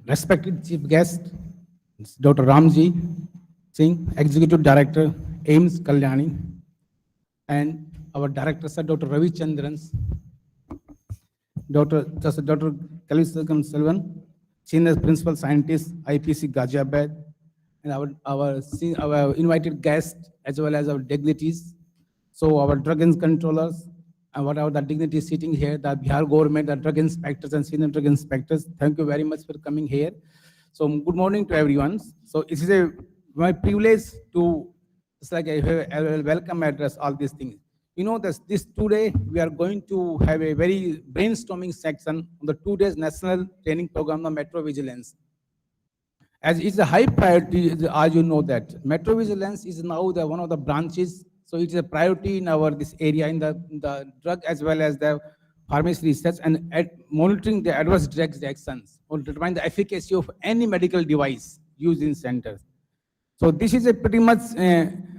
respected chief guest, Dr. Ramji Singh, Executive Director, AIMS Kalyani, and our Director, Sir Dr. Ravi Chandran, Dr. Kalisagan Selvan, Senior Principal Scientist, IPC Ghaziabad, and our invited guests as well as our dignitaries. So our drug and controllers and whatever the dignitaries sitting here, the Bihar government, the drug inspectors and senior drug inspectors, thank you very much for coming here. So good morning to everyone. So it is my privilege to, it's like a welcome address, all these things. You know, this today we are going to have a very brainstorming section on the 2 days national training program of Metrovigilance. As it's a high priority, as you know that Metrovigilance is now the one of the branches. So it's a priority in our this area in the drug as well as the pharmacy research and monitoring the adverse drug reactions or determine the efficacy of any medical device used in centers. So this is a pretty much.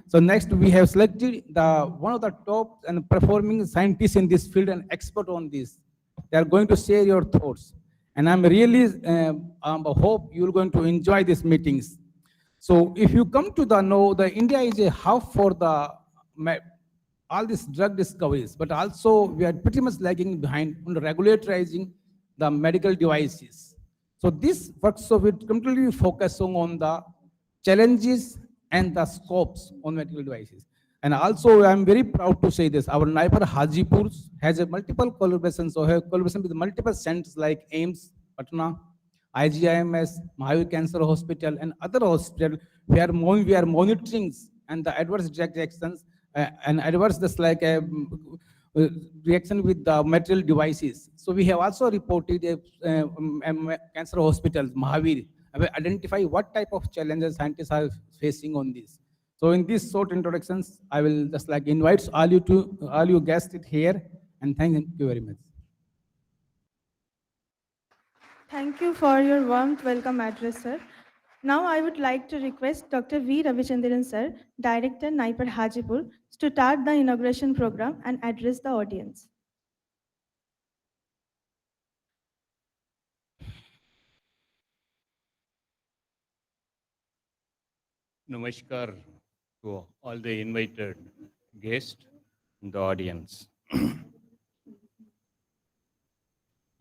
So next we have selected the one of the top and performing scientists in this field and expert on this. They are going to share your thoughts, and I'm really hope you're going to enjoy these meetings. So if you come to the India is a hub for the all these drug discoveries, but also we are pretty much lagging behind on regularizing the medical devices. So this workshop will completely focus on the challenges and the scopes on medical devices. And also, I'm very proud to say this, our NIPER Hajipur has a multiple collaborations, so have collaboration with multiple centers like AIMS, Patna, IGIMS, Mahavir Cancer Hospital, and other hospitals. We are monitoring and the adverse drug reactions and adverse just like a reaction with the material devices. So we have also reported cancer hospitals, Mahavir, identify what type of challenges scientists are facing on this. So in these short introductions, I will just like invite all you guests here and thank you very much. Thank you for your warm welcome address, sir. Now I would like to request Dr. V. Ravichandran, sir, Director, NIPER Hajipur, to start the inauguration program and address the audience. Namaskar to all the invited guests and the audience.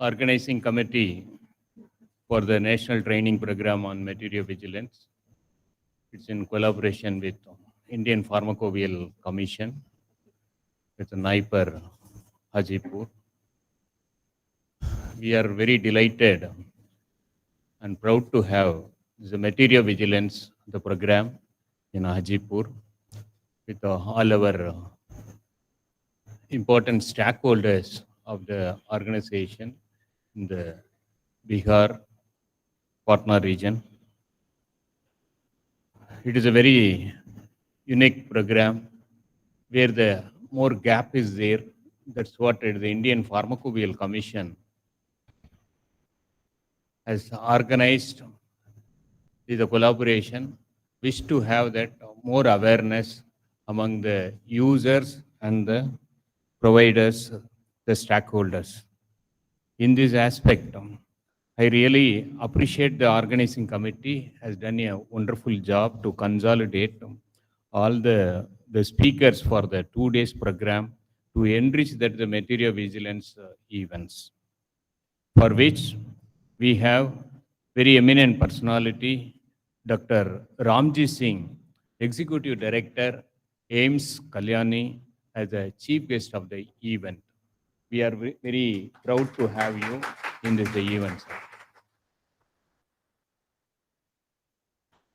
Organizing committee for the National Training Program on Materiovigilance. It's in collaboration with Indian Pharmacopoeia Commission, with NIPER Hajipur. We are very delighted and proud to have the Materiovigilance, the program in Hajipur, with all our important stakeholders of the organization in the Bihar Patna region. It is a very unique program where the more gap is there. That's what the Indian Pharmacopoeia Commission has organized with the collaboration, wish to have that more awareness among the users and the providers, the stakeholders. In this aspect, I really appreciate the organizing committee has done a wonderful job to consolidate all the speakers for the 2 days program to enrich that the Materiovigilance events, for which we have very eminent personality, Dr. Ramji Singh, Executive Director, AIMS Kalyani, as a chief guest of the event. We are very proud to have you in this event, sir.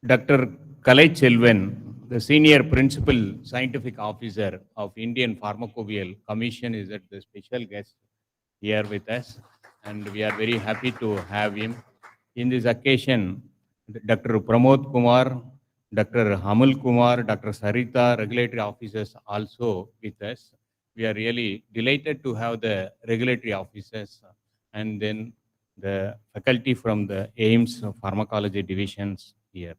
Dr. Kalai Chelvan, the Senior Principal Scientific Officer of Indian Pharmacopoeia Commission, is at the special guest here with us, and we are very happy to have him. In this occasion, Dr. Pramod Kumar, Dr. Hamal Kumar, Dr. Sarita, regulatory officers also with us. We are really delighted to have the regulatory officers and then the faculty from the AIMS pharmacology divisions here.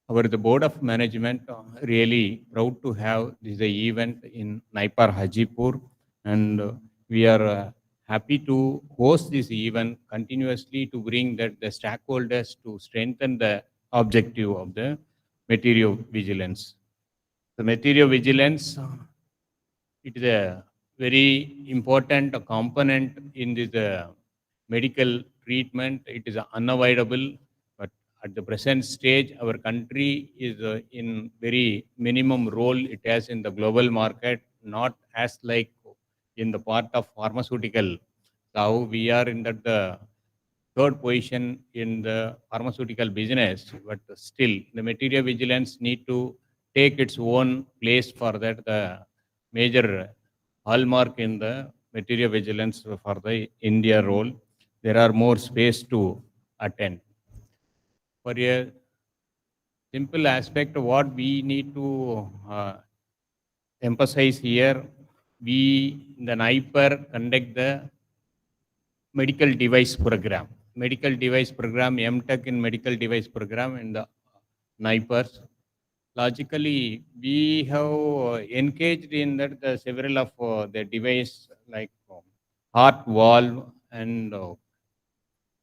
The board of management really proud to have this event in NIPER Hajipur, and we are happy to host this event continuously to bring that the stakeholders to strengthen the objective of the material vigilance. The material vigilance, it is a very important component in this medical treatment. It is unavoidable, but at the present stage, our country is in very minimum role it has in the global market, not as like in the part of pharmaceutical. Now we are in that the third position in the pharmaceutical business, but still the material vigilance need to take its own place for that the major hallmark in the material vigilance for the India role. There are more space to attend. For a simple aspect, what we need to emphasize here, we in the NIPER conduct the medical device program. Medical device program, MTech in medical device program in the NIPERs. Logically, we have engaged in that the several of the device like heart valve and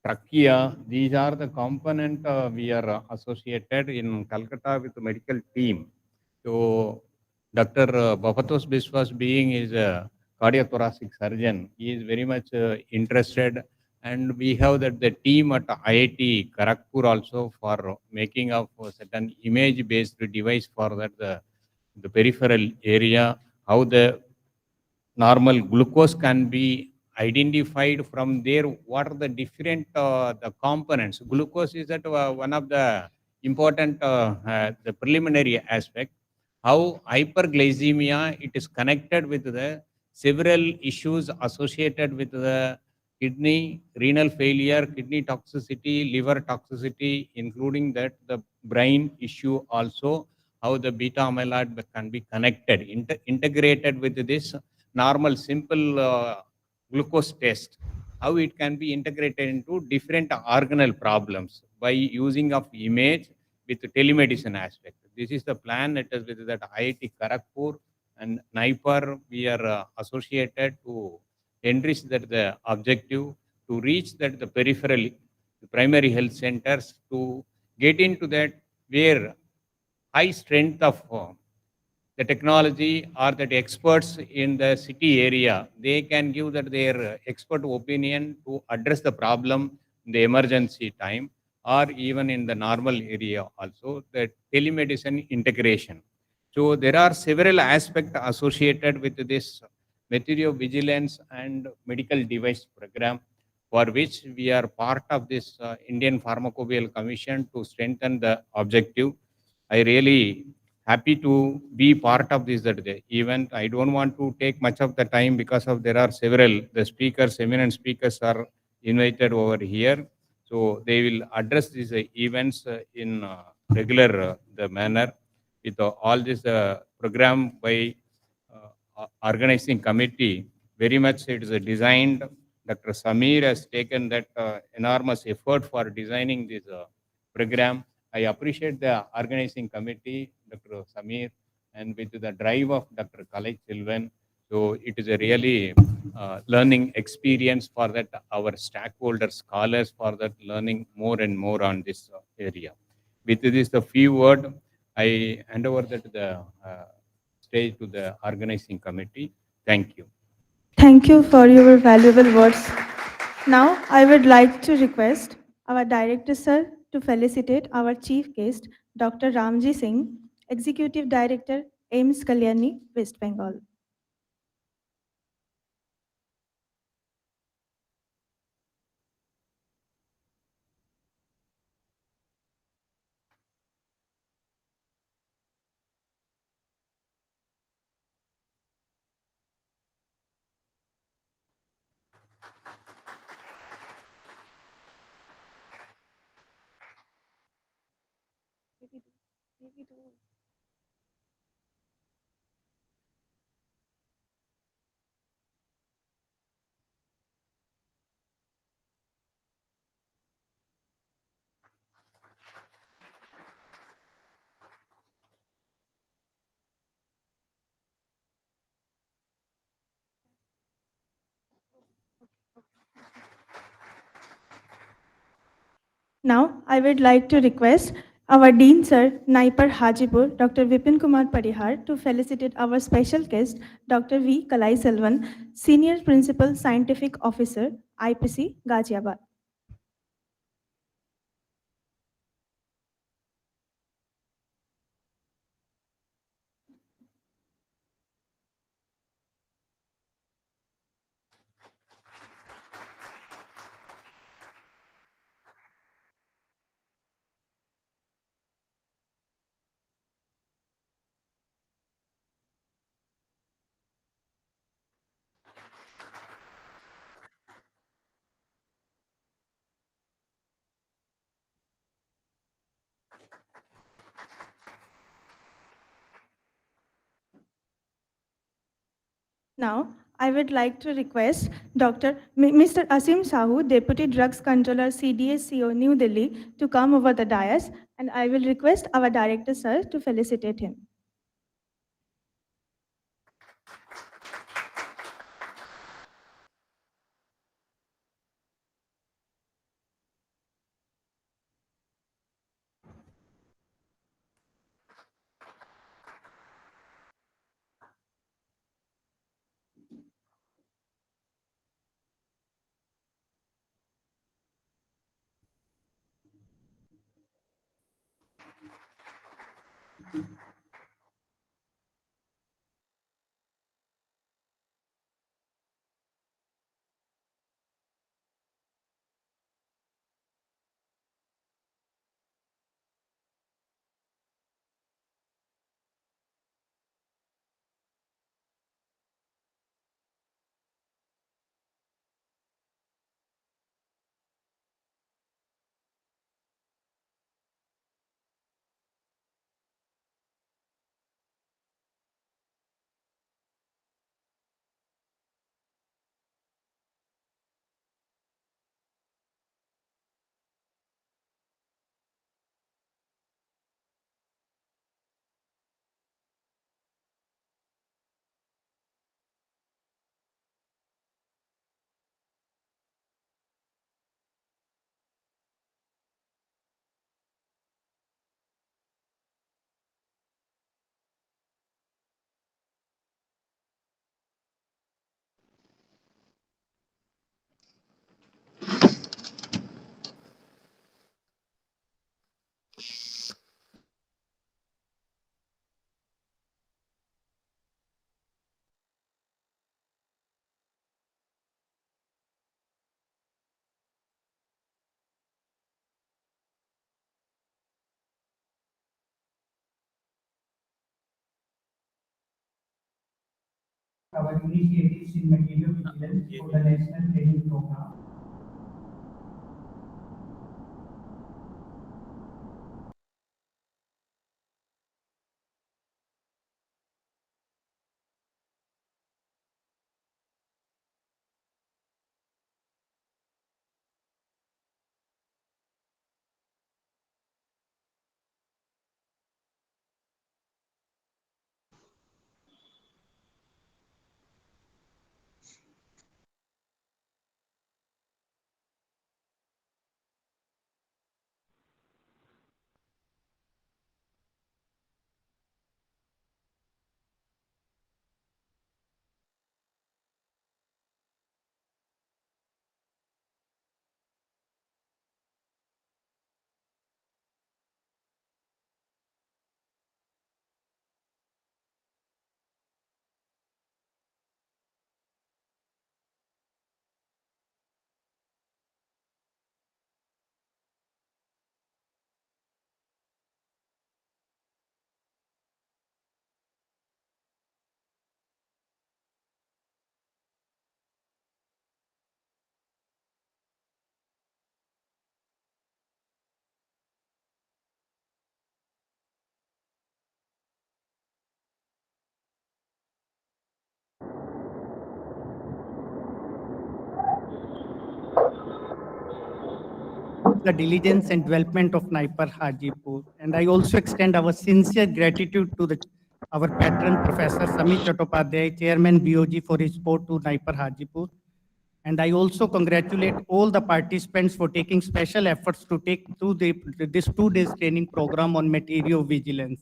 trachea. These are the component we are associated in Calcutta with the medical team. So Dr. Bapatos Biswas being is a cardiothoracic surgeon, he is very much interested, and we have that the team at IIT Kharagpur also for making of a certain image-based device for that the peripheral area, how the normal glucose can be identified from there. What are the different the components? Glucose is that one of the important the preliminary aspect. How hyperglycemia it is connected with the several issues associated with the kidney, renal failure, kidney toxicity, liver toxicity, including that the brain issue also. How the beta amyloid can be connected, integrated with this normal simple glucose test, how it can be integrated into different organelle problems by using of image with telemedicine aspect. This is the plan that is with that IIT Kharagpur and NIPER. We are associated to enrich that the objective to reach that the peripheral, the primary health centers to get into that where high strength of the technology or that experts in the city area, they can give that their expert opinion to address the problem in the emergency time or even in the normal area also, the telemedicine integration. So there are several aspects associated with this material vigilance and medical device program for which we are part of this Indian Pharmacopoeia Commission to strengthen the objective. I really happy to be part of this that day event. I don't want to take much of the time because of there are several the speakers, eminent speakers are invited over here. So they will address these events in regular the manner with all this program by organizing committee. Very much it is designed. Dr. Samir has taken that enormous effort for designing this program. I appreciate the organizing committee, Dr. Samir, and with the drive of Dr. Kalai Chilvan. So it is a really learning experience for that our stakeholders, scholars for that learning more and more on this area. With this, the few word, I hand over that to the stage to the organizing committee. Thank you. Thank you for your valuable words. Now, I would like to request our Director Sir to felicitate our Chief Guest, Dr. Ramji Singh, Executive Director, AIMS Kalyani, West Bengal. Now, I would like to request our Dean Sir, NIPER Hajipur, Dr. Vipin Kumar Parihar, to felicitate our special guest, Dr. V. Kalai Selvan, Senior Principal Scientific Officer, IPC, Ghaziabad. Now, I would like to request Mr. Asim Sahu, Deputy Drugs Controller, CDSCO, New Delhi, to come over the dais, and I will request our Director Sir to felicitate him. Our initiatives in material vigilance for the national training program. The diligence and development of NIPER Hajipur. And I also extend our sincere gratitude to our patron, Professor Samit Chattopadhyay, Chairman BOG, for his support to NIPER Hajipur. And I also congratulate all the participants for taking special efforts to take through this 2 days training program on Materiovigilance.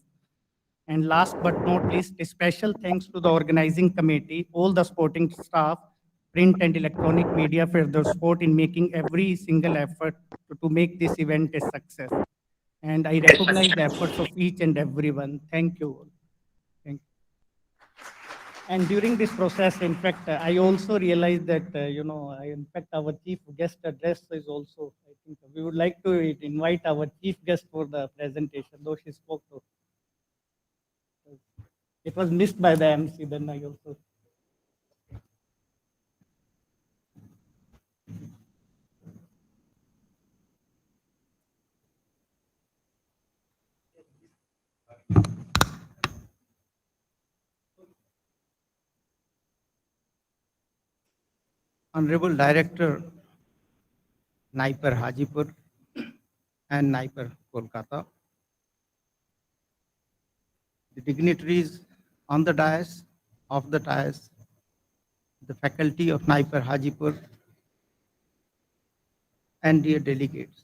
And last but not least, a special thanks to the organizing committee, all the sporting staff, print and electronic media for their support in making every single effort to make this event a success. And I recognize the efforts of each and everyone. Thank you all. Thank you. And during this process, in fact, I also realized that, in fact, our chief guest address is also, I think, we would like to invite our chief guest for the presentation, though she spoke to. It was missed by the MC, then I also. Honorable Director, NIPER Hajipur and NIPER Kolkata, the dignitaries on the dais, off the dais, the faculty of NIPER Hajipur, and dear delegates.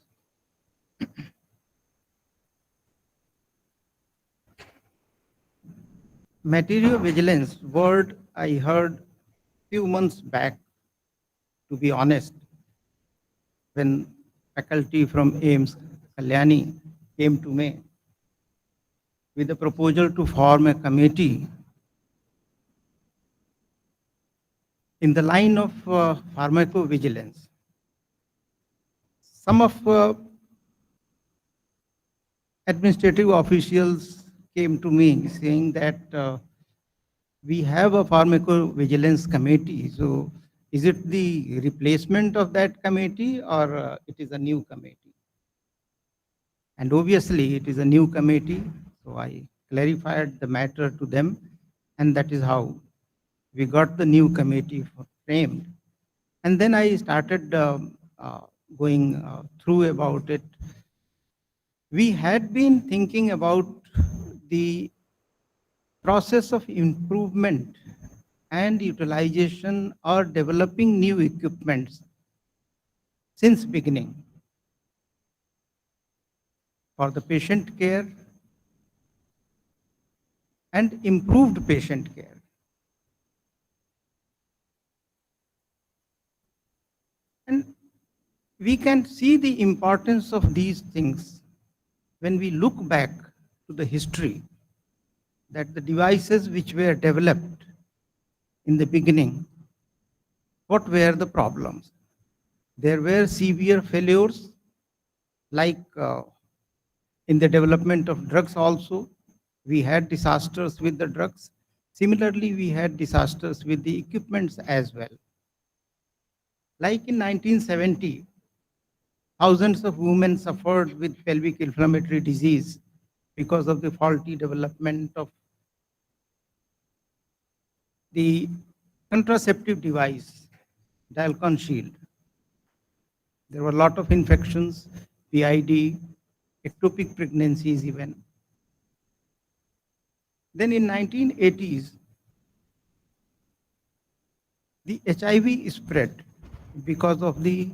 Material vigilance word I heard few months back, to be honest, when faculty from AIMS, Kalyani, came to me with a proposal to form a committee in the line of pharmacovigilance. Some of administrative officials came to me saying that we have a pharmacovigilance committee. So is it the replacement of that committee or it is a new committee? And obviously it is a new committee. So I clarified the matter to them, and that is how we got the new committee framed. And then I started going through about it. We had been thinking about the process of improvement and utilization or developing new equipments since beginning for the patient care and improved patient care. And we can see the importance of these things when we look back to the history, that the devices which were developed in the beginning, what were the problems? There were severe failures, like in the development of drugs also. We had disasters with the drugs. Similarly, we had disasters with the equipments as well. Like in 1970, thousands of women suffered with pelvic inflammatory disease because of the faulty development of the contraceptive device, Dalcon Shield. There were a lot of infections, PID, ectopic pregnancies even. Then in 1980s, the HIV spread because of the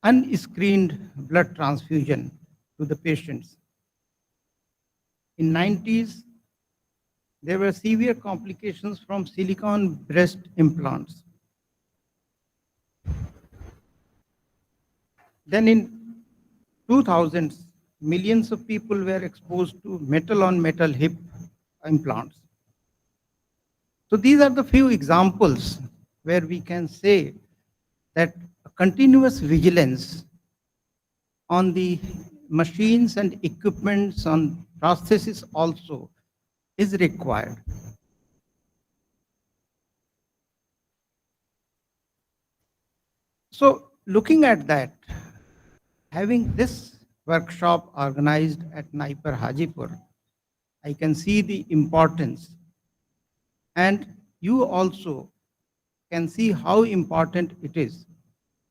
unscreened blood transfusion to the patients. In 90s, there were severe complications from silicone breast implants. Then in 2000s, millions of people were exposed to metal-on-metal hip implants. So these are the few examples where we can say that a continuous vigilance on the machines and equipments, on prosthesis also is required. So looking at that, having this workshop organized at NIPER Hajipur, I can see the importance, and you also can see how important it is.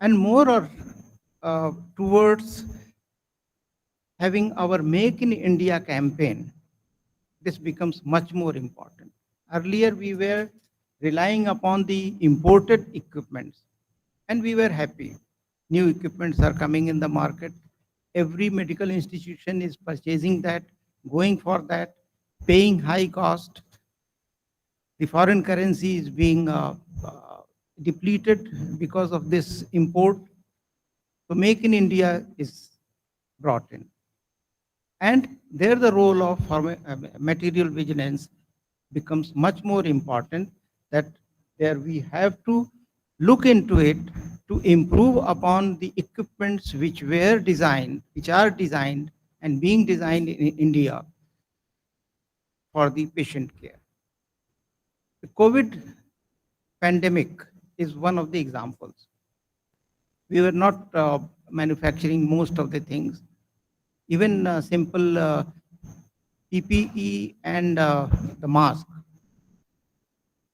And more towards having our Make in India campaign, this becomes much more important. Earlier we were relying upon the imported equipments. And we were happy. New equipments are coming in the market. Every medical institution is purchasing that, going for that, paying high cost. The foreign currency is being depleted because of this import. So Make in India is brought in. And there the role of material vigilance becomes much more important, that there we have to look into it to improve upon the equipments which were designed, which are designed and being designed in India for the patient care. The COVID pandemic is one of the examples. We were not manufacturing most of the things. Even simple PPE and the mask.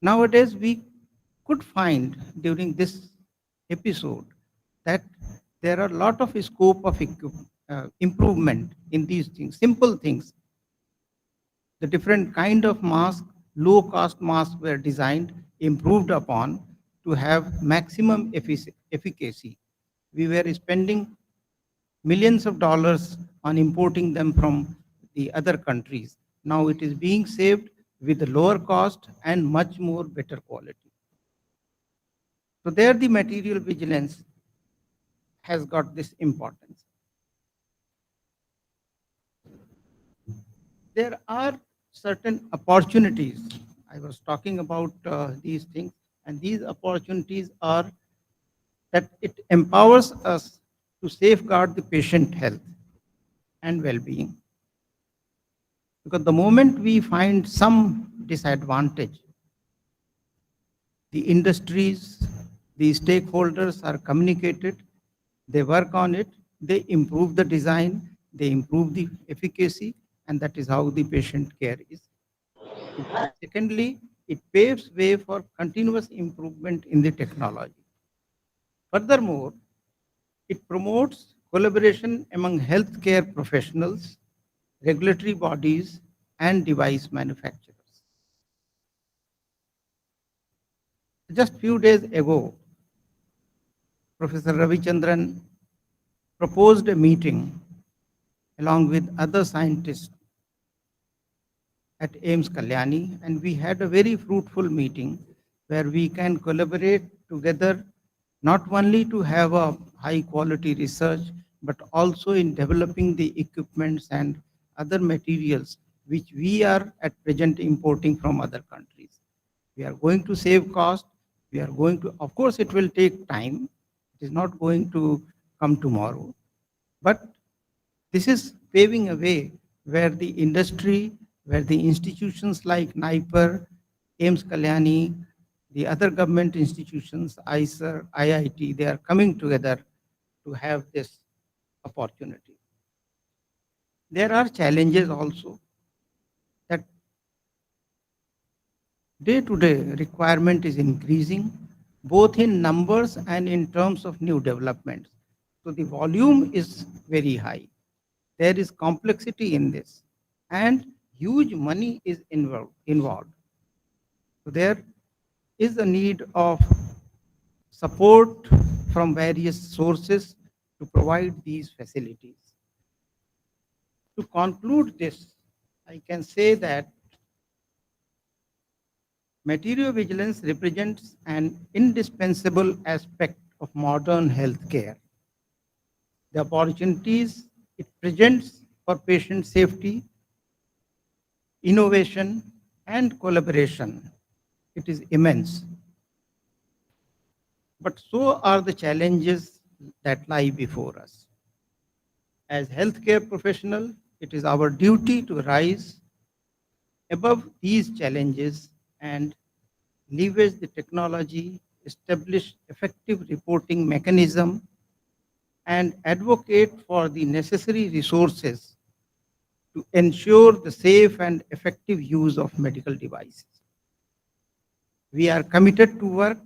Nowadays, we could find during this episode that there are a lot of scope of improvement in these things, simple things. The different kind of mask, low cost masks were designed, improved upon to have maximum efficacy. We were spending millions of dollars on importing them from the other countries. Now it is being saved with a lower cost and much more better quality. So there the material vigilance has got this importance. There are certain opportunities. I was talking about these things, and these opportunities are that it empowers us to safeguard the patient health and well-being. Because the moment we find some disadvantage, the industries, the stakeholders are communicated, they work on it, they improve the design, they improve the efficacy, and that is how the patient care is. Secondly, it paves way for continuous improvement in the technology. Furthermore, it promotes collaboration among healthcare professionals, regulatory bodies, and device manufacturers. Just few days ago, Professor Ravichandran proposed a meeting along with other scientists at AIIMS Kalyani, and we had a very fruitful meeting where we can collaborate together, not only to have a high quality research, but also in developing the equipments and other materials which we are at present importing from other countries. We are going to save cost. We are going to, of course, it will take time. It is not going to come tomorrow. But this is paving a way where the industry, where the institutions like NIPER, AIIMS Kalyani, the other government institutions, ICER, IIT, they are coming together to have this opportunity. There are challenges also that day-to-day requirement is increasing, both in numbers and in terms of new developments. So the volume is very high. There is complexity in this, and huge money is involved. So there is a need of support from various sources to provide these facilities. To conclude this, I can say that material vigilance represents an indispensable aspect of modern healthcare. The opportunities it presents for patient safety, innovation, and collaboration, it is immense. But so are the challenges that lie before us. As healthcare professionals, it is our duty to rise above these challenges and leverage the technology, establish effective reporting mechanism, and advocate for the necessary resources to ensure the safe and effective use of medical devices. We are committed to work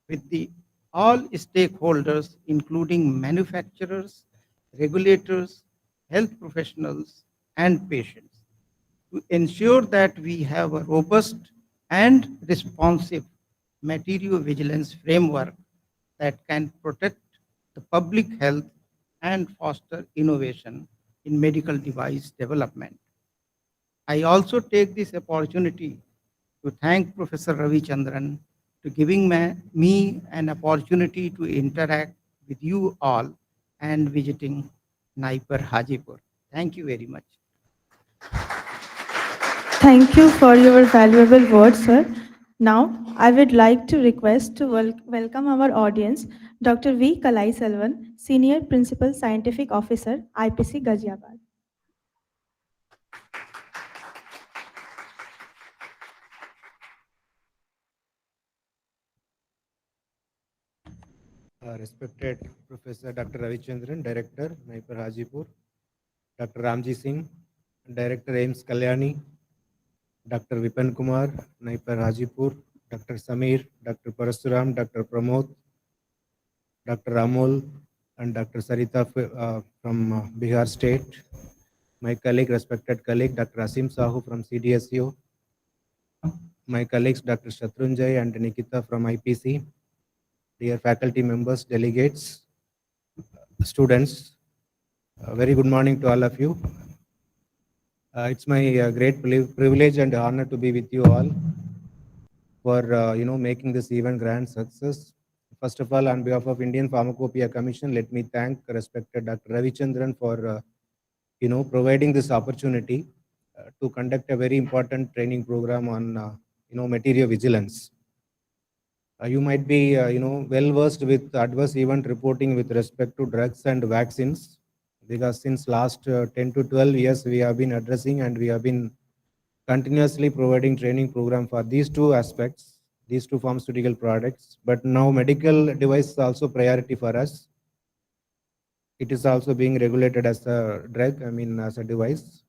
with all stakeholders, including manufacturers, regulators, health professionals, and patients, to ensure that we have a robust and responsive material vigilance framework that can protect the public health and foster innovation in medical device development. I also take this opportunity to thank Professor Ravi Chandran to giving me an opportunity to interact with you all and visiting NIPER Hajipur. Thank you very much. Thank you for your valuable words, sir. Now, I would like to request to welcome our audience, Dr. V. Kalai Selvan, Senior Principal Scientific Officer, IPC Ghaziabad. Respected Professor Dr. Ravichandran, Director, NIPER Hajipur, Dr. Ramji Singh, Director AIMS Kalyani, Dr. Vipan Kumar, NIPER Hajipur, Dr. Samir, Dr. Parasuram, Dr. Pramod, Dr. Ramol, and Dr. Sarita from Bihar State, my colleague, respected colleague, Dr. Asim Sahu from CDSU, my colleagues, Dr. Shatrunjay and Nikita from IPC, dear faculty members, delegates, students, very good morning to all of you. It's my great privilege and honor to be with you all for making this event grand success. First of all, on behalf of Indian Pharmacopoeia Commission, let me thank respected Dr. Ravichandran for providing this opportunity to conduct a very important training program on material vigilance. You might be well versed with adverse event reporting with respect to drugs and vaccines, because since last 10 to 12 years we have been addressing and we have been continuously providing training program for these two aspects, these two pharmaceutical products. But now medical device is also priority for us. It is also being regulated as a drug, as a device.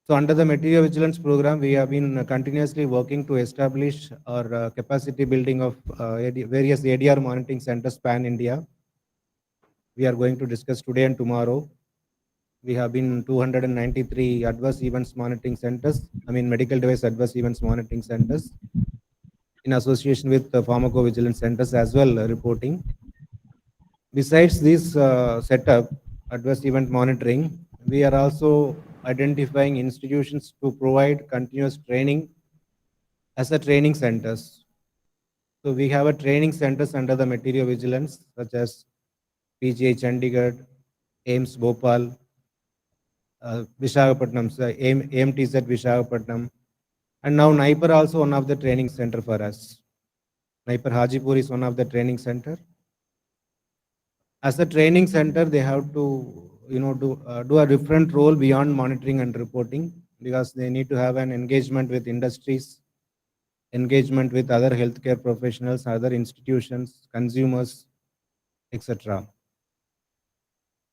So under the Material Vigilance Program, we have been continuously working to establish our capacity building of various ADR monitoring centers pan-India. We are going to discuss today and tomorrow. We have been 293 adverse events monitoring centers, medical device adverse events monitoring centers, in association with the pharmacovigilance centers as well reporting. Besides this setup, adverse event monitoring, we are also identifying institutions to provide continuous training as a training centers. So we have a training centers under the material vigilance, such as PGI Chandigarh, AIMS Bhopal, Visakhapatnam, AMTZ Visakhapatnam, and now NIPER also one of the training center for us. NIPER Hajipur is one of the training center. As a training center, they have to do a different role beyond monitoring and reporting, because they need to have an engagement with industries, engagement with other healthcare professionals, other institutions, consumers, etc.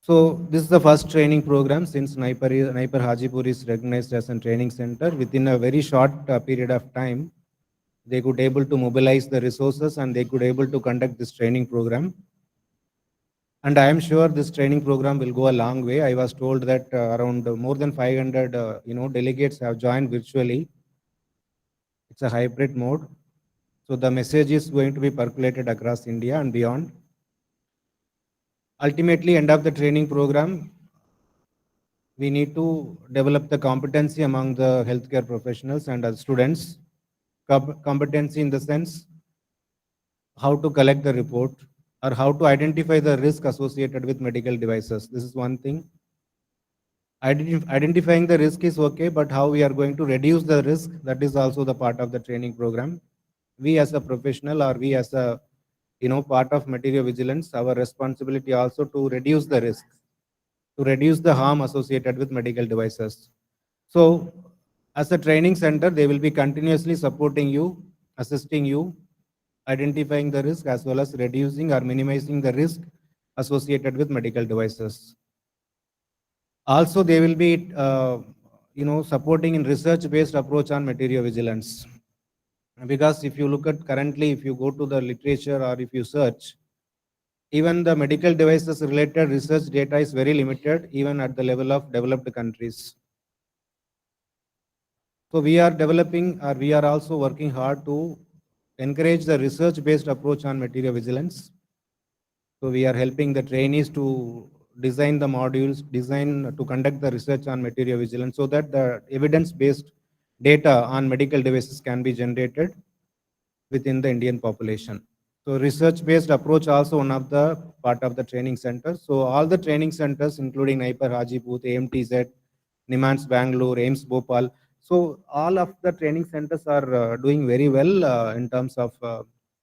So this is the first training program since NIPER Hajipur is recognized as a training center. Within a very short period of time, they could able to mobilize the resources and they could able to conduct this training program. And I am sure this training program will go a long way. I was told that around more than 500 delegates have joined virtually. It's a hybrid mode. So the message is going to be percolated across India and beyond. Ultimately, end of the training program, we need to develop the competency among the healthcare professionals and the students. Competency in the sense how to collect the report, or how to identify the risk associated with medical devices. This is one thing. Identifying the risk is okay, but how we are going to reduce the risk, that is also the part of the training program. We as a professional, or we as a part of material vigilance, our responsibility also to reduce the risk, to reduce the harm associated with medical devices. So as a training center, they will be continuously supporting you, assisting you, identifying the risk as well as reducing or minimizing the risk associated with medical devices. Also, they will be supporting in research-based approach on material vigilance. Because if you look at currently, if you go to the literature or if you search, even the medical devices related research data is very limited, even at the level of developed countries. So we are developing, or we are also working hard to encourage the research-based approach on material vigilance. So we are helping the trainees to design the modules, design to conduct the research on material vigilance so that the evidence-based data on medical devices can be generated within the Indian population. So research-based approach also one of the part of the training center. So all the training centers, including NIPER, Hajipur, AMTZ, NIMANS Bangalore, AIMS Bhopal. So all of the training centers are doing very well in terms of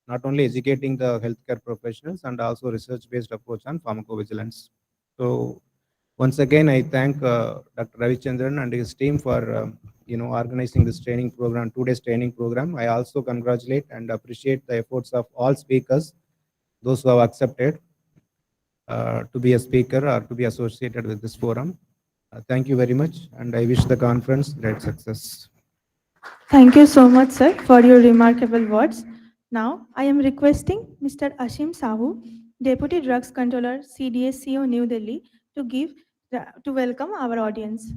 not only educating the healthcare professionals and also research-based approach on pharmacovigilance. So once again, I thank Dr. Ravichandran and his team for organizing this training program, 2 days training program. I also congratulate and appreciate the efforts of all speakers, those who have accepted to be a speaker or to be associated with this forum. Thank you very much, and I wish the conference great success. Thank you so much, sir, for your remarkable words. Now, I am requesting Mr. Ashim Sahu, Deputy Drugs Controller, CDSCO, New Delhi, to welcome our audience.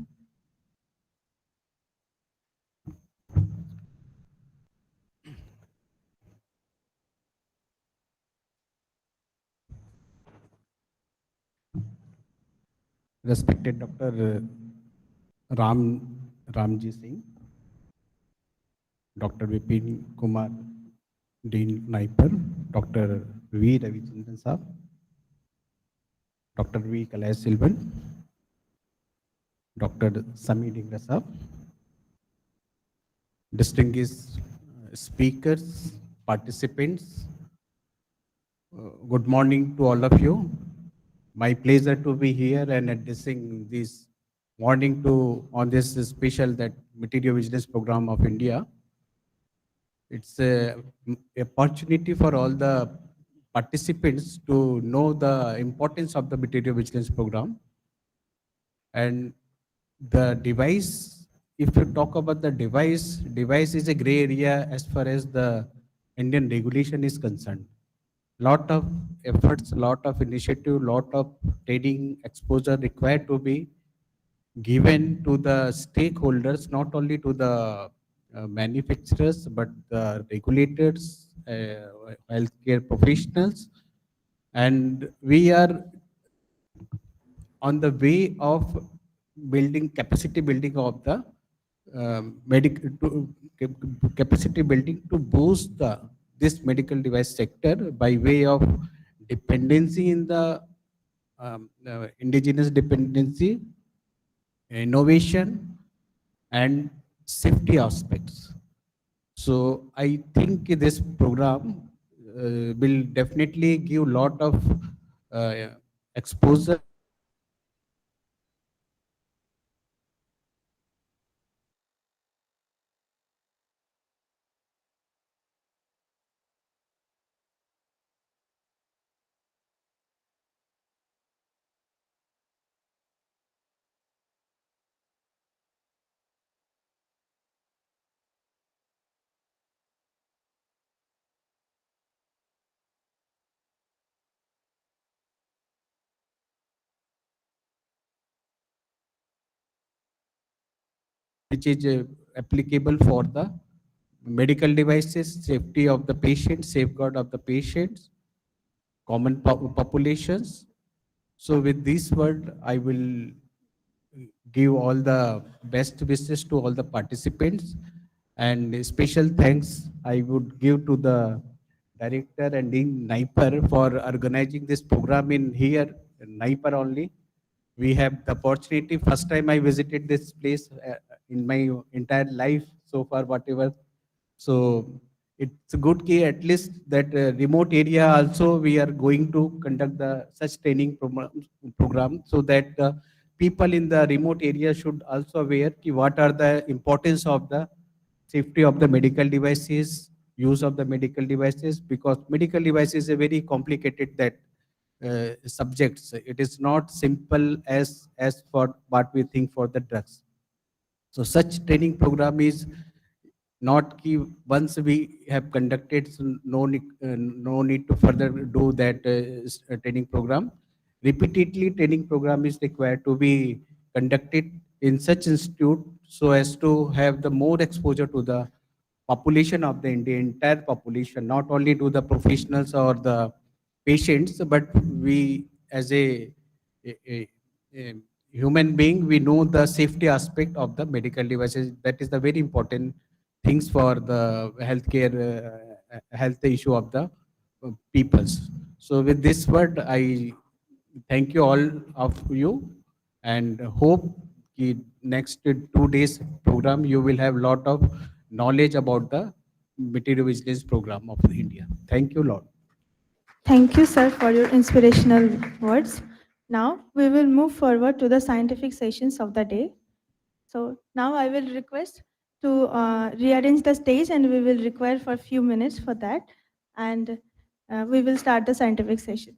Respected Dr. Ramji Singh, Dr. Vipin Kumar, Dean NIPER, Dr. V. Ravichandran Saab, Dr. V. Kalai Silvan, Dr. Sami Dingra Saab, distinguished speakers, participants, good morning to all of you. My pleasure to be here and addressing this morning on this special that Material Vigilance Program of India. It's a opportunity for all the participants to know the importance of the Material Vigilance Program. And the device, if you talk about the device is a gray area as far as the Indian regulation is concerned. Lot of efforts, lot of initiative, lot of training exposure required to be given to the stakeholders, not only to the manufacturers, but the regulators, healthcare professionals. And we are on the way of capacity building of the capacity building to boost this medical device sector by way of dependency in the indigenous dependency, innovation, and safety aspects. So I think this program will definitely give lot of exposure which is applicable for the medical devices, safety of the patient, safeguard of the patients, common populations. So with this word, I will give all the best wishes to all the participants, and special thanks I would give to the director and in NIPER for organizing this program in here, in NIPER only. We have the opportunity, first time I visited this place in my entire life so far, whatever. So it's a good key, at least that remote area also we are going to conduct the such training program so that people in the remote area should also aware what are the importance of the safety of the medical devices, use of the medical devices, because medical device is a very complicated that subjects. It is not simple as for what we think for the drugs. So such training program is not key. Once we have conducted, so no need to further do that training program. Repeatedly, training program is required to be conducted in such institute so as to have the more exposure to the population of the India, entire population, not only to the professionals or the patients, but we as a, a human being, we know the safety aspect of the medical devices. That is the very important things for the healthcare health issue of the peoples. So with this word, I thank you all of you and hope कि next 2 days program you will have lot of knowledge about the material vigilance program of India. Thank you, Lord. Thank you, sir, for your inspirational words. Now we will move forward to the scientific sessions of the day. So now I will request to rearrange the stage, and we will require for a few minutes for that. And we will start the scientific session.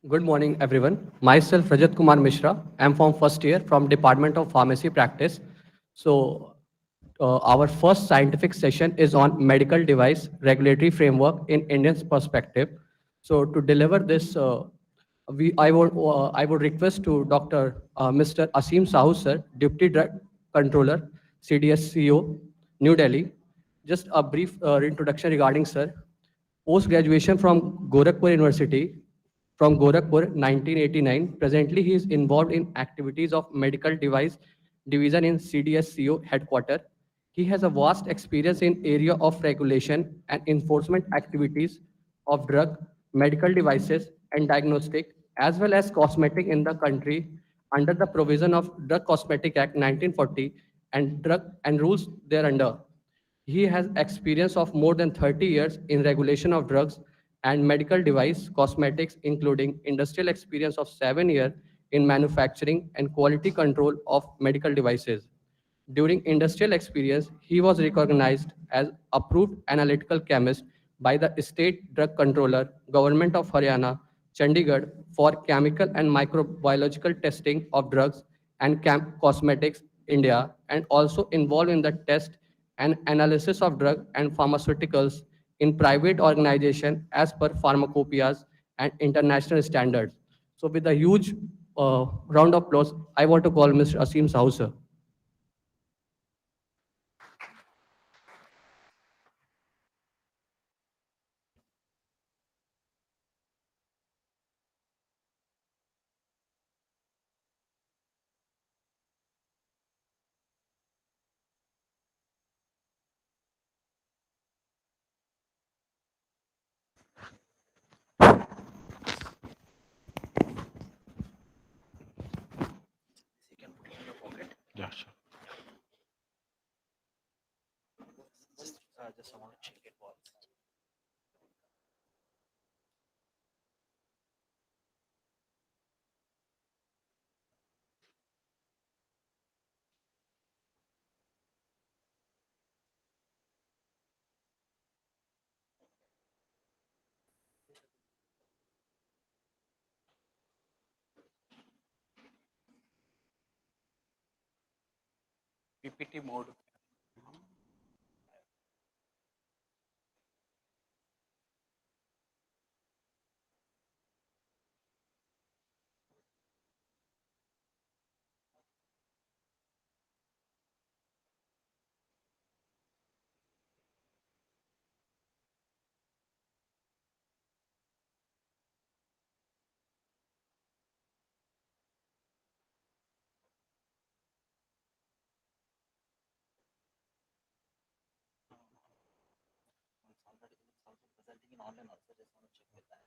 Good morning, everyone. Myself, Rajat Kumar Mishra. I'm from first year from Department of Pharmacy Practice. So, our first scientific session is on medical device regulatory framework in Indian perspective. So, to deliver this, I would request to Dr. Mr. Asim Sahu, sir, Deputy Drug Controller, CDSCO, New Delhi. Just a brief introduction regarding sir. Post graduation from Gorakhpur University, from Gorakhpur, 1989. Presently, he is involved in activities of medical device division in CDSCO headquarters. He has a vast experience in area of regulation and enforcement activities of drug, medical devices, and diagnostic, as well as cosmetic in the country under the provision of Drug Cosmetic Act 1940 and drug and rules thereunder. He has experience of more than 30 years in regulation of drugs and medical device cosmetics, including industrial experience of 7 years in manufacturing and quality control of medical devices. During industrial experience, he was recognized as approved analytical chemist by the State Drug Controller, Government of Haryana, Chandigarh for chemical and microbiological testing of drugs and cosmetics India, and also involved in the test and analysis of drug and pharmaceuticals in private organization as per pharmacopoeias and international standards. So with a huge round of applause, I want to call Mr. Asim Sahu, sir. Just I want to check it once. PPT mode. It's also presenting in online also. Just want to check with that.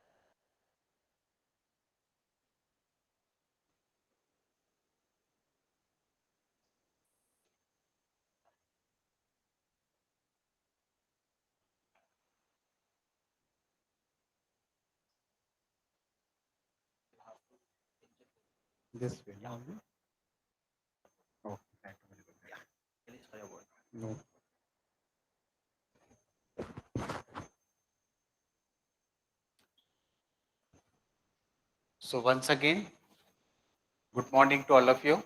This way. Now, oh, that will be good. Please try your word. No. So once again, good morning to all of you.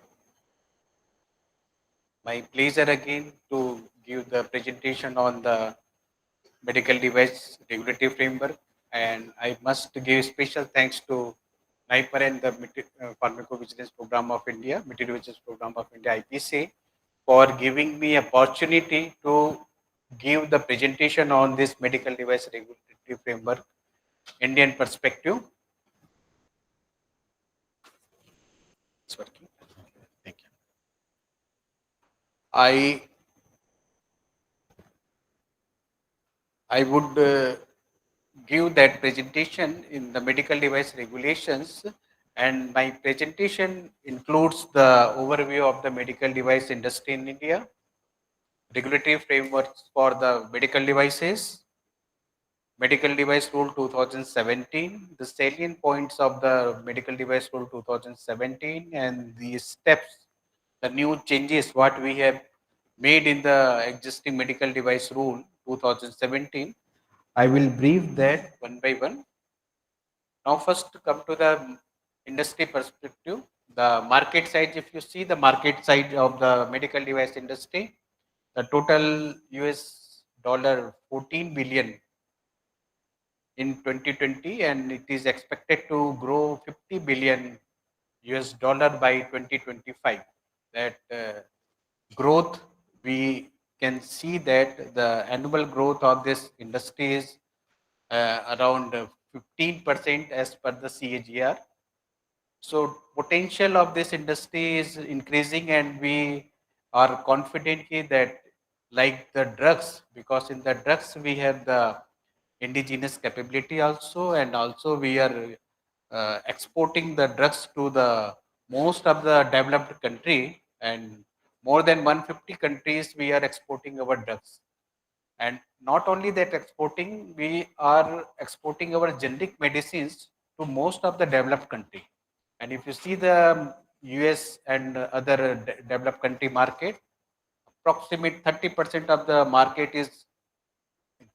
My pleasure again to give the presentation on the medical device regulatory framework, and I must give special thanks to NIPER and the Pharmacovigilance Program of India, Materiovigilance Program of India (IPC), for giving me opportunity to give the presentation on this medical device regulatory framework Indian perspective. It's working. Thank you. I would give that presentation in the medical device regulations, and my presentation includes the overview of the medical device industry in India, regulatory frameworks for the medical devices, medical device rule 2017, the salient points of the medical device rule 2017, and the steps, the new changes what we have made in the existing medical device rule 2017. I will brief that one by one. Now, first come to the industry perspective. The market size, if you see the market size of the medical device industry, the total US dollar 14 billion in 2020, and it is expected to grow 50 billion US dollar by 2025. That growth, we can see that the annual growth of this industry is around 15% as per the CAGR. So potential of this industry is increasing, and we are confident that like the drugs, because in the drugs we have the indigenous capability also, and also we are exporting the drugs to the most of the developed country, and more than 150 countries we are exporting our drugs. And not only that exporting, we are exporting our generic medicines to most of the developed country. And if you see the US and other developed country market, approximate 30% of the market is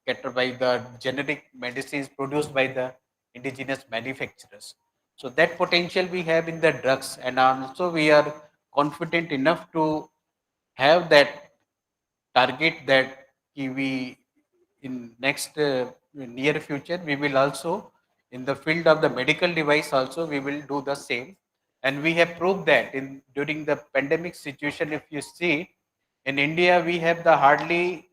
catered by the generic medicines produced by the indigenous manufacturers. So that potential we have in the drugs, and also we are confident enough to have that target that we in next near future we will also in the field of the medical device also we will do the same, and we have proved that in during the pandemic situation. If you see, in India we have the hardly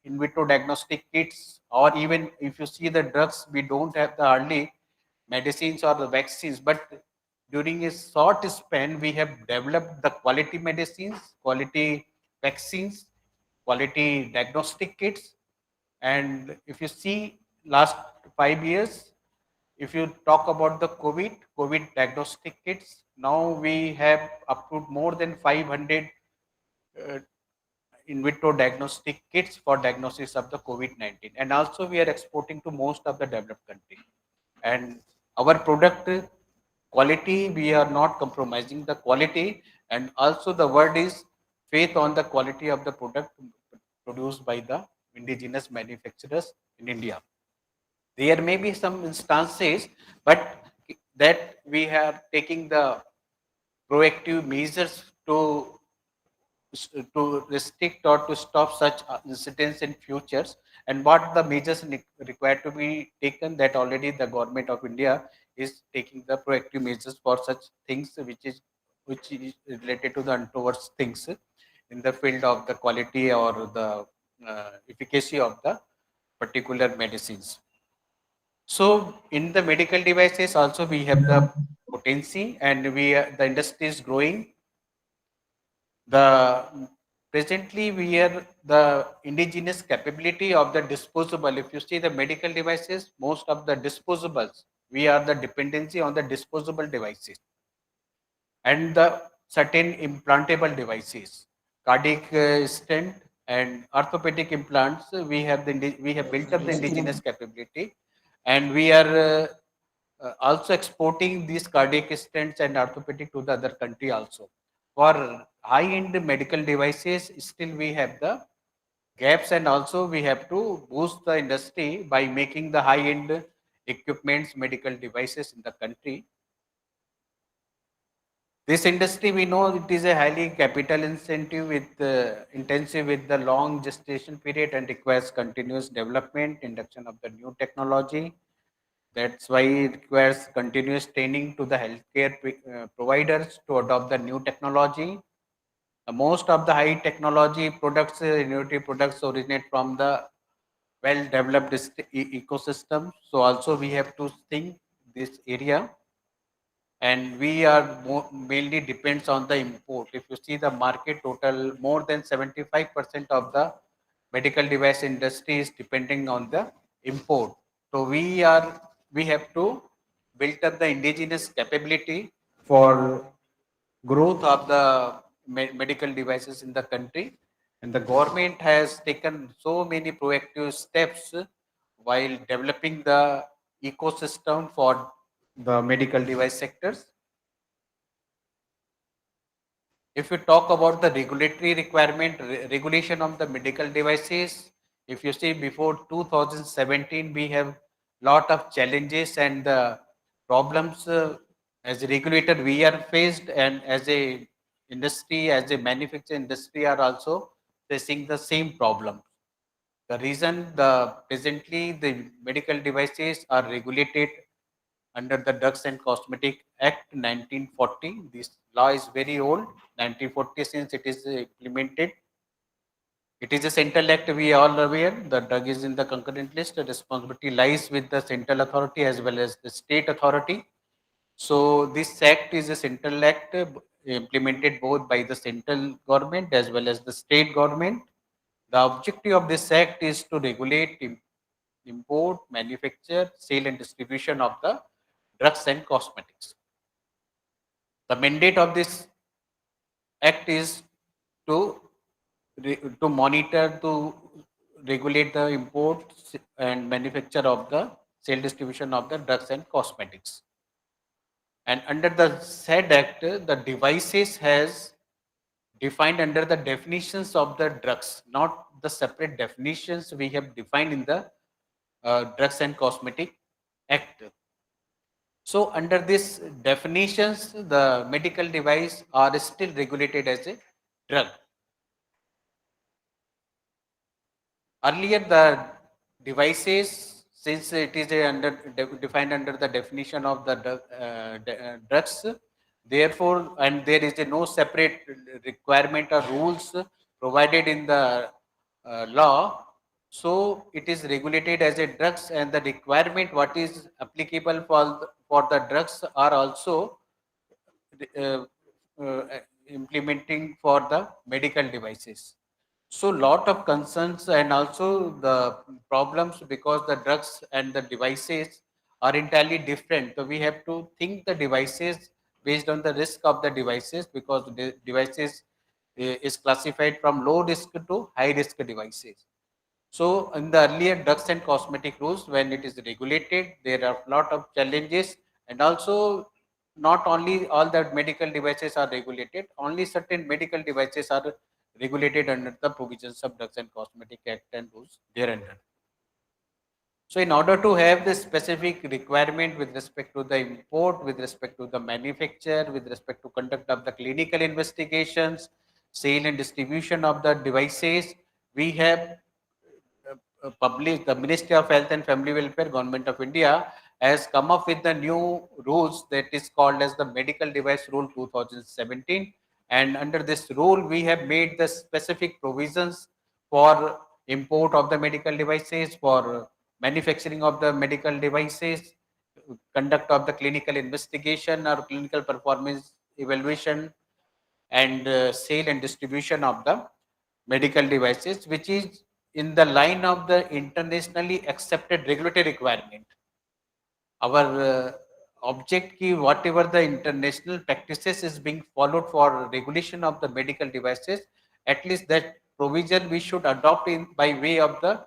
in vitro diagnostic kits, or even if you see the drugs, we don't have the hardly medicines or the vaccines. But during a short span, we have developed the quality medicines, quality vaccines, quality diagnostic kits. And if you see last 5 years, if you talk about the COVID diagnostic kits, now we have approved more than 500 uh, in vitro diagnostic kits for diagnosis of the COVID-19. And also we are exporting to most of the developed country. And our product quality, we are not compromising the quality. And also the word is faith on the quality of the product produced by the indigenous manufacturers in India. There may be some instances, but that we are taking the proactive measures to restrict or to stop such incidents in futures. And what the measures required to be taken, that already the government of India is taking the proactive measures for such things, which is related to the untoward things in the field of the quality or the efficacy of the particular medicines. So in the medical devices also we have the potency, and the industry is growing. The presently we are the indigenous capability of the disposable. If you see the medical devices, most of the disposables, we are the dependency on the disposable devices and the certain implantable devices, cardiac stent and orthopedic implants. We have built up the indigenous capability, and we are also exporting these cardiac stents and orthopedic to the other country also. For high-end medical devices, still we have the gaps, and also we have to boost the industry by making the high-end equipments, medical devices in the country. This industry, we know it is a highly capital intensive with the long gestation period and requires continuous development, induction of the new technology. That's why it requires continuous training to the healthcare providers to adopt the new technology. Most of the high technology products, innovative products originate from the well-developed ecosystem. So also we have to think this area, and we are mainly depends on the import. If you see the market total, more than 75% of the medical device industry is depending on the import. So we have to build up the indigenous capability for growth of the medical devices in the country. And the government has taken so many proactive steps while developing the ecosystem for the medical device sectors. If you talk about the regulatory requirement, regulation of the medical devices, if you see before 2017, we have lot of challenges and problems as a regulator we are faced, and as a industry, as a manufacturing industry are also facing the same problem. The reason presently the medical devices are regulated under the Drugs and Cosmetic Act 1940. This law is very old, 1940 since it is implemented. It is a central act, we are all aware. The drug is in the concurrent list. The responsibility lies with the central authority as well as the state authority. So this act is a central act implemented both by the central government as well as the state government. The objective of this act is to regulate import, manufacture, sale and distribution of the drugs and cosmetics. The mandate of this act is to to monitor, to regulate the import and manufacture of the sale distribution of the drugs and cosmetics. And under the said act, the devices has defined under the definitions of the drugs, not the separate definitions we have defined in the Drugs and Cosmetic Act. So under these definitions, the medical device are still regulated as a drug. Earlier, the devices, since it is defined under the definition of the drugs, therefore, and there is no separate requirement or rules provided in the law, so it is regulated as a drugs, and the requirement what is applicable for the drugs are also uh, uh, implementing for the medical devices. So lot of concerns and also the problems, because the drugs and the devices are entirely different. So we have to think the devices based on the risk of the devices, because the devices is classified from low risk to high risk devices. So in the earlier drugs and cosmetic rules, when it is regulated, there are a lot of challenges, and also not only all the medical devices are regulated, only certain medical devices are regulated under the provisions of Drugs and Cosmetic Act and rules thereunder. So in order to have the specific requirement with respect to the import, with respect to the manufacture, with respect to conduct of the clinical investigations, sale and distribution of the devices, we have published, the Ministry of Health and Family Welfare, Government of India has come up with the new rules that is called as the Medical Device Rule 2017. And under this rule, we have made the specific provisions for import of the medical devices, for manufacturing of the medical devices, conduct of the clinical investigation or clinical performance evaluation, and sale and distribution of the medical devices, which is in the line of the internationally accepted regulatory requirement. Our object ki whatever the international practices is being followed for regulation of the medical devices, at least that provision we should adopt in by way of the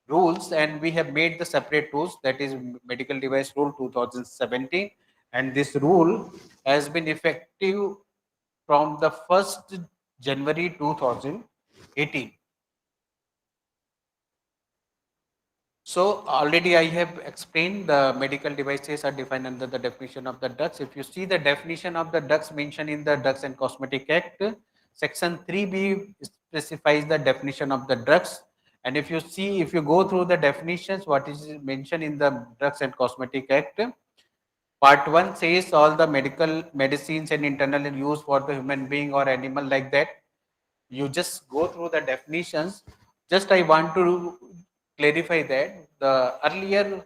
rules, and we have made the separate rules, that is Medical Device Rule 2017, and this rule has been effective from the 1st January 2018. So already I have explained the medical devices are defined under the definition of the drugs. If you see the definition of the drugs mentioned in the Drugs and Cosmetic Act, section 3B specifies the definition of the drugs. And if you see, if you go through the definitions, what is mentioned in the Drugs and Cosmetic Act, Part 1 says all the medical medicines and internal use for the human being or animal, like that. You just go through the definitions. Just I want to clarify that the earlier,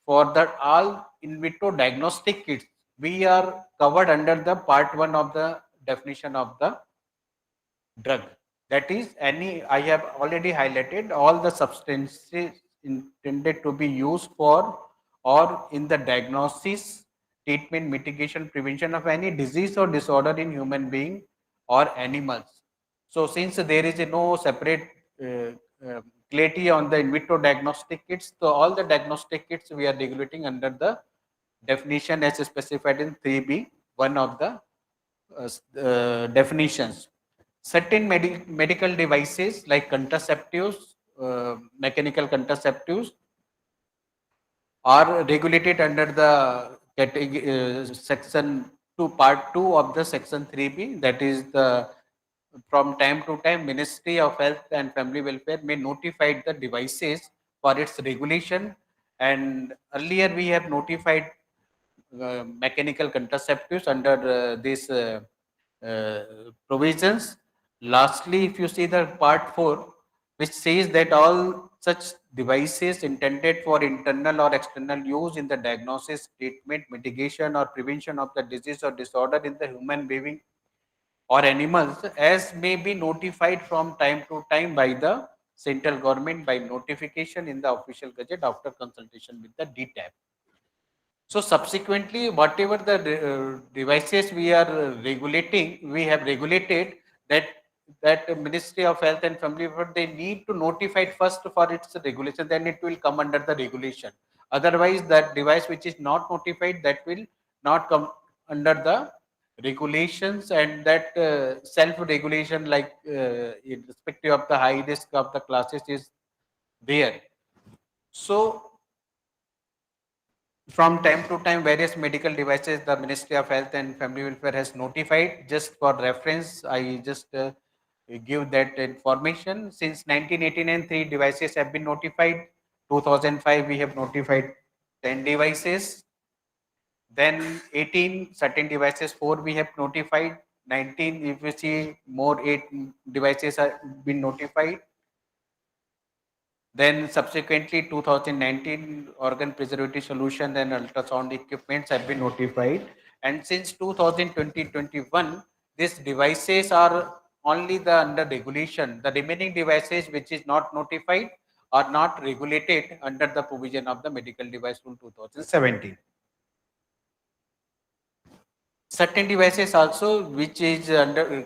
for that all in vitro diagnostic kits, we are covered under the Part 1 of the definition of the drug. That is, any, I have already highlighted all the substances intended to be used for or in the diagnosis, treatment, mitigation, prevention of any disease or disorder in human being or animals. So since there is no separate clarity on the in vitro diagnostic kits, so all the diagnostic kits we are regulating under the definition as specified in 3B, one of the definitions. Certain medical devices like contraceptives, mechanical contraceptives, are regulated under the section 2, part 2 of the section 3B. That is, the from time to time Ministry of Health and Family Welfare may notify the devices for its regulation, and earlier we have notified mechanical contraceptives under these provisions. Lastly, if you see the part 4, which says that all such devices intended for internal or external use in the diagnosis, treatment, mitigation, or prevention of the disease or disorder in the human being or animals, as may be notified from time to time by the central government by notification in the official gazette after consultation with the DTAP. So subsequently, whatever the devices we are regulating, we have regulated that Ministry of Health and Family Welfare, they need to notify it first for its regulation, then it will come under the regulation. Otherwise, that device which is not notified, that will not come under the regulations, and that self-regulation, like irrespective of the high risk of the classes, is there. So from time to time, various medical devices the Ministry of Health and Family Welfare has notified. Just for reference, I just give that information. Since 1989, 3 devices have been notified. 2005, we have notified 10 devices. Then 18 certain devices, 4 we have notified. 19, if you see, more 8 devices have been notified. Then subsequently 2019 organ preservative solution and ultrasound equipments have been notified. And since 2020-21, these devices are only the under regulation. The remaining devices which is not notified are not regulated under the provision of the Medical Device Rule 2017. certain devices also which is under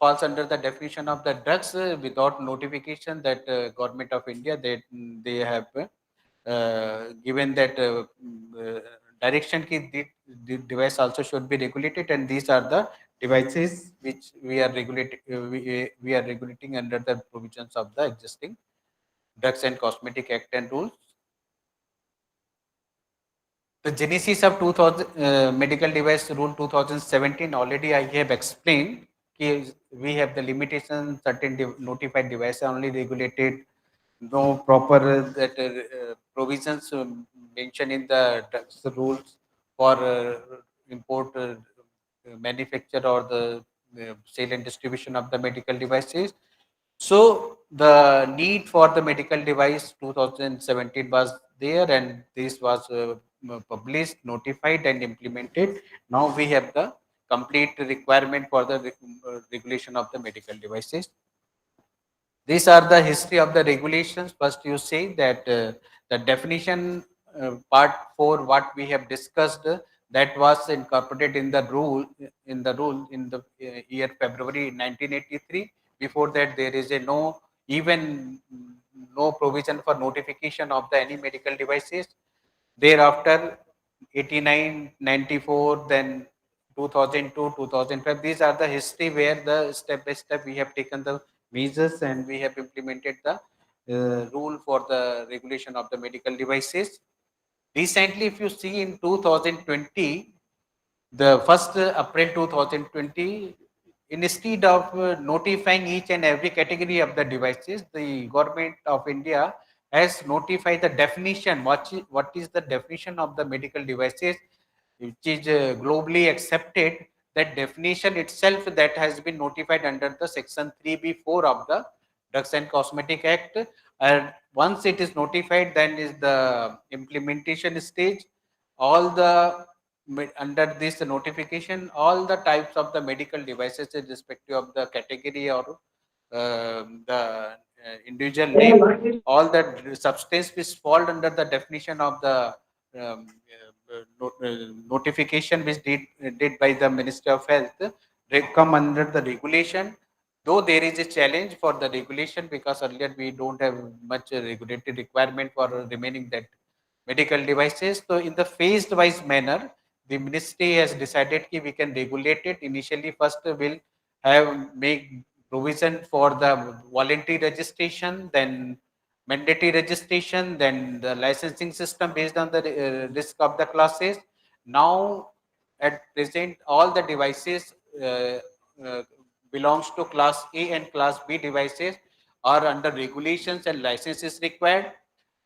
falls under the definition of the drugs without notification that government of India they have given that direction ki the device also should be regulated, and these are the devices which we are regulating we are regulating under the provisions of the existing Drugs and Cosmetic Act and rules. The genesis of 2000 medical device rule 2017 already I have explained. We have the limitation, certain notified device are only regulated, no proper provisions mentioned in the drugs rules for import, manufacture or the sale and distribution of the medical devices. So the need for the medical device 2017 was there, and this was published, notified, and implemented. Now we have the complete requirement for the regulation of the medical devices. These are the history of the regulations. First, you say that the definition part 4, what we have discussed, that was incorporated in the rule in the year February 1983. Before that, there is a no even no provision for notification of the any medical devices. Thereafter, 89, 94, then 2002, 2005. These are the history where the step by step we have taken the measures and we have implemented the rule for the regulation of the medical devices. Recently, if you see in 2020, the first April 2020, instead of notifying each and every category of the devices, the government of India has notified the definition. What is the definition of the medical devices, which is globally accepted? That definition itself that has been notified under the section 3B4 of the Drugs and Cosmetic Act. And once it is notified, then is the implementation stage. All the under this notification, all the types of the medical devices irrespective of the category or the individual name, all the substance which fall under the definition of the notification which did by the Ministry of Health, they come under the regulation. Though there is a challenge for the regulation because earlier we don't have much regulatory requirement for remaining that medical devices. So in the phased wise manner, the ministry has decided that we can regulate it. Initially, first we'll have make provision for the voluntary registration, then mandatory registration, then the licensing system based on the risk of the classes. Now, at present, all the devices uh, belongs to class A and class B devices are under regulations and licenses required,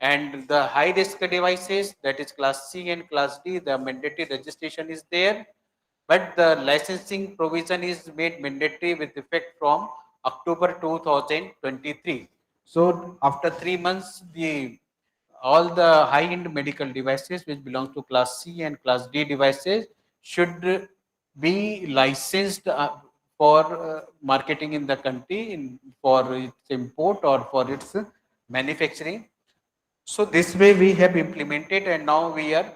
and the high risk devices, that is class C and class D, the mandatory registration is there, but the licensing provision is made mandatory with effect from October 2023. So after 3 months, the all the high end medical devices which belong to class C and class D devices should be licensed for marketing in the country for its import or for its manufacturing. So this way we have implemented, and now we are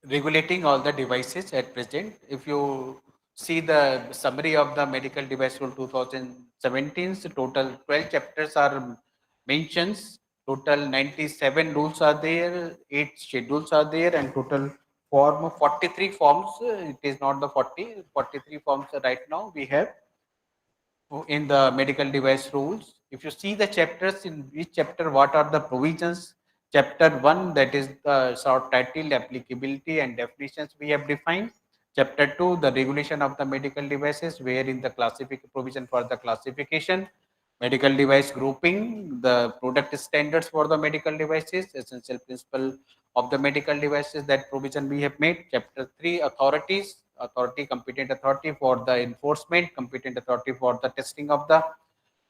regulating all the devices at present. If you see the summary of the medical device rule 2017, total 12 chapters are mentions, total 97 rules are there, 8 schedules are there, and total form 43 forms. It is not the 43 forms right now we have in the medical device rules. If you see the chapters, in each chapter, what are the provisions? Chapter 1, that is the short title, applicability and definitions we have defined. Chapter 2, the regulation of the medical devices, wherein the classification provision for the classification, medical device grouping, the product standards for the medical devices, essential principle of the medical devices, that provision we have made. Chapter 3, authorities, competent authority for the enforcement, competent authority for the testing of the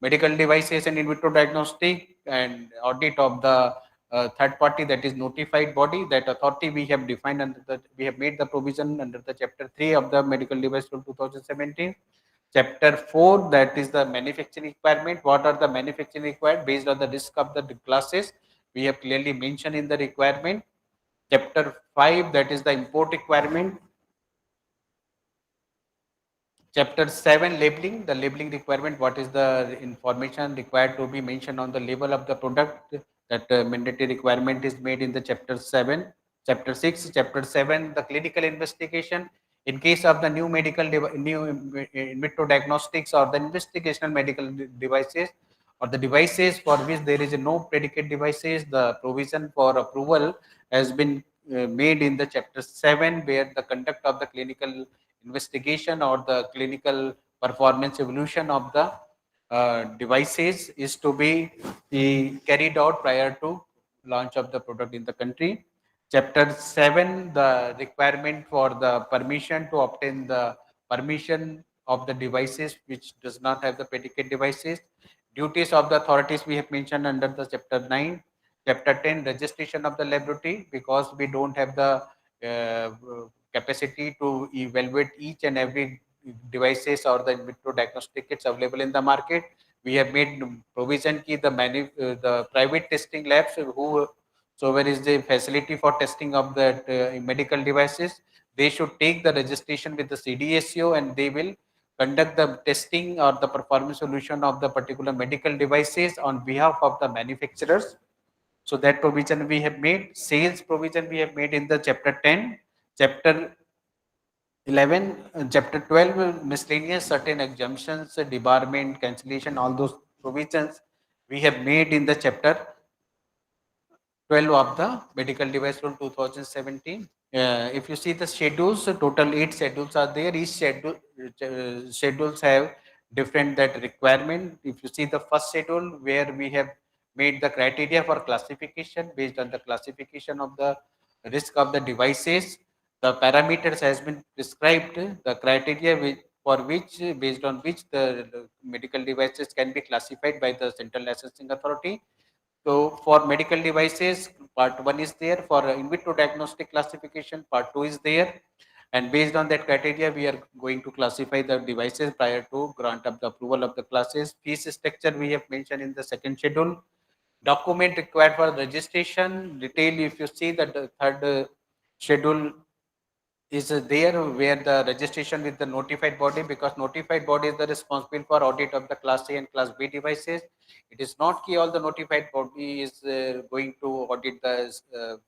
medical devices and in vitro diagnostic, and audit of the third party, that is notified body. That authority we have defined under the, we have made the provision under the chapter 3 of the medical device rule 2017. Chapter 4, that is the manufacturing requirement. What are the manufacturing required based on the risk of the classes? We have clearly mentioned in the requirement. Chapter 5, that is the import requirement. Chapter 7, labeling, the labeling requirement, what is the information required to be mentioned on the label of the product, that mandatory requirement is made in the chapter 7. Chapter 6, chapter 7, the clinical investigation. In case of the new new in vitro diagnostics or the investigational medical devices, or the devices for which there is no predicate devices, the provision for approval has been made in the chapter 7, where the conduct of the clinical investigation or the clinical performance evolution of the devices is to be carried out prior to launch of the product in the country. Chapter 7, the requirement for the permission to obtain the permission of the devices which does not have the predicate devices. Duties of the authorities we have mentioned under the chapter 9. Chapter 10, registration of the laboratory, because we don't have the capacity to evaluate each and every devices or the in vitro diagnostic kits available in the market. We have made provision ki the private testing labs who, so where is the facility for testing of that medical devices, they should take the registration with the CDSO and they will conduct the testing or the performance solution of the particular medical devices on behalf of the manufacturers. So that provision we have made. Sales provision we have made in the chapter 10. Chapter 11, chapter 12, miscellaneous, certain exemptions, debarment, cancellation, all those provisions we have made in the chapter 12 of the medical device rule 2017. If you see the schedules, total 8 schedules are there. Each schedules have different that requirement. If you see the first schedule, where we have made the criteria for classification based on the classification of the risk of the devices, the parameters has been prescribed, the criteria for which, based on which the medical devices can be classified by the Central Licensing Authority. So for medical devices, part 1 is there. For in vitro diagnostic classification, part 2 is there. And based on that criteria, we are going to classify the devices prior to grant of the approval of the classes. Fees structure we have mentioned in the second schedule. Document required for registration, detail if you see that the third schedule is there, where the registration with the notified body, because notified body is the responsible for audit of the class A and class B devices. It is not key all the notified body is going to audit the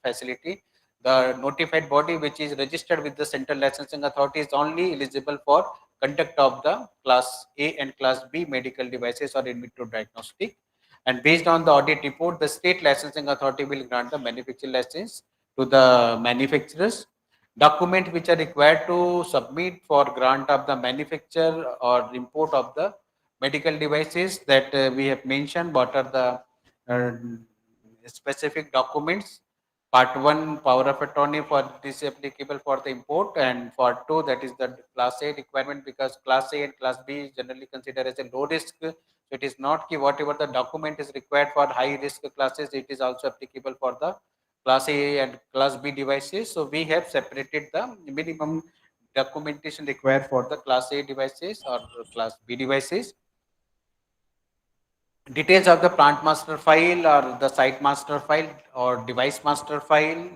facility. The notified body which is registered with the Central Licensing Authority is only eligible for conduct of the class A and class B medical devices or in vitro diagnostic. And based on the audit report, the state licensing authority will grant the manufacturing license to the manufacturers. Document which are required to submit for grant of the manufacture or import of the medical devices, that we have mentioned what are the specific documents. Part 1, power of attorney for this applicable for the import, and part 2, that is the class A requirement, because class A and class B is generally considered as a low risk. So it is not key whatever the document is required for high risk classes, it is also applicable for the class A and class B devices. So we have separated the minimum documentation required for the class A devices or class B devices. Details of the plant master file or the site master file or device master file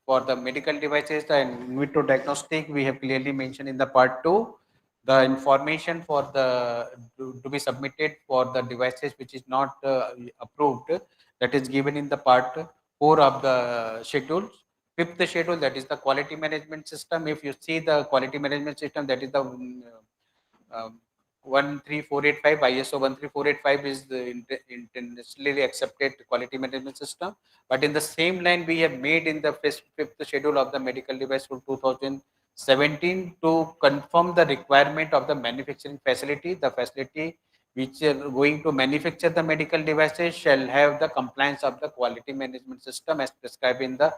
for the medical devices and in vitro diagnostic, we have clearly mentioned in the part 2. The information for the to be submitted for the devices which is not approved, that is given in the part 4 of the schedule. Fifth schedule, that is the quality management system. If you see the quality management system, that is the 13485, ISO 13485 is the internationally accepted quality management system. But in the same line, we have made in the fifth schedule of the medical device rule 2017 to confirm the requirement of the manufacturing facility. The facility which are going to manufacture the medical devices shall have the compliance of the quality management system as prescribed in the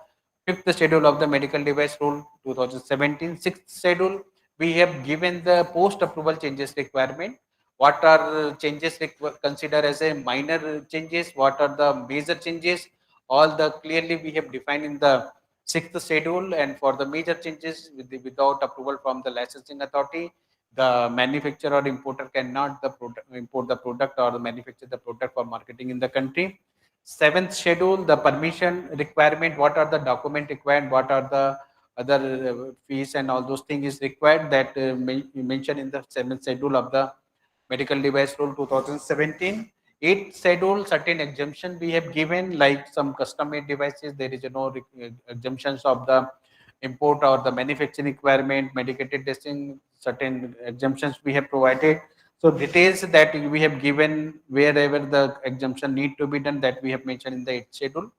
fifth schedule of the medical device rule 2017. Sixth schedule, we have given the post approval changes requirement. What are changes considered as a minor changes, what are the major changes, all the clearly we have defined in the sixth schedule. And for the major changes without approval from the licensing authority, the manufacturer or importer cannot import the product or manufacture the product for marketing in the country. 7th schedule, the permission requirement, what are the document required, what are the other fees and all those things is required, that mentioned in the 7th schedule of the medical device rule 2017. 8th schedule, certain exemption we have given, like some custom made devices, there is no exemptions of the import or the manufacturing requirement, medicated testing, certain exemptions we have provided. So details that we have given wherever the exemption need to be done, that we have mentioned in the 8th schedule.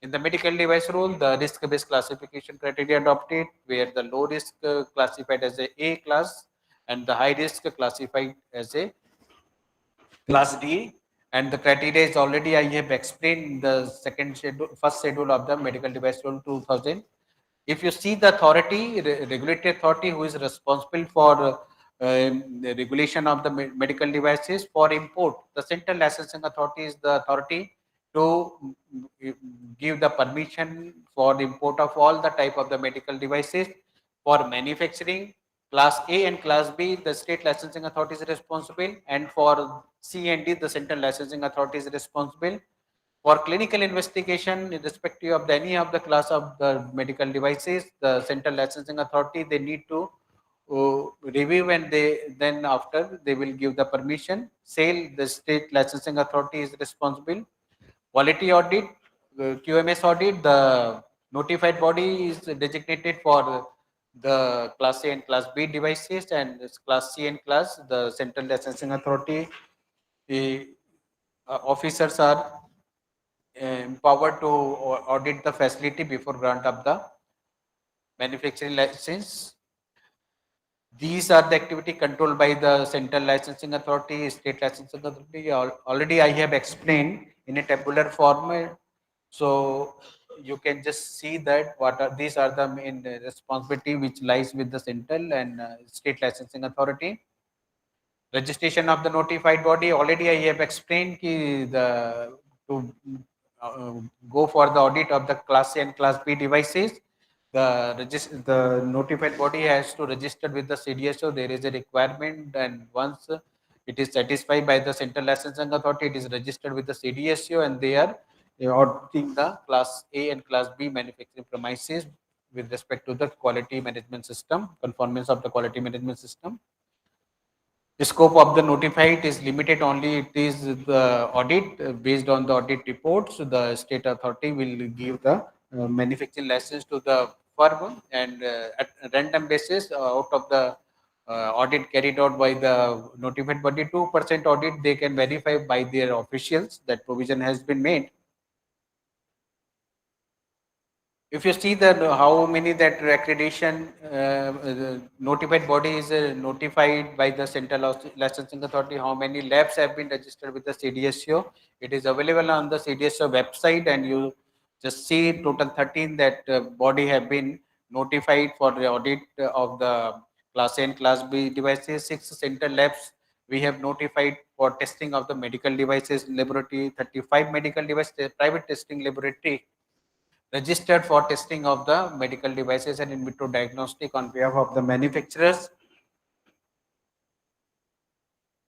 In the medical device rule, the risk-based classification criteria adopted, where the low risk classified as A class and the high risk classified as a class D. And the criteria is already I have explained in the first schedule of the medical device rule 2000. If you see the authority, regulatory authority who is responsible for the regulation of the medical devices for import, the central licensing authority is the authority to give the permission for the import of all the type of the medical devices. For manufacturing, class A and class B, the state licensing authority is responsible, and for C and D, the central licensing authority is responsible. For clinical investigation, irrespective of any of the class of the medical devices, the central licensing authority, they need to review, and then after they will give the permission. Sale, the state licensing authority is responsible. Quality audit, QMS audit, the notified body is designated for the class A and class B devices, and this class C and class, the central licensing authority, the officers are empowered to audit the facility before grant of the manufacturing license. These are the activity controlled by the central licensing authority, state licensing authority. Already I have explained in a tabular format. So you can just see that what are these are the main responsibility which lies with the central and state licensing authority. Registration of the notified body, already I have explained ki the to go for the audit of the class A and class B devices, the notified body has to register with the CDSO. There is a requirement, and once it is satisfied by the central licensing authority, it is registered with the CDSO, and they are auditing the class A and class B manufacturing premises with respect to the quality management system, conformance of the quality management system. The scope of the notified is limited only. It is the audit based on the audit reports. The state authority will give the manufacturing license to the firm, and at random basis out of the audit carried out by the notified body, 2% audit they can verify by their officials. That provision has been made. If you see that how many that accreditation notified body is notified by the central licensing authority, how many labs have been registered with the CDSO, it is available on the CDSO website, and you just see total 13 that body have been notified for the audit of the class A and class B devices. 6 central labs we have notified for testing of the medical devices laboratory, 35 medical devices private testing laboratory registered for testing of the medical devices and in vitro diagnostic on behalf of the manufacturers.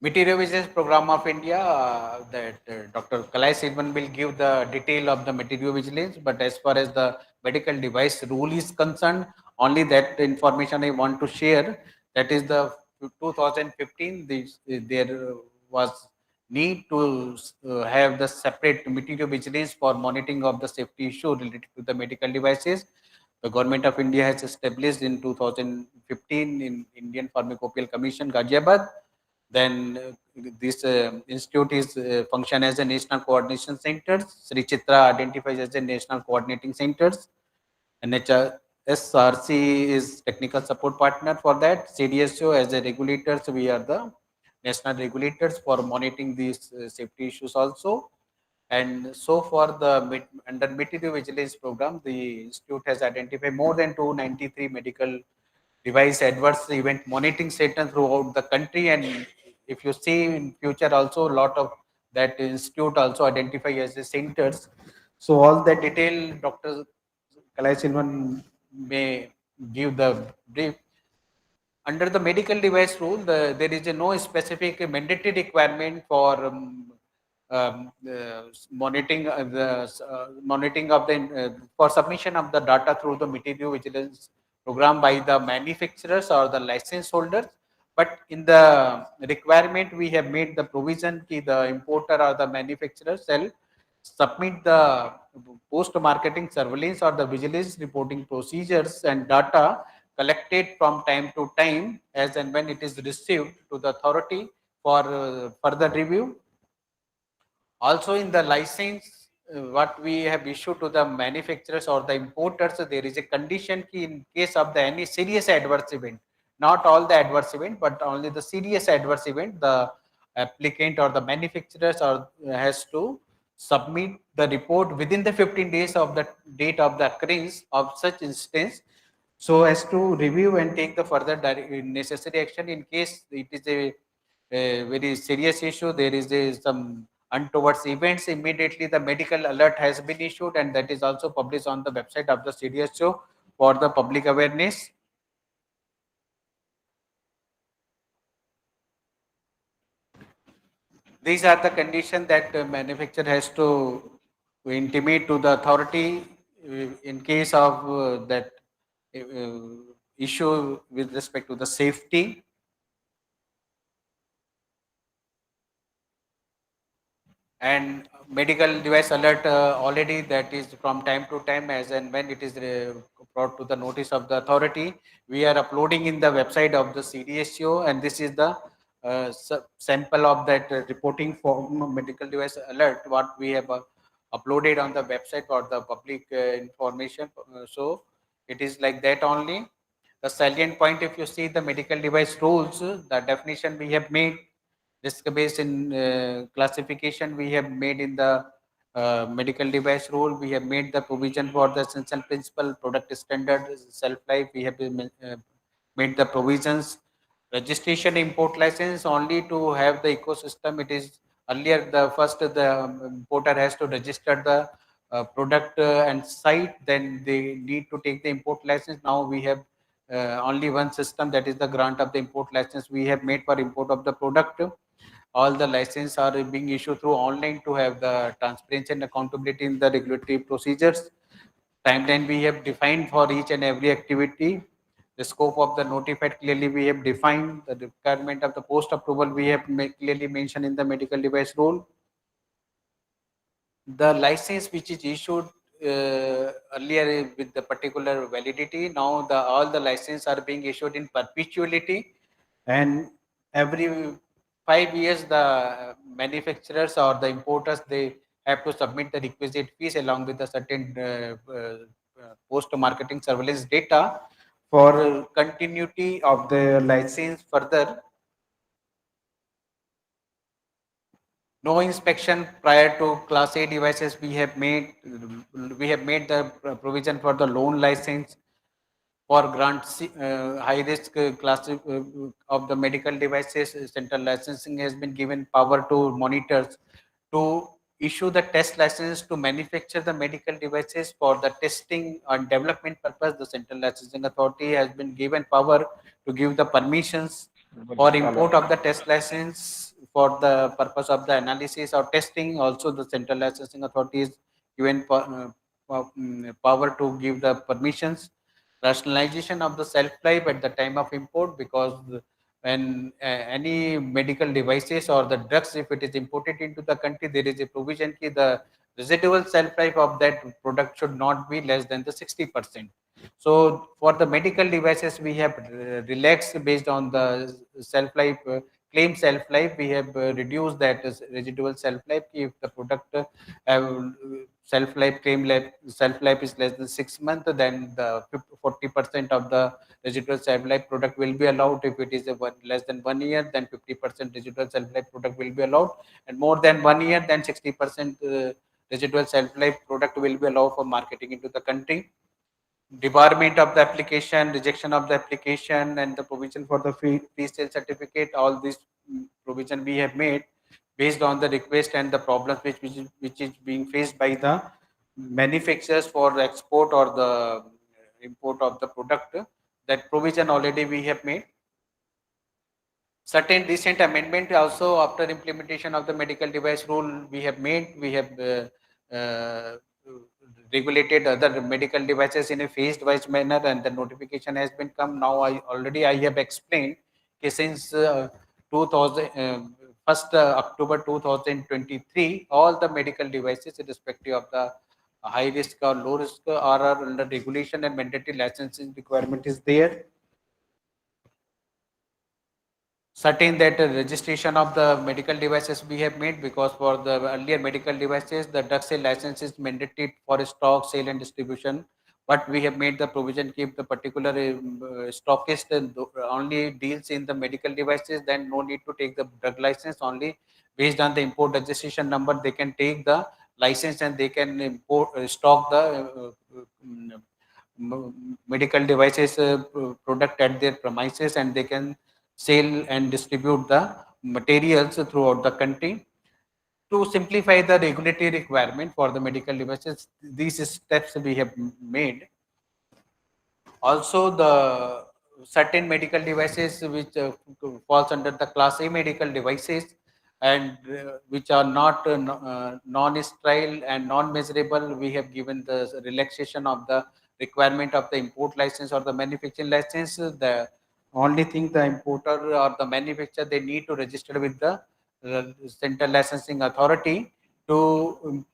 Materiovigilance Program of India, that Dr. Kalai Silvan will give the detail of the materiovigilance, but as far as the medical device rule is concerned, only that information I want to share. That is the 2015, there was need to have the separate materiovigilance for monitoring of the safety issue related to the medical devices. The Government of India has established in 2015 in Indian Pharmacopoeia Commission, Ghaziabad. Then this institute is function as a national coordination center. Sri Chitra identifies as a national coordinating centers. NHSRC is technical support partner for that. CDSO as a regulators, we are the national regulators for monitoring these safety issues also. And so for the under material vigilance program, the institute has identified more than 293 medical device adverse event monitoring centers throughout the country. And if you see in future also, a lot of that institute also identify as the centers. So all the detail Dr. Kalai Silvan may give the brief. Under the medical device rule, there is no specific mandatory requirement for monitoring of the for submission of the data through the material vigilance program by the manufacturers or the license holders. But in the requirement, we have made the provision that the importer or the manufacturer shall submit the post-marketing surveillance or the vigilance reporting procedures and data collected from time to time as and when it is received to the authority for further review. Also in the license, what we have issued to the manufacturers or the importers, there is a condition ki in case of the any serious adverse event, not all the adverse event, but only the serious adverse event, the applicant or the manufacturers or has to submit the report within the 15 days of the date of the occurrence of such instance, so as to review and take the further necessary action in case it is a very serious issue. There is some untoward events. Immediately the medical alert has been issued, and that is also published on the website of the CDSO for the public awareness. These are the conditions that the manufacturer has to intimate to the authority in case of that issue with respect to the safety. And medical device alert already, that is from time to time as and when it is brought to the notice of the authority, we are uploading in the website of the CDSO, and this is the sample of that reporting form medical device alert what we have uploaded on the website for the public information. So it is like that only. The salient point, if you see the medical device rules, the definition we have made, risk based in classification we have made in the medical device rule. We have made the provision for the essential principle, product standard, shelf life. We have made the provisions. Registration import license only to have the ecosystem. It is earlier the first the importer has to register the product and site, then they need to take the import license. Now we have only one system, that is the grant of the import license we have made for import of the product. All the licenses are being issued through online to have the transparency and accountability in the regulatory procedures. Timeline we have defined for each and every activity. The scope of the notified clearly we have defined. The requirement of the post approval we have clearly mentioned in the medical device rule. The license which is issued earlier with the particular validity, now all the licenses are being issued in perpetuity, and every 5 years the manufacturers or the importers, they have to submit the requisite fees along with the certain post marketing surveillance data for continuity of the license further. No inspection prior to class A devices. We have made the provision for the loan license for grant high risk class of the medical devices. Central licensing has been given power to monitors to issue the test license to manufacture the medical devices for the testing and development purpose. The Central Licensing Authority has been given power to give the permissions for import of the test license for the purpose of the analysis or testing. Also, the Central Licensing Authority is given power to give the permissions. Rationalization of the shelf life at the time of import, because when any medical devices or the drugs, if it is imported into the country, there is a provision that the residual shelf life of that product should not be less than the 60%. So for the medical devices, we have relaxed based on the shelf life, claim shelf life. We have reduced that as residual shelf life. If the product have shelf life, claim life, shelf life is less than 6 months, then the 40% of the residual shelf life product will be allowed. If it is less than 1 year, then 50% residual shelf life product will be allowed, and more than 1 year, then 60% residual shelf life product will be allowed for marketing into the country. Debarment of the application, rejection of the application, and the provision for the free sale certificate, all these provision we have made based on the request and the problems which is being faced by the manufacturers for the export or the import of the product. That provision already we have made. Certain recent amendment also after implementation of the medical device rule we have made, we have regulated other medical devices in a phased wise manner, and the notification has been come. Now I have explained that since 2000 1st October 2023, all the medical devices irrespective of the high risk or low risk are under regulation, and mandatory licensing requirement is there. Certain that registration of the medical devices we have made, because for the earlier medical devices the drug sale license is mandated for stock sale and distribution, but we have made the provision keep the particular stockist only deals in the medical devices, then no need to take the drug license. Only based on the import registration number they can take the license, and they can import stock the medical devices product at their premises, and they can sell and distribute the materials throughout the country. To simplify the regulatory requirement for the medical devices, these steps we have made. Also, the certain medical devices which falls under the class A medical devices, and which are not non-sterile and non-measurable, we have given the relaxation of the requirement of the import license or the manufacturing license. The only thing the importer or the manufacturer, they need to register with the central licensing authority to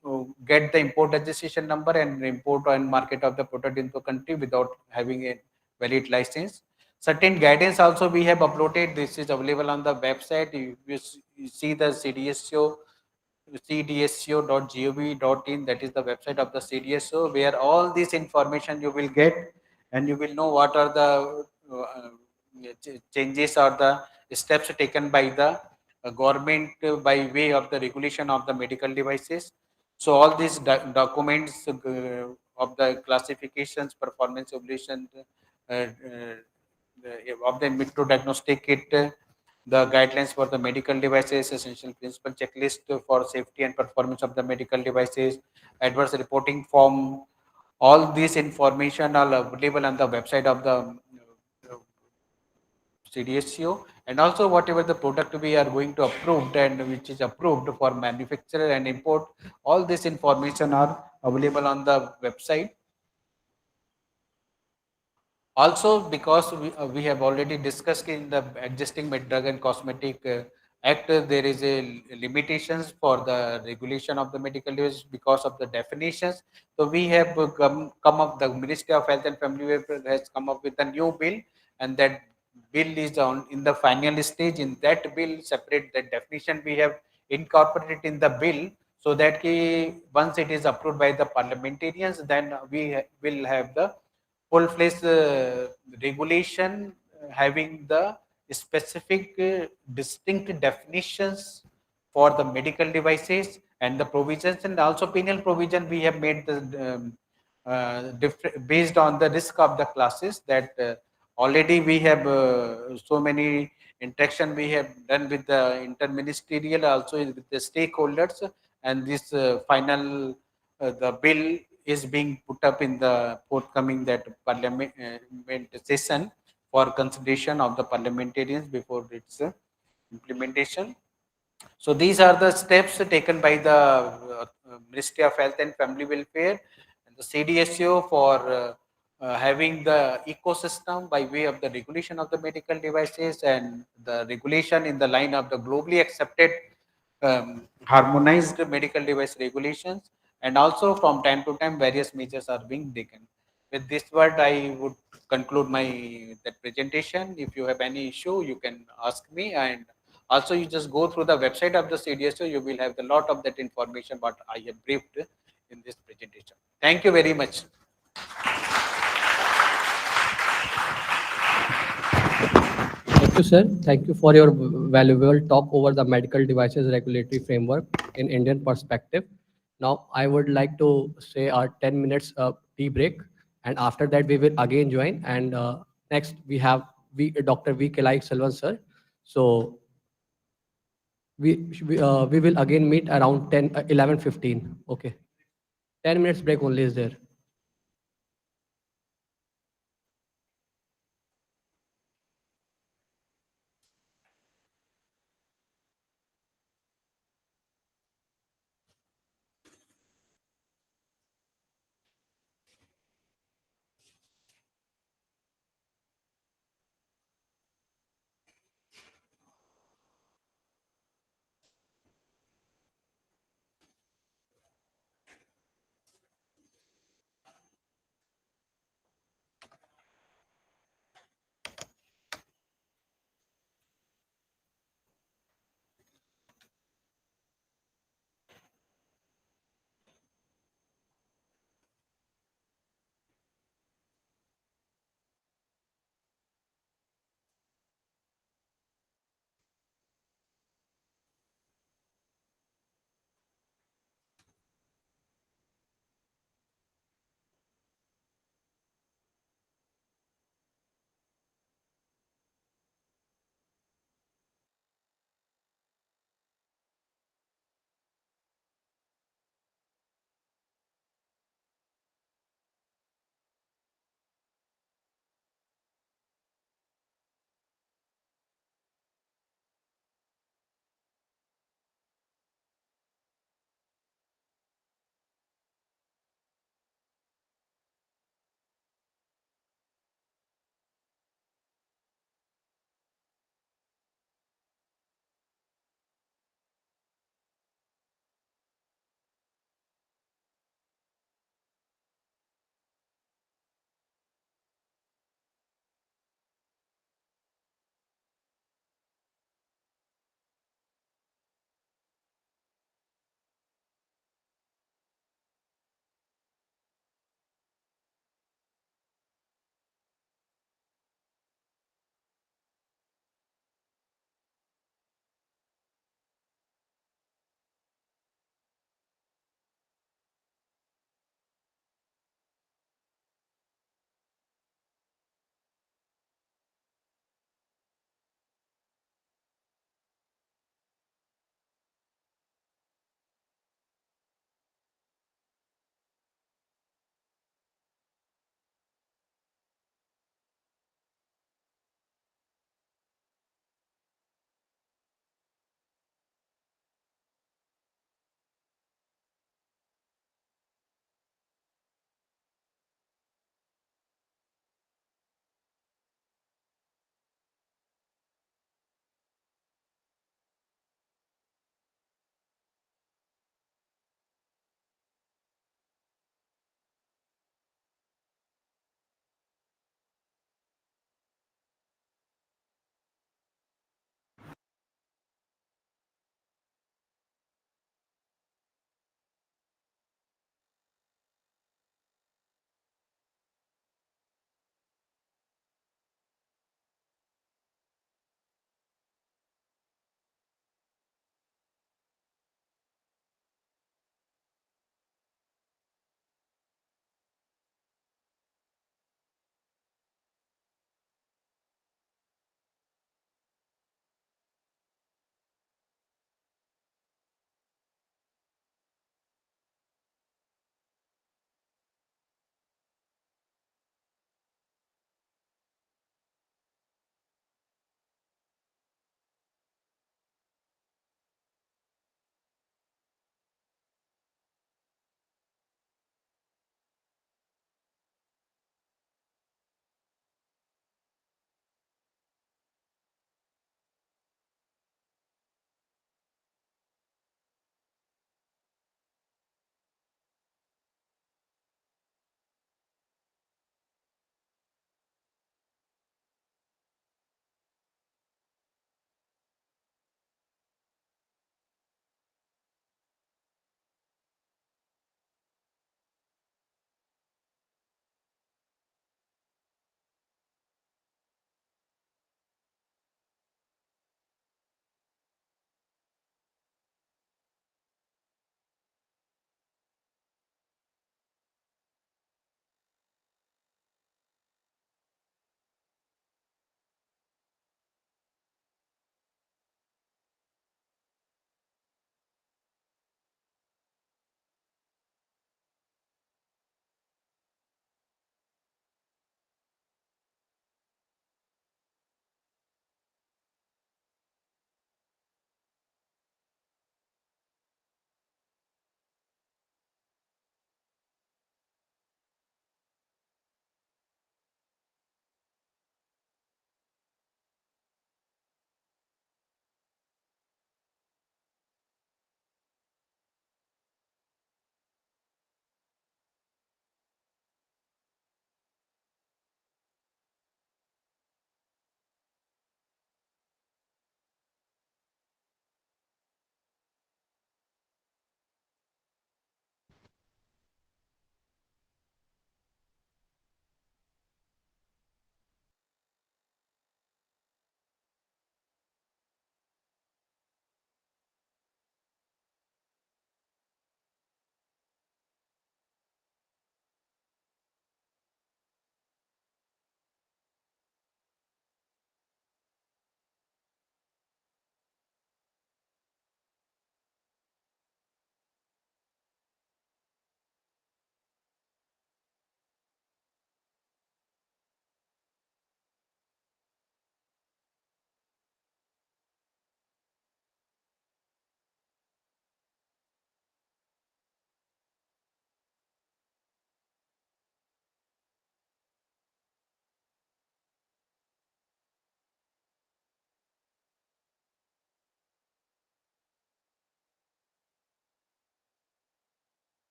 get the import registration number and import and market of the product into country without having a valid license. Certain guidance also we have uploaded. This is available on the website. You see the CDSO, cdsco.gov.in, that is the website of the CDSO, where all this information you will get, and you will know what are the changes or the steps taken by the government by way of the regulation of the medical devices. So all these documents of the classifications, performance evaluation of the in vitro diagnostic kit, the guidelines for the medical devices, essential principle checklist for safety and performance of the medical devices, adverse reporting form, all this information are available on the website of the CDSCO, and also whatever the product we are going to approve and which is approved for manufacture and import, all this information are available on the website. Also, because we have already discussed in the existing drug and cosmetic act, there is a limitations for the regulation of the medical devices because of the definitions. So we have come up, the Ministry of Health and Family Welfare has come up with a new bill, and that bill is on in the final stage. In that bill, separate the definition we have incorporated in the bill, so that once it is approved by the parliamentarians, then we will have the full-fledged regulation having the specific distinct definitions for the medical devices and the provisions, and also penal provision we have made the based on the risk of the classes, that already we have so many interaction we have done with the interministerial, also with the stakeholders, and this final the bill is being put up in the forthcoming that parliament session for consideration of the parliamentarians before its implementation. So these are the steps taken by the Ministry of Health and Family Welfare and the CDSO for having the ecosystem by way of the regulation of the medical devices, and the regulation in the line of the globally accepted harmonized medical device regulations, and also from time to time various measures are being taken. With this word, I would conclude my that presentation. If you have any issue, you can ask me, and also you just go through the website of the CDSO. You will have a lot of that information what I have briefed in this presentation. Thank you very much. Thank you, sir. Thank you for your valuable talk over the medical devices regulatory framework in Indian perspective. Now, I would like to say our 10 minutes tea break, and after that we will again join. And next we have Dr. V. Kelai Selvan, sir. So we will again meet around 11:15. Okay, 10 minutes break only is there.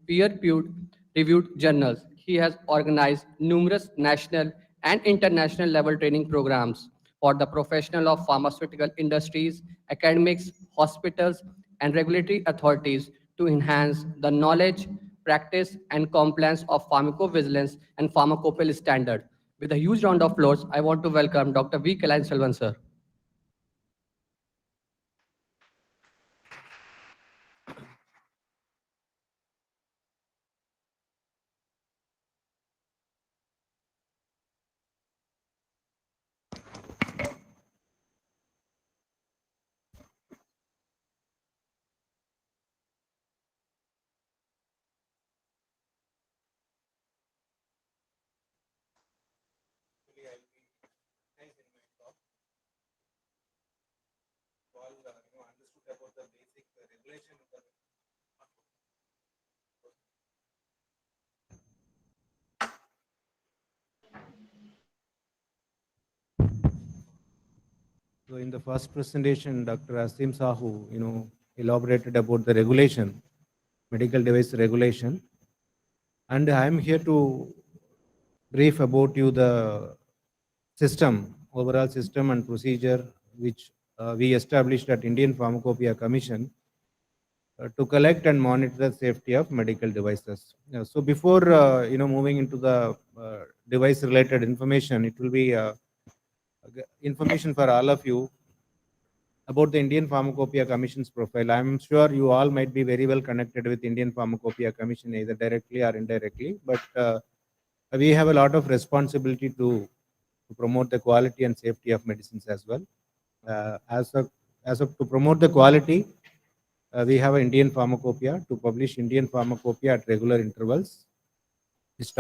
peer-reviewed journals. He has organized numerous national and international level training programs for the professional of pharmaceutical industries, academics, hospitals, and regulatory authorities to enhance the knowledge, practice, and compliance of pharmacovigilance and pharmacopoeia standards. With a huge round of applause, I want to welcome Dr. V. Kalain Selvan, sir. So in the first presentation, Dr. Asim Sahu, elaborated about the regulation, medical device regulation. And I am here to brief about you the system, overall system and procedure which we established at Indian Pharmacopoeia Commission to collect and monitor the safety of medical devices. So before moving into the device related information, it will be information for all of you about the Indian Pharmacopoeia Commission's profile. I'm sure you all might be very well connected with Indian Pharmacopoeia Commission either directly or indirectly, but we have a lot of responsibility to promote the quality and safety of medicines as well. To promote the quality, we have an Indian Pharmacopoeia to publish Indian Pharmacopoeia at regular intervals, which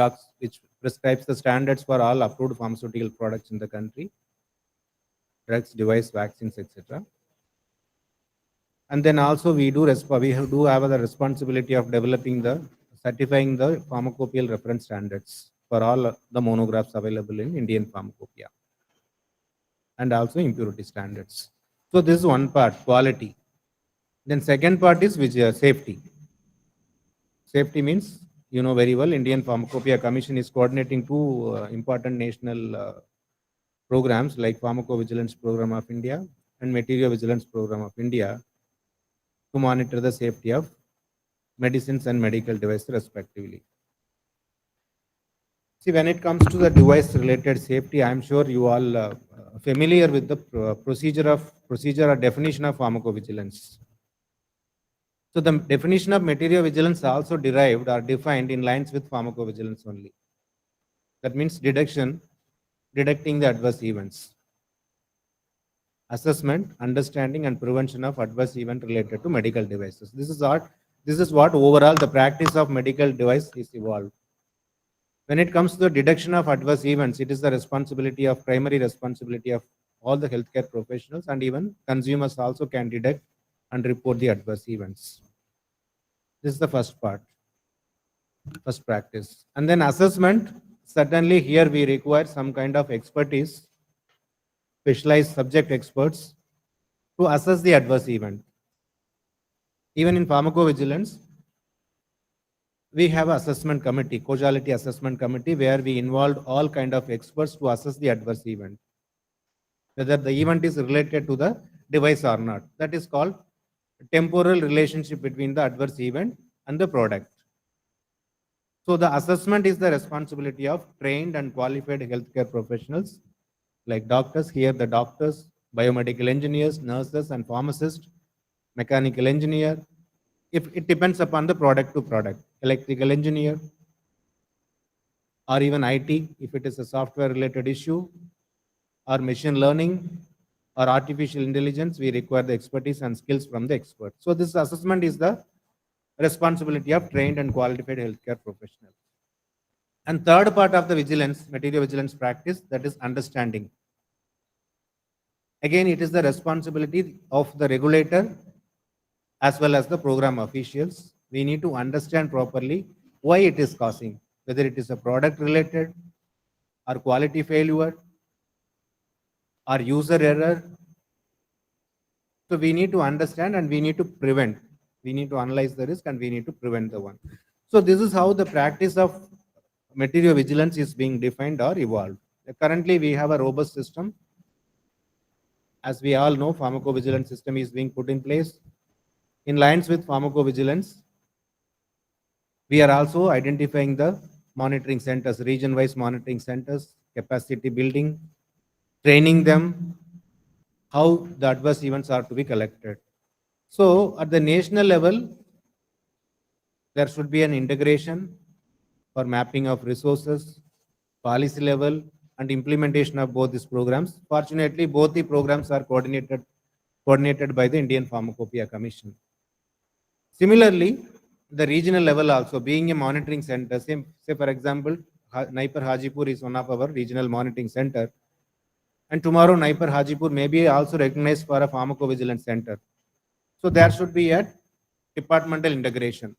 prescribes the standards for all approved pharmaceutical products in the country, drugs, device, vaccines, etc. And then also we do have the responsibility of certifying the pharmacopoeial reference standards for all the monographs available in Indian Pharmacopoeia, and also impurity standards. So this is one part, quality. Then second part is safety. Safety means, you know very well, Indian Pharmacopoeia Commission is coordinating two important national programs like Pharmacovigilance Program of India and Materiovigilance Program of India to monitor the safety of medicines and medical devices respectively. See, when it comes to the device related safety, I am sure you all familiar with the procedure or definition of pharmacovigilance. So the definition of materiovigilance also derived or defined in lines with pharmacovigilance only. That means detecting the adverse events, assessment, understanding, and prevention of adverse event related to medical devices. This is what overall the practice of medical device is evolved. When it comes to the detection of adverse events, it is the primary responsibility of all the healthcare professionals, and even consumers also can detect and report the adverse events. This is the first practice. And then assessment, certainly here we require some kind of expertise, specialized subject experts to assess the adverse event. Even in pharmacovigilance, we have assessment committee, causality assessment committee, where we involved all kind of experts to assess the adverse event, whether the event is related to the device or not. That is called temporal relationship between the adverse event and the product. So the assessment is the responsibility of trained and qualified healthcare professionals like doctors, here the doctors, biomedical engineers, nurses and pharmacists, mechanical engineer. If it depends upon the product to product, electrical engineer, or even IT, if it is a software related issue, or machine learning, or artificial intelligence, we require the expertise and skills from the expert. So this assessment is the responsibility of trained and qualified healthcare professionals. And third part of the material vigilance practice, that is understanding. Again, it is the responsibility of the regulator as well as the program officials. We need to understand properly why it is causing, whether it is a product related or quality failure or user error. So we need to understand and we need to prevent. We need to analyze the risk and we need to prevent the one. So this is how the practice of material vigilance is being defined or evolved. Currently, we have a robust system. As we all know, pharmacovigilance system is being put in place. In lines with pharmacovigilance, we are also identifying the monitoring centers, region-wise monitoring centers, capacity building, training them, how the adverse events are to be collected. So at the national level, there should be an integration for mapping of resources, policy level, and implementation of both these programs. Fortunately, both the programs are coordinated by the Indian Pharmacopoeia Commission. Similarly, the regional level also, being a monitoring center, say for example, NIPER Hajipur is one of our regional monitoring center, and tomorrow NIPER Hajipur may be also recognized for a pharmacovigilance center. So there should be a departmental integration.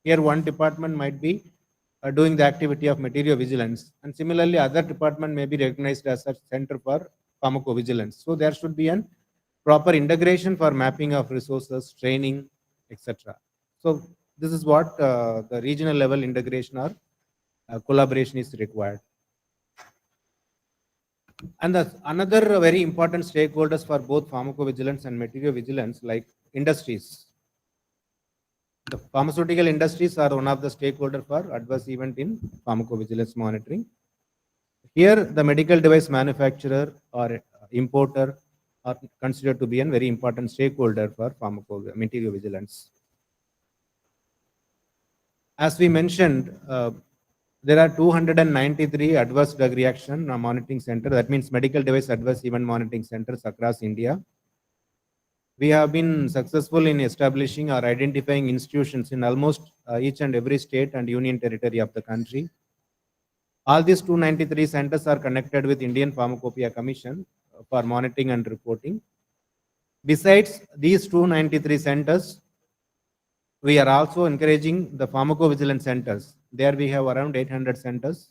Here one department might be doing the activity of material vigilance, and similarly other department may be recognized as a center for pharmacovigilance. So there should be an proper integration for mapping of resources, training, etc. So this is what the regional level integration or collaboration is required. And another very important stakeholders for both pharmacovigilance and material vigilance, like industries. The pharmaceutical industries are one of the stakeholders for adverse event in pharmacovigilance monitoring. Here, the medical device manufacturer or importer are considered to be a very important stakeholder for material vigilance. As we mentioned, there are 293 adverse drug reaction monitoring centers. That means medical device adverse event monitoring centers across India. We have been successful in establishing or identifying institutions in almost each and every state and union territory of the country. All these 293 centers are connected with Indian Pharmacopoeia Commission for monitoring and reporting. Besides these 293 centers, we are also encouraging the pharmacovigilance centers. There we have around 800 centers.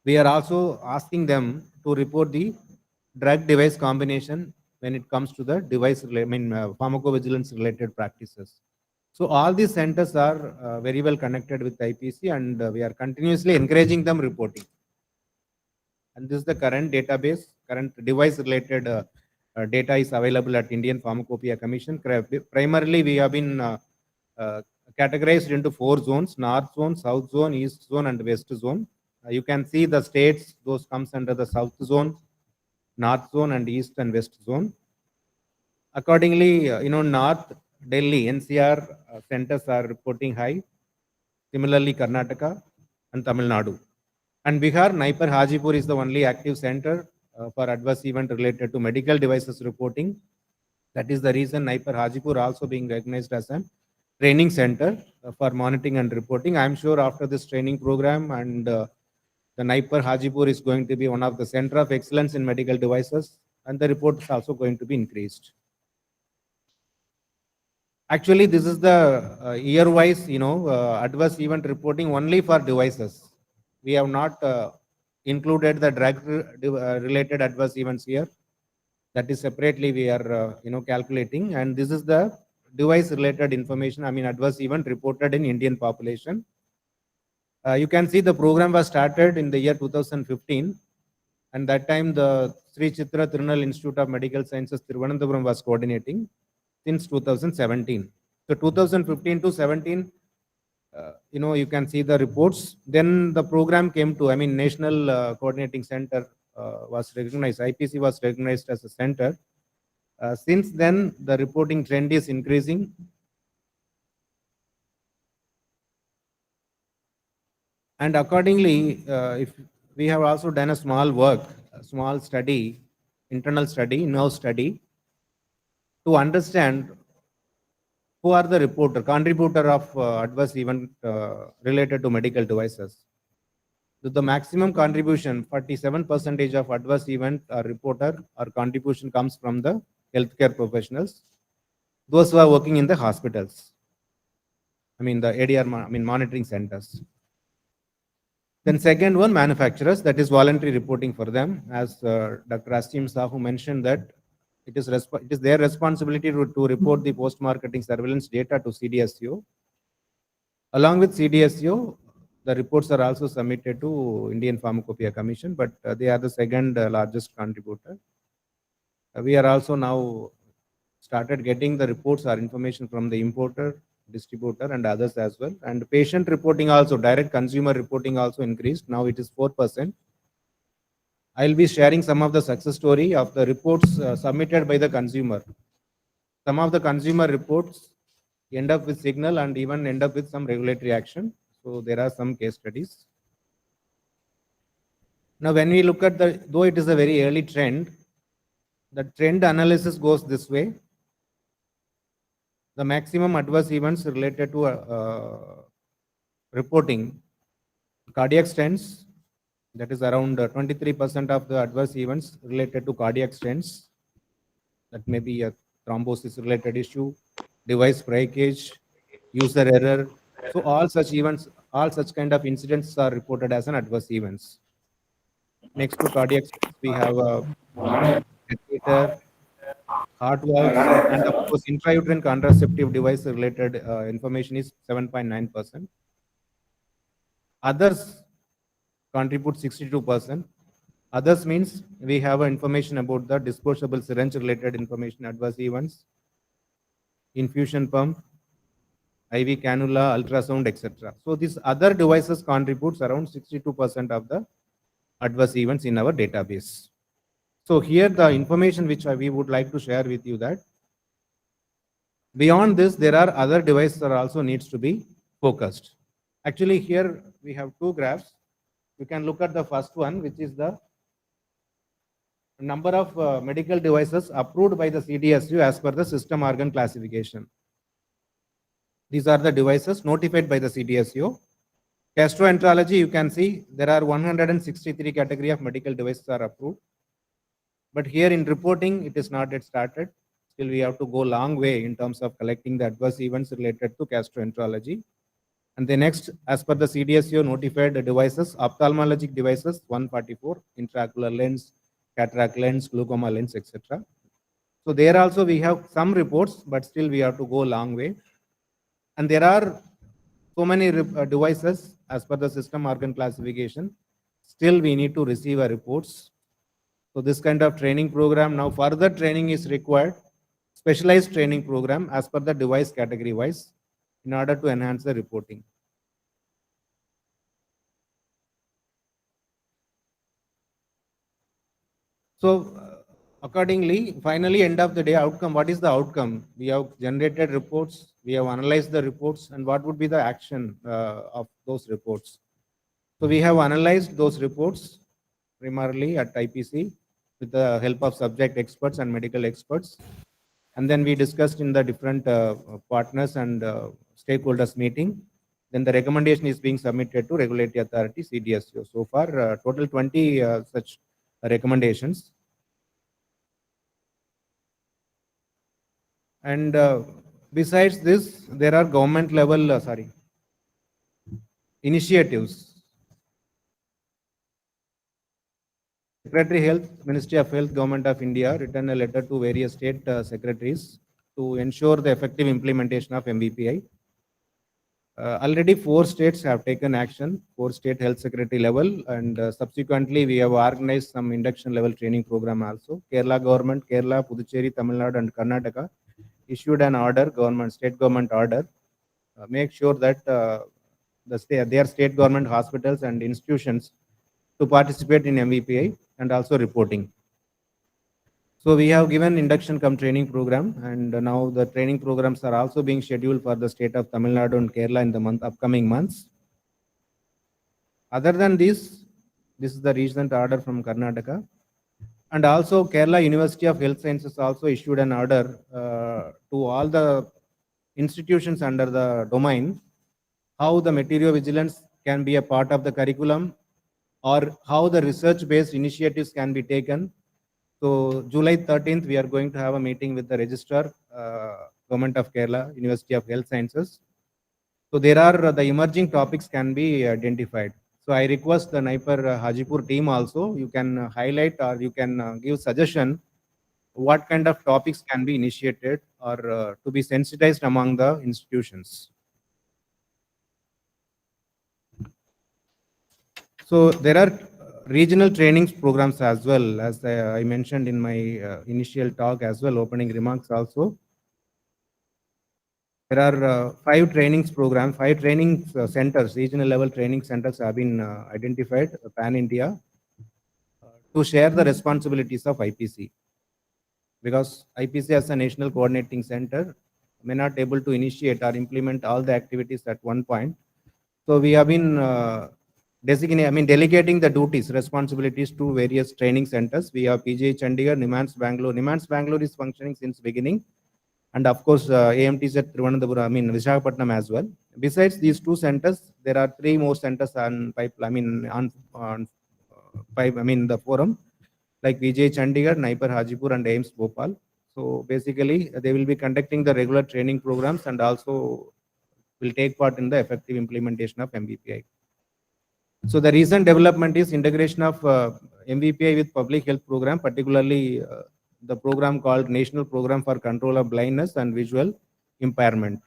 We are also asking them to report the drug device combination when it comes to the pharmacovigilance related practices. So all these centers are very well connected with IPC, and we are continuously encouraging them reporting. And this is the current database, current device related data is available at Indian Pharmacopoeia Commission. Primarily, we have been categorized into 4 zones: North Zone, South Zone, East Zone, and West Zone. You can see the states, those comes under the South Zone, North Zone, and East and West Zone. Accordingly, North Delhi, NCR centers are reporting high. Similarly, Karnataka and Tamil Nadu. And Bihar, NIPER Hajipur is the only active center for adverse event related to medical devices reporting. That is the reason NIPER Hajipur also being recognized as a training center for monitoring and reporting. I am sure after this training program, and the NIPER Hajipur is going to be one of the center of excellence in medical devices, and the report is also going to be increased. Actually, this is the year-wise, adverse event reporting only for devices. We have not included the drug-related adverse events here. That is separately we are, calculating. And this is the device-related information, adverse event reported in Indian population. You can see the program was started in the year 2015. And that time, the Sri Chitra Tirunal Institute of Medical Sciences, Thiruvananthapuram was coordinating since 2017. So 2015 to 17, you can see the reports. Then the program came to, National Coordinating Center was recognized, IPC was recognized as a center. Since then, the reporting trend is increasing. And accordingly, if we have also done a small study, internal study, in-house study, to understand who are the contributor of adverse event related to medical devices. The maximum contribution, 47% of adverse event reporter or contribution comes from the healthcare professionals, those who are working in the hospitals. The ADR, monitoring centers. Then second one, manufacturers, that is voluntary reporting for them. As Dr. Asim Sahu mentioned that it is their responsibility to report the post-marketing surveillance data to CDSCO. Along with CDSO, the reports are also submitted to Indian Pharmacopoeia Commission, but they are the second largest contributor. We are also now started getting the reports or information from the importer, distributor, and others as well. And patient reporting also, direct consumer reporting also increased. Now it is 4%. I'll be sharing some of the success story of the reports submitted by the consumer. Some of the consumer reports end up with signal and even end up with some regulatory action. So there are some case studies. Now, when we look at though it is a very early trend, the trend analysis goes this way. The maximum adverse events related to reporting cardiac stents, that is around 23% of the adverse events related to cardiac stents. That may be a thrombosis related issue, device breakage, user error. So all such events, all such kind of incidents are reported as an adverse events. Next to cardiac stents, we have a catheter, heart valves, and of course intrauterine contraceptive device related information is 7.9%. Others contribute 62%. Others means we have information about the disposable syringe related information, adverse events, infusion pump, IV cannula, ultrasound, etc. So these other devices contributes around 62% of the adverse events in our database. So here the information which we would like to share with you that beyond this, there are other devices that also needs to be focused. Actually, here we have two graphs. You can look at the first one, which is the number of medical devices approved by the CDSU as per the system organ classification. These are the devices notified by the CDSU. Gastroenterology, you can see there are 163 category of medical devices are approved. But here in reporting, it is not yet started. Still, we have to go long way in terms of collecting the adverse events related to gastroenterology. And the next, as per the CDSU notified devices, ophthalmologic devices, 144, intraocular lens, cataract lens, glaucoma lens, etc. So there also we have some reports, but still we have to go a long way. And there are so many devices as per the system organ classification. Still we need to receive reports. So this kind of training program, now further training is required, specialized training program as per the device category wise in order to enhance the reporting. So accordingly, finally, end of the day outcome, what is the outcome? We have generated reports, we have analyzed the reports, and what would be the action of those reports? So we have analyzed those reports primarily at IPC with the help of subject experts and medical experts. And then we discussed in the different partners and stakeholders meeting. Then the recommendation is being submitted to regulatory authority, CDSU. So far, total 20 such recommendations. And besides this, there are government level, initiatives. Secretary Health, Ministry of Health, Government of India written a letter to various state secretaries to ensure the effective implementation of MVPI. Already 4 states have taken action, 4 state health secretary level, and subsequently we have organized some induction level training program also. Kerala government, Kerala, Puducherry, Tamil Nadu and Karnataka issued an order, state government order, make sure that their state government hospitals and institutions to participate in MVPI and also reporting. So we have given induction cum training program, and now the training programs are also being scheduled for the state of Tamil Nadu and Kerala in the upcoming months. Other than this is the recent order from Karnataka. And also Kerala University of Health Sciences also issued an order to all the institutions under the domain, how the materiovigilance can be a part of the curriculum or how the research-based initiatives can be taken. So July 13th, we are going to have a meeting with the registrar, Government of Kerala, University of Health Sciences. So there are the emerging topics can be identified. So I request the NIPER Hajipur team also, you can highlight or you can give suggestion what kind of topics can be initiated or to be sensitized among the institutions. So there are regional trainings programs as well, as I mentioned in my initial talk as well, opening remarks also. There are five training centers, regional level training centers have been identified pan-India to share the responsibilities of IPC. Because IPC as a national coordinating center may not able to initiate or implement all the activities at one point. So we have been delegating the duties, responsibilities to various training centers. We have PGI Chandigarh, NIMANS Bangalore. NIMANS Bangalore is functioning since beginning. And of course, AMTs at Visakhapatnam as well. Besides these two centers, there are three more centers on the forum, like Vijay Chandigarh, NIPER Hajipur, and AIMS Bhopal. So basically, they will be conducting the regular training programs and also will take part in the effective implementation of MVPI. So the recent development is integration of MVPI with public health program, particularly the program called National Program for Control of Blindness and Visual Impairment.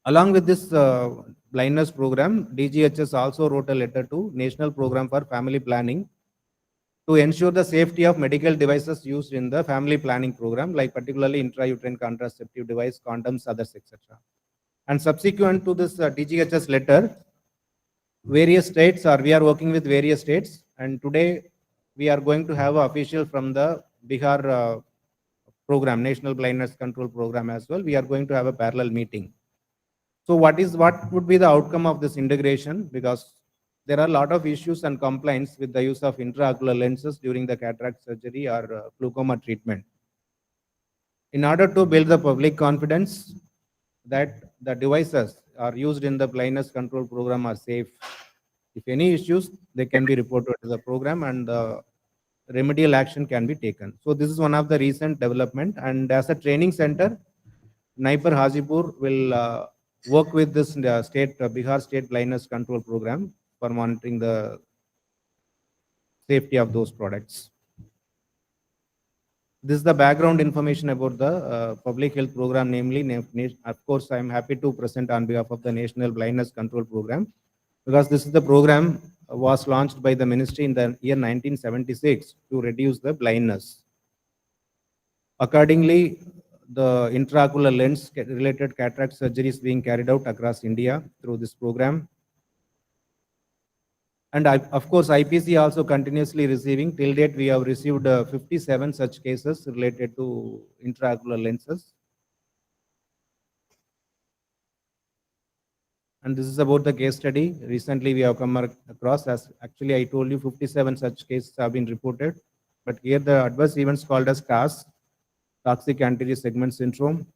Along with this blindness program, DGHS also wrote a letter to National Program for Family Planning to ensure the safety of medical devices used in the family planning program, like particularly intrauterine contraceptive device, condoms, others, etc. And subsequent to this DGHS letter, various states we are working with various states, and today we are going to have an official from the Bihar program, National Blindness Control Program as well. We are going to have a parallel meeting. So what would be the outcome of this integration? Because there are a lot of issues and complaints with the use of intraocular lenses during the cataract surgery or glaucoma treatment. In order to build the public confidence that the devices are used in the blindness control program are safe, if any issues, they can be reported to the program and remedial action can be taken. So this is one of the recent development, and as a training center, NIPER Hajipur will work with this Bihar State Blindness Control Program for monitoring the safety of those products. This is the background information about the public health program, namely, of course, I am happy to present on behalf of the National Blindness Control Program, because this is the program was launched by the ministry in the year 1976 to reduce the blindness. Accordingly, the intraocular lens related cataract surgery is being carried out across India through this program. And of course, IPC also continuously receiving. Till date, we have received 57 such cases related to intraocular lenses. And this is about the case study. Recently, we have come across, as actually I told you, 57 such cases have been reported. But here the adverse events called as TAS, toxic anterior segment syndrome,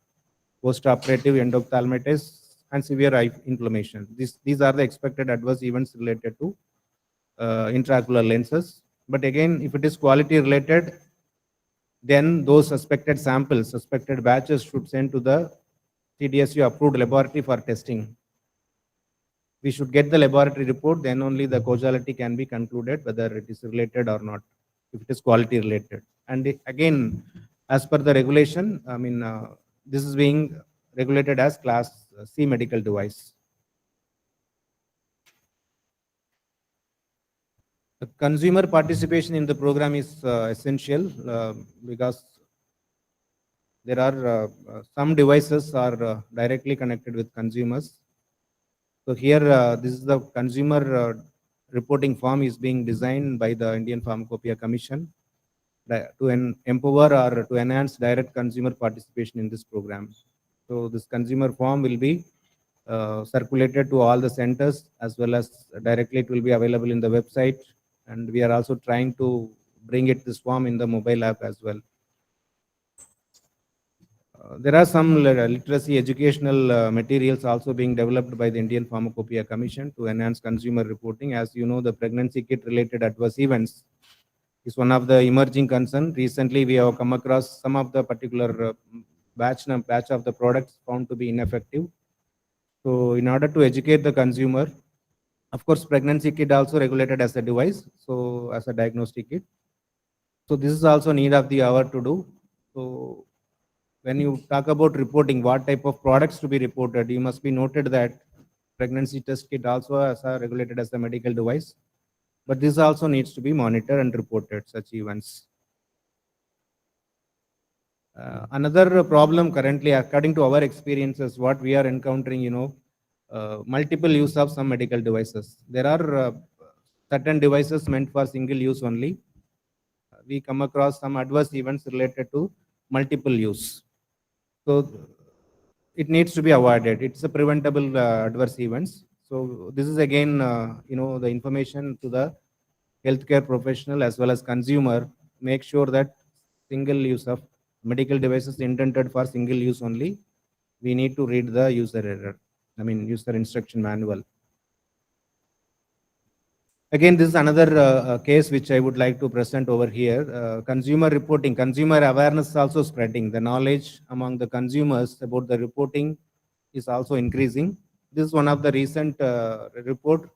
post-operative endophthalmitis, and severe eye inflammation. These are the expected adverse events related to intraocular lenses. But again, if it is quality related, then those suspected samples, suspected batches should send to the CDSU approved laboratory for testing. We should get the laboratory report, then only the causality can be concluded whether it is related or not, if it is quality related. And again, as per the regulation, this is being regulated as class C medical device. The consumer participation in the program is essential because there are some devices are directly connected with consumers. So here, this is the consumer reporting form is being designed by the Indian Pharmacopoeia Commission to empower or to enhance direct consumer participation in this program. So this consumer form will be circulated to all the centers, as well as directly it will be available in the website. And we are also trying to bring this form in the mobile app as well. There are some literacy educational materials also being developed by the Indian Pharmacopoeia Commission to enhance consumer reporting. As you know, the pregnancy kit related adverse events is one of the emerging concern. Recently, we have come across some of the particular batch of the products found to be ineffective. So in order to educate the consumer, of course, pregnancy kit also regulated as a device, so as a diagnostic kit. So this is also need of the hour to do. So when you talk about reporting, what type of products to be reported, you must be noted that pregnancy test kit also as regulated as a medical device. But this also needs to be monitored and reported, such events. Another problem currently, according to our experiences, what we are encountering, multiple use of some medical devices. There are certain devices meant for single use only. We come across some adverse events related to multiple use. So it needs to be avoided. It's a preventable adverse events. So this is again, the information to the healthcare professional as well as consumer. Make sure that single use of medical devices intended for single use only. We need to read the user instruction manual. Again, this is another case which I would like to present over here. Consumer reporting, consumer awareness is also spreading. The knowledge among the consumers about the reporting is also increasing. This is one of the recent report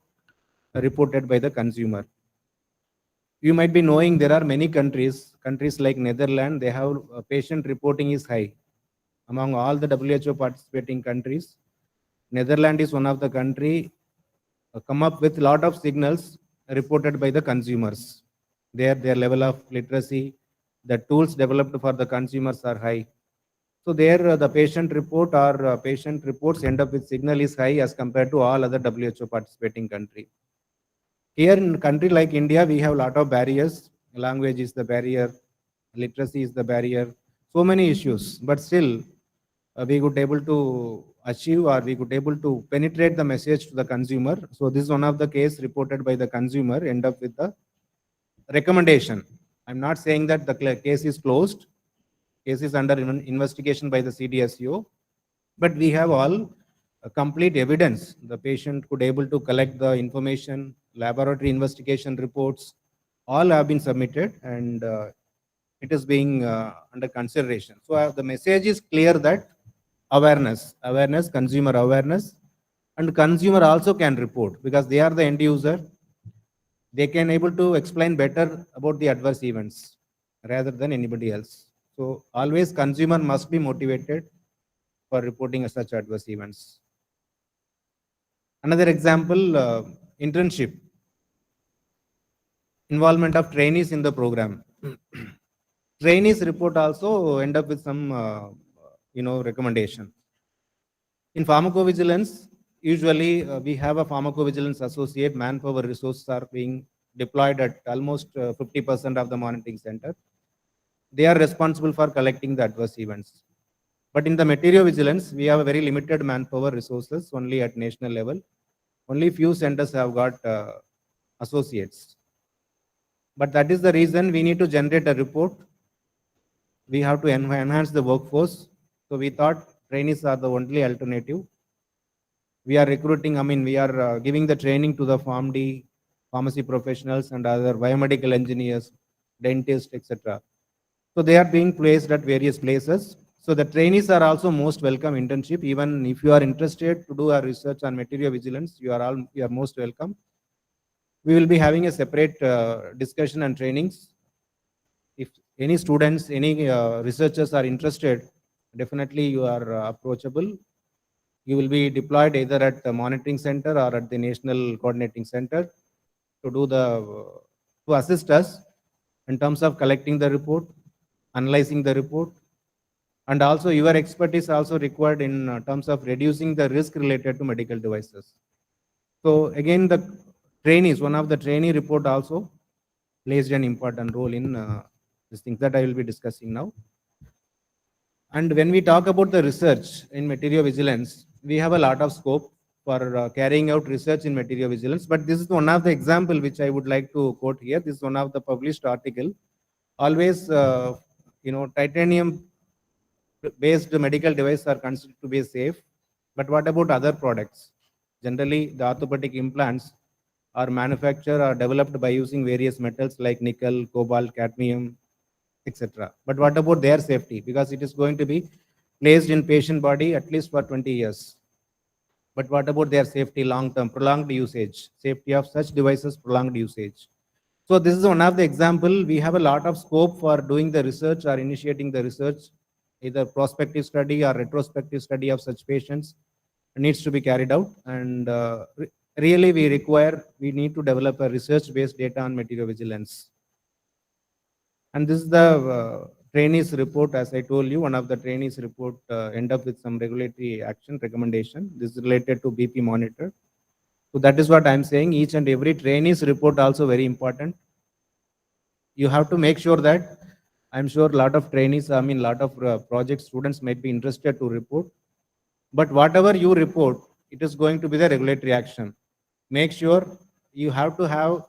reported by the consumer. You might be knowing there are many countries like Netherlands, they have patient reporting is high. Among all the WHO participating countries, Netherlands is one of the country come up with a lot of signals reported by the consumers. Their level of literacy, the tools developed for the consumers are high. So there the patient report or patient reports end up with signal is high as compared to all other WHO participating country. Here in a country like India, we have a lot of barriers. Language is the barrier, literacy is the barrier, so many issues. But still, we could able to achieve or we could able to penetrate the message to the consumer. So this is one of the case reported by the consumer, end up with the recommendation. I'm not saying that the case is closed. Case is under investigation by the CDSO, but we have all complete evidence. The patient could able to collect the information, laboratory investigation reports, all have been submitted, and it is being under consideration. So the message is clear that awareness, consumer awareness, and consumer also can report because they are the end user. They can able to explain better about the adverse events rather than anybody else. So always consumer must be motivated for reporting such adverse events. Another example, internship, involvement of trainees in the program. Trainees report also end up with some, recommendation. In pharmacovigilance, usually we have a pharmacovigilance associate, manpower resources are being deployed at almost 50% of the monitoring center. They are responsible for collecting the adverse events. But in the materiovigilance, we have a very limited manpower resources only at national level. Only few centers have got associates. But that is the reason we need to generate a report. We have to enhance the workforce. So we thought trainees are the only alternative. We are recruiting, we are giving the training to the PharmD, pharmacy professionals and other biomedical engineers, dentists, etc. So they are being placed at various places. So the trainees are also most welcome internship. Even if you are interested to do a research on materiovigilance, you are most welcome. We will be having a separate discussion and trainings. If any students, any researchers are interested, definitely you are approachable. You will be deployed either at the monitoring center or at the national coordinating center to assist us in terms of collecting the report, analyzing the report, and also your expertise also required in terms of reducing the risk related to medical devices. So again, the trainees, one of the trainee report also plays an important role in these things that I will be discussing now. And when we talk about the research in materiovigilance, we have a lot of scope for carrying out research in materiovigilance. But this is one of the example which I would like to quote here. This is one of the published article. Always, titanium based medical devices are considered to be safe. But what about other products? Generally, the orthopedic implants are manufactured or developed by using various metals like nickel, cobalt, cadmium, etc. But what about their safety? Because it is going to be placed in patient body at least for 20 years. But what about their safety long-term, prolonged usage? Safety of such devices, prolonged usage. So this is one of the example. We have a lot of scope for doing the research or initiating the research, either prospective study or retrospective study of such patients needs to be carried out. And really we need to develop a research-based data on material vigilance. And this is the trainees report. As I told you, one of the trainees report end up with some regulatory action recommendation. This is related to BP monitor. So that is what I'm saying. Each and every trainees report also very important. You have to make sure that, I'm sure a lot of trainees, I mean, lot of project students might be interested to report. But whatever you report, it is going to be the regulatory action. Make sure you have to have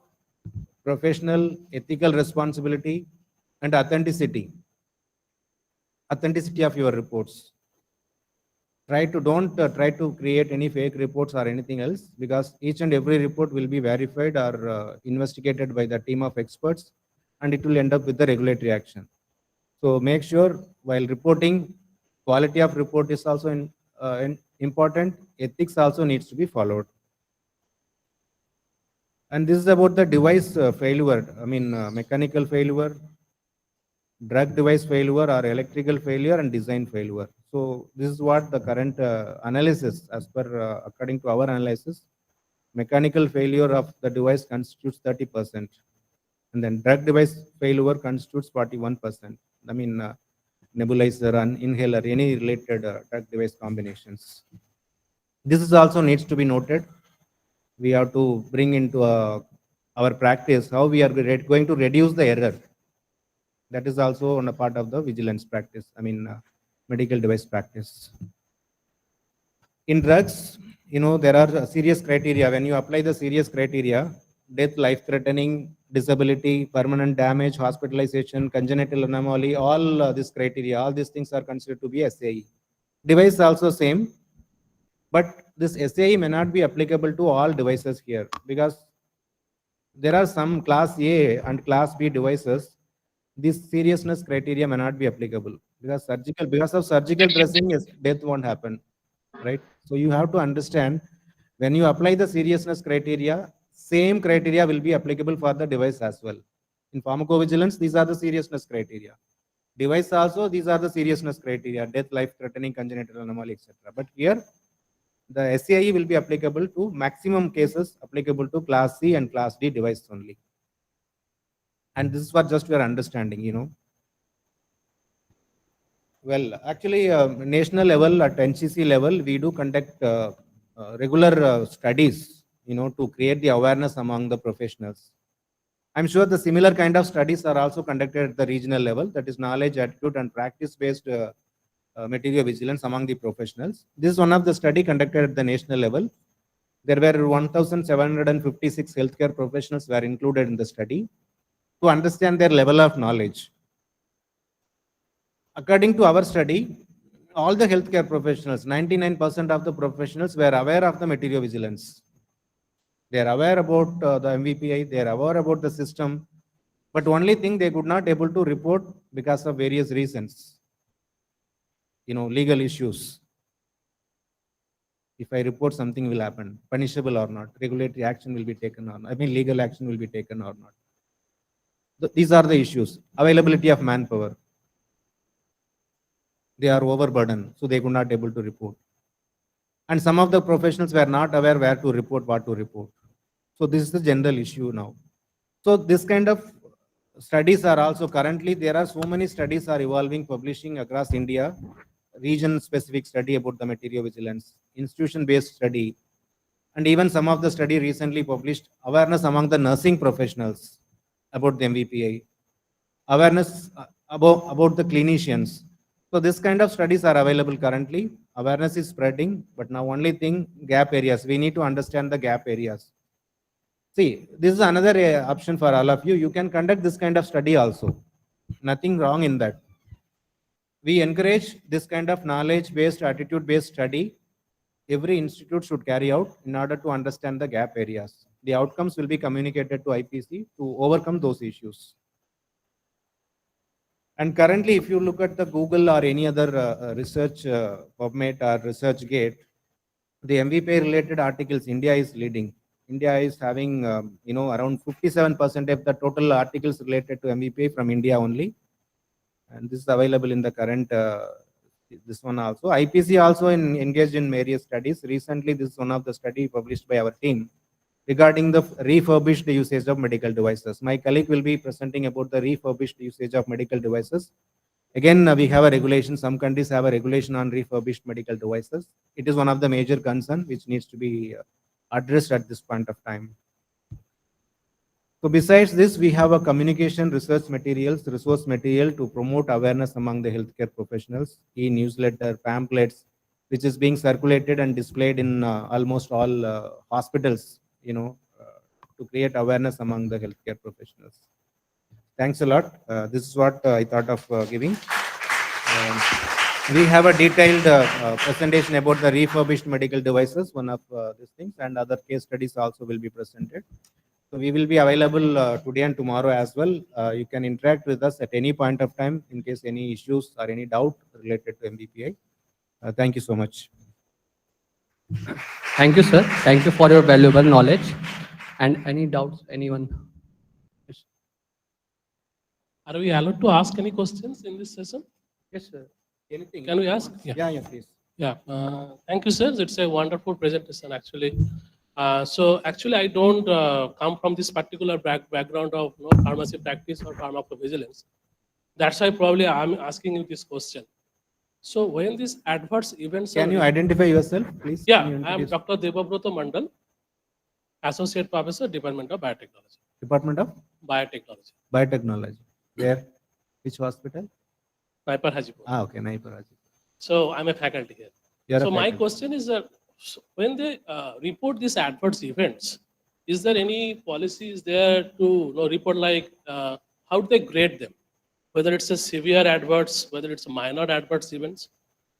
professional, ethical responsibility and authenticity of your reports. Don't try to create any fake reports or anything else, because each and every report will be verified or investigated by the team of experts, and it will end up with the regulatory action. So make sure while reporting, quality of report is also important. Ethics also needs to be followed. And this is about the device failure. I mean, mechanical failure, drug device failure, or electrical failure and design failure. So this is what the current analysis, as per according to our analysis, mechanical failure of the device constitutes 30%, and then drug device failure constitutes 41%. I mean, nebulizer and inhaler, any related drug device combinations. This is also needs to be noted. We have to bring into our practice how we are going to reduce the error. That is also on a part of the vigilance practice, I mean, medical device practice. In drugs, there are serious criteria. When you apply the serious criteria, death, life-threatening, disability, permanent damage, hospitalization, congenital anomaly, all this criteria, all these things are considered to be SAE. Device also same, but this SAE may not be applicable to all devices here, because there are some class A and class B devices. This seriousness criteria may not be applicable, because of surgical dressing, yes, death won't happen, right? So you have to understand, when you apply the seriousness criteria, same criteria will be applicable for the device as well. In pharmacovigilance, these are the seriousness criteria. Device also, these are the seriousness criteria: death, life-threatening, congenital anomaly, etc. But here, the SAE will be applicable to maximum cases, applicable to class C and class D device only. And this is for just your understanding. Well, actually, national level, at NCC level, we do conduct regular studies, to create the awareness among the professionals. I'm sure the similar kind of studies are also conducted at the regional level, that is knowledge, attitude, and practice-based material vigilance among the professionals. This is one of the study conducted at the national level. There were 1,756 healthcare professionals were included in the study to understand their level of knowledge. According to our study, all the healthcare professionals, 99% of the professionals were aware of the material vigilance. They are aware about the MVPI, they are aware about the system, but only thing they could not able to report because of various reasons. Legal issues. If I report, something will happen, punishable or not, regulatory action will be taken or not, I mean legal action will be taken or not. These are the issues. Availability of manpower. They are overburdened, so they could not able to report. And some of the professionals were not aware where to report, what to report. So this is the general issue now. So this kind of studies are also currently, there are so many studies are evolving, publishing across India, region-specific study about the material vigilance, institution-based study, and even some of the study recently published awareness among the nursing professionals about the MVPI, awareness about the clinicians. So this kind of studies are available currently. Awareness is spreading, but now only thing, gap areas. We need to understand the gap areas. See, this is another option for all of you. You can conduct this kind of study also. Nothing wrong in that. We encourage this kind of knowledge-based, attitude-based study. Every institute should carry out in order to understand the gap areas. The outcomes will be communicated to IPC to overcome those issues. And currently, if you look at the Google or any other research PubMed or ResearchGate, the MVPI related articles, India is leading. India is having, around 57% of the total articles related to MVPI from India only. And this is available in the current This one also. IPC also engaged in various studies. Recently, this is one of the study published by our team regarding the refurbished usage of medical devices. My colleague will be presenting about the refurbished usage of medical devices. Again, we have a regulation. Some countries have a regulation on refurbished medical devices. It is one of the major concerns which needs to be addressed at this point of time. So besides this, we have a communication research materials, resource material to promote awareness among the healthcare professionals, e-newsletter, pamphlets, which is being circulated and displayed in almost all hospitals, to create awareness among the healthcare professionals. Thanks a lot. This is what I thought of giving. We have a detailed presentation about the refurbished medical devices, one of these things, and other case studies also will be presented. So we will be available today and tomorrow as well. You can interact with us at any point of time in case any issues or any doubt related to MBPI. Thank you so much. Thank you, sir. Thank you for your valuable knowledge. And any doubts, anyone? Are we allowed to ask any questions in this session? Yes, sir. Anything? Can we ask? Yeah, please. Yeah. Thank you, sir. It's a wonderful presentation, actually. So actually, I don't come from this particular background of pharmacy practice or pharmacovigilance. That's why probably I'm asking you this question. So when these adverse events Can you identify yourself, please? Yeah, Can you I am introduce- Dr. Devabroto Mandal, Associate Professor, Department of Biotechnology. Department of Biotechnology, Biotechnology. Where? Which hospital? NIPER Hajipur. Okay, NIPER. So I'm a faculty here. You're a So my faculty. question is that when they report these adverse events, is there any policies there to report like how do they grade them? Whether it's a severe adverse, whether it's a minor adverse events.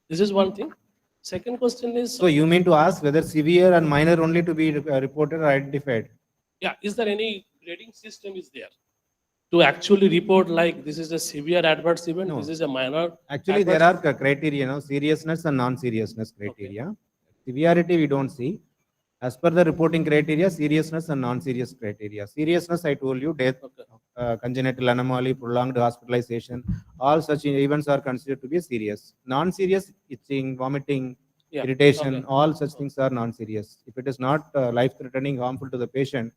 This is one thing. Second question is, So you mean to ask whether severe and minor only to be reported or identified? yeah, is there any grading system is there to actually report like this is a severe adverse event, No. this is a minor? Actually, there adverse- are criteria, seriousness and non-seriousness criteria. Severity we don't see. As per the reporting criteria, seriousness and non-serious criteria. Seriousness, I told you, death, Okay. congenital anomaly, prolonged hospitalization, all such events are considered to be serious. Non-serious, itching, vomiting, Yeah, irritation, okay. all such things are non-serious. If it is not life-threatening, harmful to the patient,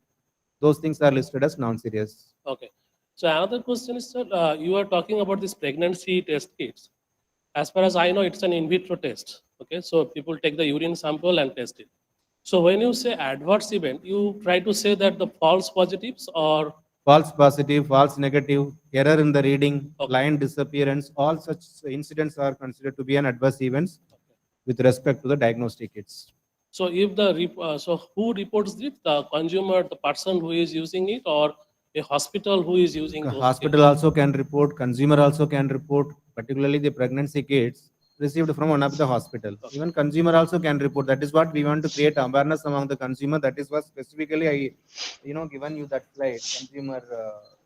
those things are listed as non-serious. Okay. So another question is, sir, you are talking about this pregnancy test kits. As far as I know, it's an in vitro test. Okay, so people take the urine sample and test it. So when you say adverse event, you try to say that the false positives or False positive, false negative, error in the reading, Okay. line disappearance, all such incidents are considered to be an adverse events with respect to the diagnostic kits. so if the so who reports it? The consumer, the person who is using it, or a hospital who is using those Hospital also can report, consumer also can report, particularly the pregnancy kits received from one of the hospital. Even consumer also can report. That is what we want to create awareness among the consumer. That is what specifically I, given you that slide, consumer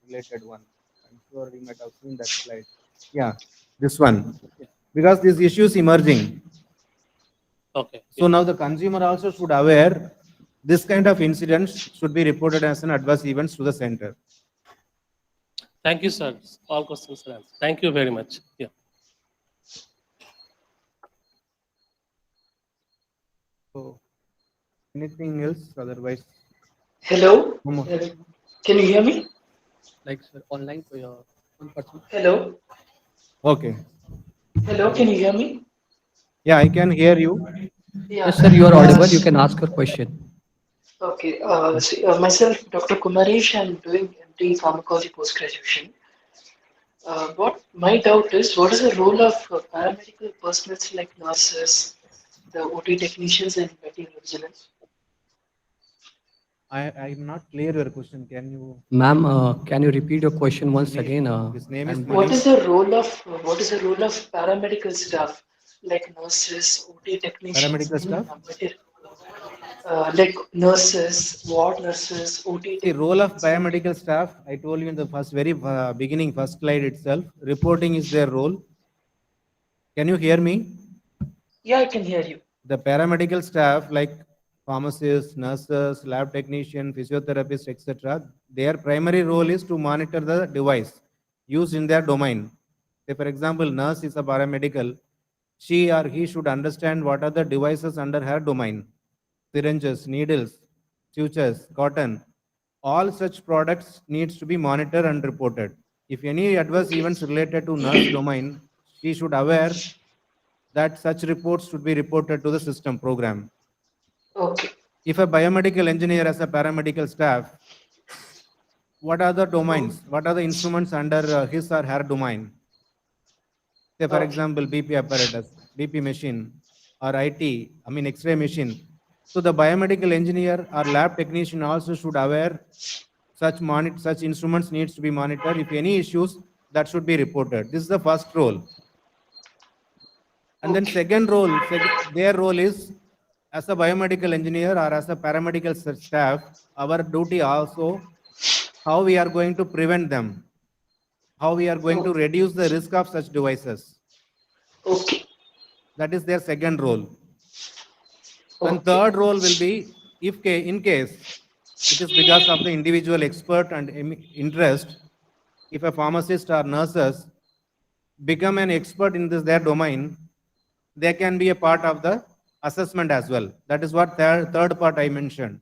related one. I'm sure you might have seen that slide. Yeah, this one. Because this issue is emerging. Okay. So now the consumer also should aware this kind of incidents should be reported as an adverse events to the center. Thank you, sir. All questions are answered. Thank you very much. Yeah. So anything else? Otherwise, Hello? no more. Can you hear me? Like, sir, online one person. Hello? Okay. Hello, can you hear me? Yeah, I can hear you. Yeah. Yes, sir, you are audible. You can ask your question. Okay. Myself, Dr. Kumaresh, I'm doing MD Pharmacology post-graduation. What my doubt is, what is the role of paramedical personnel like nurses, the OT technicians, and Materiovigilance? I'm not clear your question. Can you? Ma'am, can you repeat your question once Name- again? his name is and- What is the role of paramedical staff like nurses, OT technicians, Paramedical in staff? like nurses, ward nurses, OT The role of technicians? biomedical staff, I told you in the very beginning, first slide itself, reporting is their role. Can you hear me? Yeah, I can hear you. The paramedical staff like pharmacists, nurses, lab technician, physiotherapists, etc., their primary role is to monitor the device used in their domain. Say, for example, nurse is a paramedical. she or he should understand what are the devices under her domain. Syringes, needles, sutures, cotton, all such products needs to be monitored and reported. If any adverse Okay. events related to nurse domain, she should aware that such reports should be reported to the system program. Okay. If a biomedical engineer has a paramedical staff, what are the domains? What are the instruments under his or her domain? Say, for Okay. example, BP apparatus, BP machine, or IT, I mean X-ray machine. So the biomedical engineer or lab technician also should aware such instruments needs to be monitored. If any issues, that should be reported. This is the first role. And then Okay. second role, their role is as a biomedical engineer or as a paramedical staff, our duty also how we are going to prevent them, how we are going to Okay. reduce the risk of such devices. Okay. That is their second role. And Okay. third role will be if in case it is because of the individual expert and interest, if a pharmacist or nurses become an expert in their domain, they can be a part of the assessment as well. That is what third part I mentioned.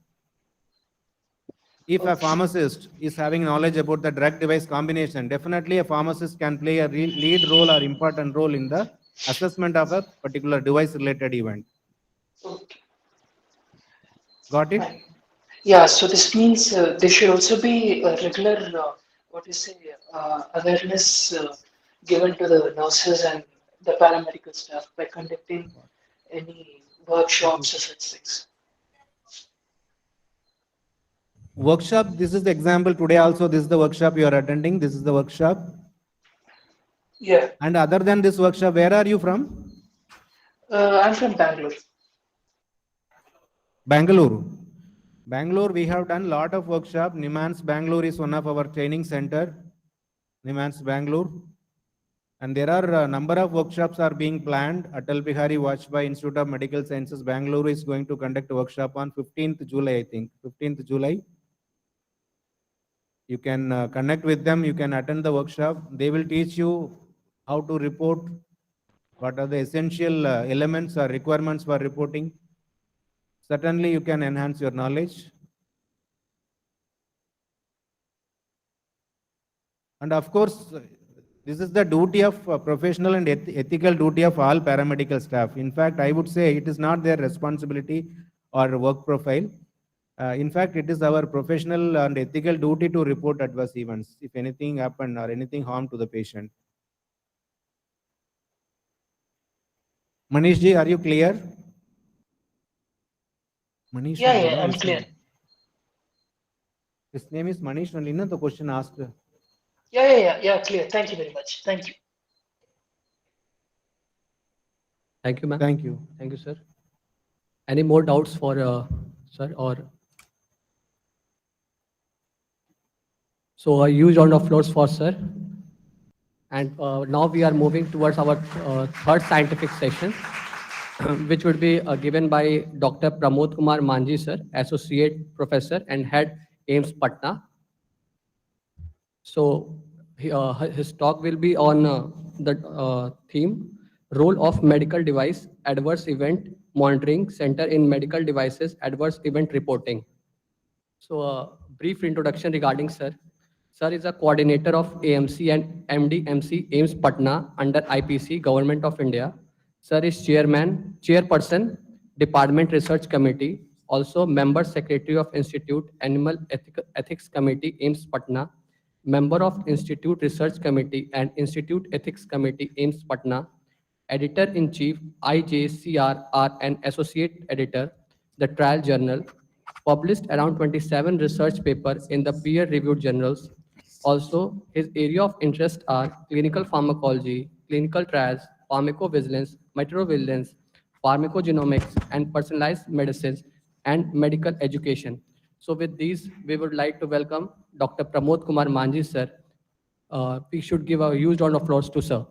If a Okay. pharmacist is having knowledge about the drug device combination, definitely a pharmacist can play a lead role or important role in the assessment of a particular device related event. Okay. Got it? Fine. Yeah, so this means there should also be a regular, what you say, awareness given to the nurses and the paramedical staff by conducting any workshops or such things. Workshop, this is the example today also, this is the workshop you are attending, this is the workshop. Yeah, And other than this workshop, where are you from? I'm from Bangalore. Bangalore. Bangalore, we have done lot of workshop. Nimans Bangalore is one of our training center. Nimans Bangalore. And there are a number of workshops are being planned. Atal Bihari Vajpayee Institute of Medical Sciences, Bangalore is going to conduct a workshop on 15th July, I think. 15th July. You can connect with them. You can attend the workshop. They will teach you how to report, what are the essential elements or requirements for reporting. Certainly, you can enhance your knowledge. And of course, this is the duty of professional and ethical duty of all paramedical staff. In fact, I would say it is not their responsibility or work profile. In fact, it is our professional and ethical duty to report adverse events if anything happened or anything harm to the patient. Manish ji, are you clear? Manish Yeah, only, yeah, no? I'm His clear. name. His name is Manish only, no? The question asked. Yeah, clear. Thank you very much. Thank you. Thank you, ma'am. Thank you. Thank you, sir. Any more doubts for sir or? So a huge round of applause for sir. And now we are moving towards our third scientific session, which would be given by Dr. Pramod Kumar Manji, sir, Associate Professor and Head AIMS Patna. So his talk will be on the theme, Role of Medical Device Adverse Event Monitoring Center in Medical Devices Adverse Event Reporting. So a brief introduction regarding sir. Sir is a coordinator of AMC and MDMC AIMS Patna under IPC, Government of India. Sir is chairperson, Department Research Committee, also member secretary of Institute Animal Ethics Committee AIMS Patna, member of Institute Research Committee and Institute Ethics Committee AIMS Patna, editor-in-chief IJCRR and associate editor, the Trial Journal, published around 27 research papers in the peer-reviewed journals. Also, his area of interest are clinical pharmacology, clinical trials, pharmacovigilance, materiovigilance, pharmacogenomics, and personalized medicines and medical education. So with these, we would like to welcome Dr. Pramod Kumar Manji, sir. We should give a huge round of applause to sir.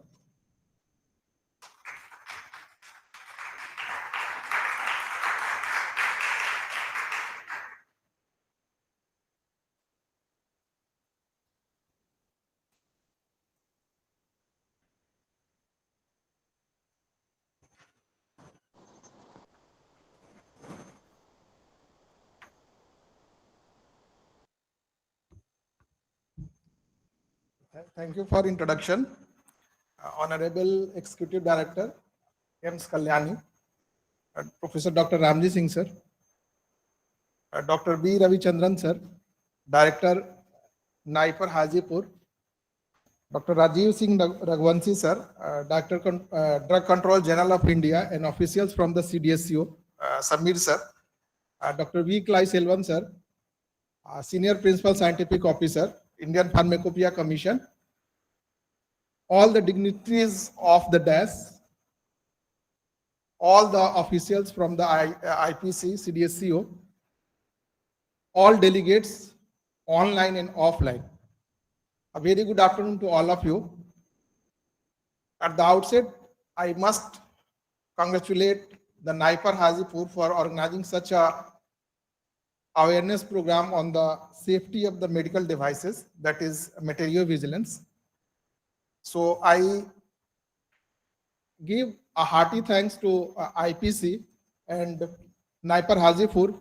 Thank you for introduction. Honorable Executive Director, M.S. Kalyani, Professor Dr. Ramji Singh, sir, Dr. B. Ravichandran, sir, Director, NIPER Hajipur, Dr. Rajiv Singh Raghuvanshi, sir, Drug Control General of India, and officials from the CDSCO, Samir, sir, Dr. V. Klai Selvan, sir, Senior Principal Scientific Officer, Indian Pharmacopoeia Commission, all the dignitaries of the DAS, all the officials from the IPC, CDSCO, all delegates, online and offline. A very good afternoon to all of you. At the outset, I must congratulate the NIPER Hajipur for organizing such a awareness program on the safety of the medical devices, that is Materiovigilance. So I give a hearty thanks to IPC and NIPER Hajipur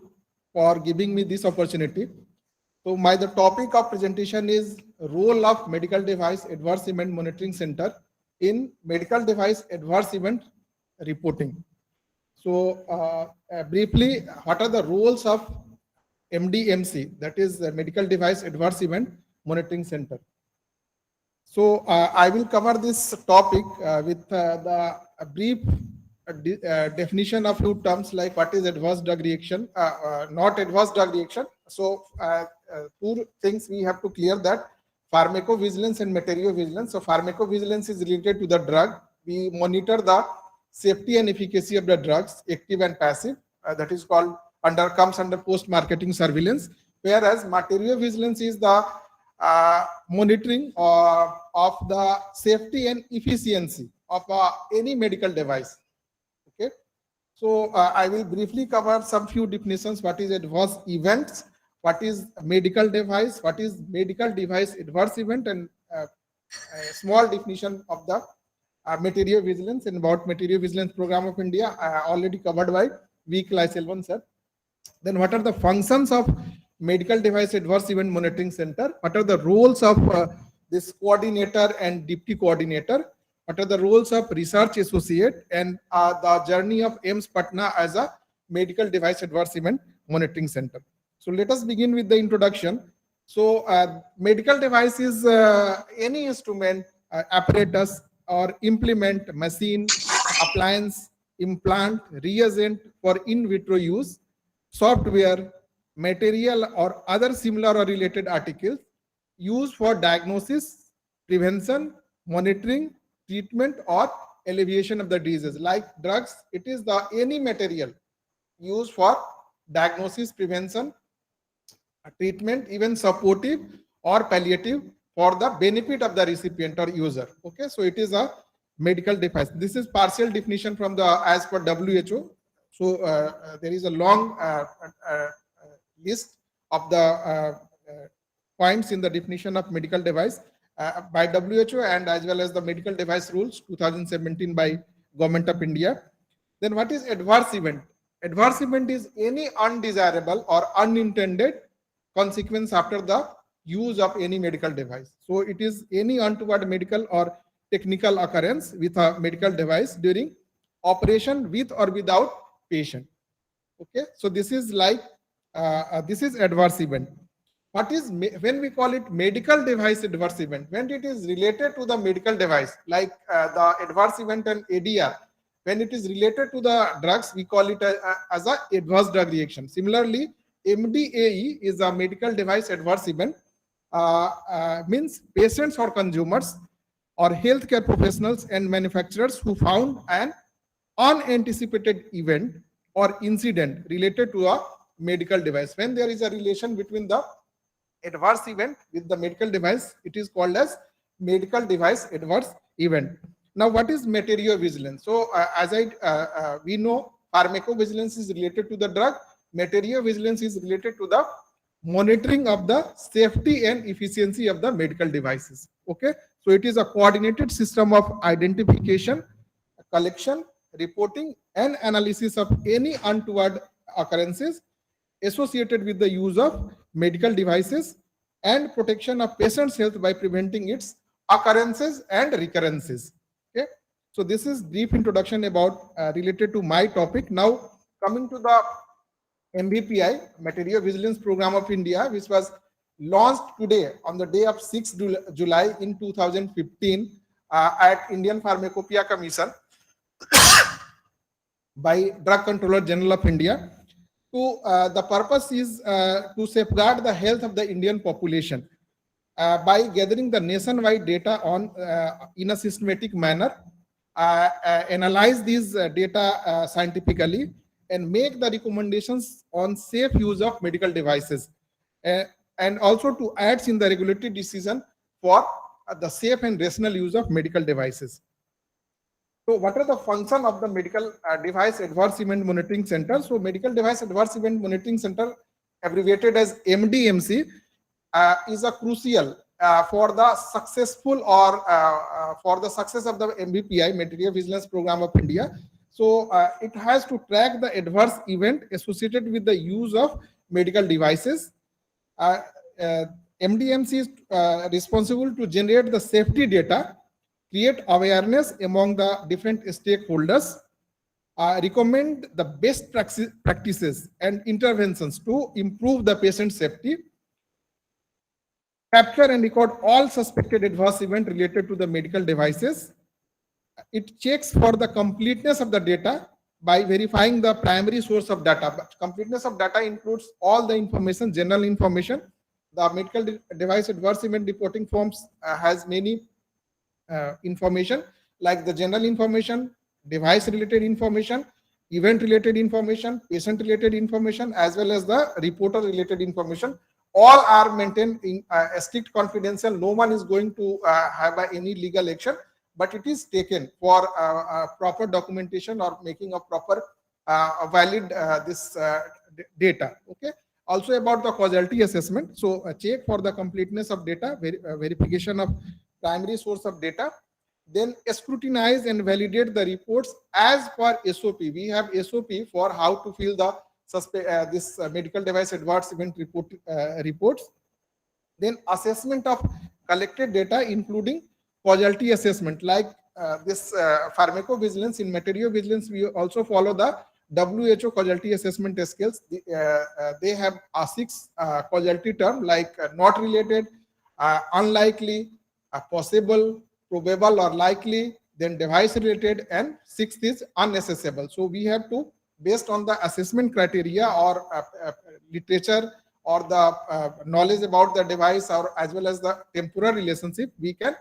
for giving me this opportunity. So the topic of presentation is role of medical device adverse event monitoring center in medical device adverse event reporting. So briefly, what are the roles of MDMC, that is the Medical Device Adverse Event Monitoring Center? So I will cover this topic with the brief definition of few terms like what is adverse drug reaction, not adverse drug reaction. So two things we have to clear, that pharmacovigilance and materiovigilance. So pharmacovigilance is related to the drug. We monitor the safety and efficacy of the drugs, active and passive. That is called comes under post-marketing surveillance. Whereas materiovigilance is the monitoring of the safety and efficiency of any medical device. Okay, so I will briefly cover some few definitions. What is adverse events? What is medical device? What is medical device adverse event? And a small definition of the materiovigilance, and about materiovigilance program of India already covered by V. Klai Selvan, sir. Then what are the functions of Medical Device Adverse Event Monitoring Center? What are the roles of this coordinator and deputy coordinator? What are the roles of research associate, and the journey of AIMS Patna as a Medical Device Adverse Event Monitoring Center? So let us begin with the introduction. So medical device is any instrument, apparatus or implement, machine, appliance, implant, reagent for in vitro use, software, material or other similar or related articles used for diagnosis, prevention, monitoring, treatment or alleviation of the diseases. Like drugs, it is the any material used for diagnosis, prevention, treatment, even supportive or palliative for the benefit of the recipient or user. Okay, so it is a medical device. This is partial definition from the as per WHO. So there is a long list of the points in the definition of medical device by WHO and as well as the medical device rules 2017 by Government of India. Then what is adverse event? Adverse event is any undesirable or unintended consequence after the use of any medical device. So it is any untoward medical or technical occurrence with a medical device during operation with or without patient. Okay, so this is like this is adverse event. What is when we call it medical device adverse event? When it is related to the medical device, like the adverse event and ADR. When it is related to the drugs, we call it as a adverse drug reaction. Similarly, MDAE is a medical device adverse event. Means patients or consumers or healthcare professionals and manufacturers who found an unanticipated event or incident related to a medical device. When there is a relation between the adverse event with the medical device, it is called as medical device adverse event. Now, what is materiovigilance? So, as we know, pharmacovigilance is related to the drug. Materiovigilance is related to the monitoring of the safety and efficiency of the medical devices. Okay, so it is a coordinated system of identification, collection, reporting, and analysis of any untoward occurrences associated with the use of medical devices and protection of patient's health by preventing its occurrences and recurrences. Okay, so this is brief introduction about related to my topic. Now coming to the MVPI, Material Vigilance Program of India, which was launched today on the day of 6th July in 2015 at Indian Pharmacopoeia Commission by Drug Controller General of India. The purpose is to safeguard the health of the Indian population by gathering the nationwide data on in a systematic manner, analyze these data scientifically, and make the recommendations on safe use of medical devices, and also to act in the regulatory decision for the safe and rational use of medical devices. So what are the function of the Medical Device Adverse Event Monitoring Center? So Medical Device Adverse Event Monitoring Center, abbreviated as MDMC, is a crucial for the successful or for the success of the MVPI, Material Vigilance Program of India. So it has to track the adverse event associated with the use of medical devices. MDMC is responsible to generate the safety data, create awareness among the different stakeholders, recommend the best practices and interventions to improve the patient safety, capture and record all suspected adverse events related to the medical devices. It checks for the completeness of the data by verifying the primary source of data. But completeness of data includes all the information, general information. The medical device adverse event reporting forms has many information like the general information, device related information, event related information, patient related information, as well as the reporter related information. All are maintained in strict confidential. No one is going to have any legal action, but it is taken for proper documentation or making a proper valid this data. Okay. Also about the causality assessment. So check for the completeness of data, verification of primary source of data, then scrutinize and validate the reports as per SOP. We have SOP for how to fill the this medical device adverse event reports. Then assessment of collected data, including causality assessment, like this pharmacovigilance. In Materiovigilance, we also follow the WHO causality assessment scales. They have a 6 causality term like not related, unlikely, possible, probable or likely, then device related, and 6th is unaccessible. So we have to, based on the assessment criteria or literature or the knowledge about the device, or as well as the temporal relationship, we can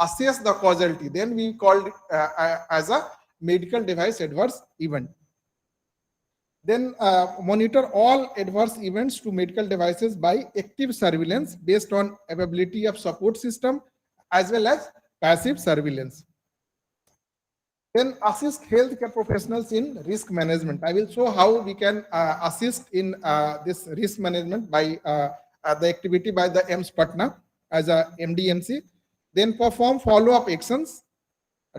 assess the causality. Then we called it as a medical device adverse event. Then monitor all adverse events to medical devices by active surveillance based on availability of support system as well as passive surveillance. Then assist healthcare professionals in risk management. I will show how we can assist in this risk management by the activity by the AIIMS Patna as a MDMC. Then perform follow-up actions,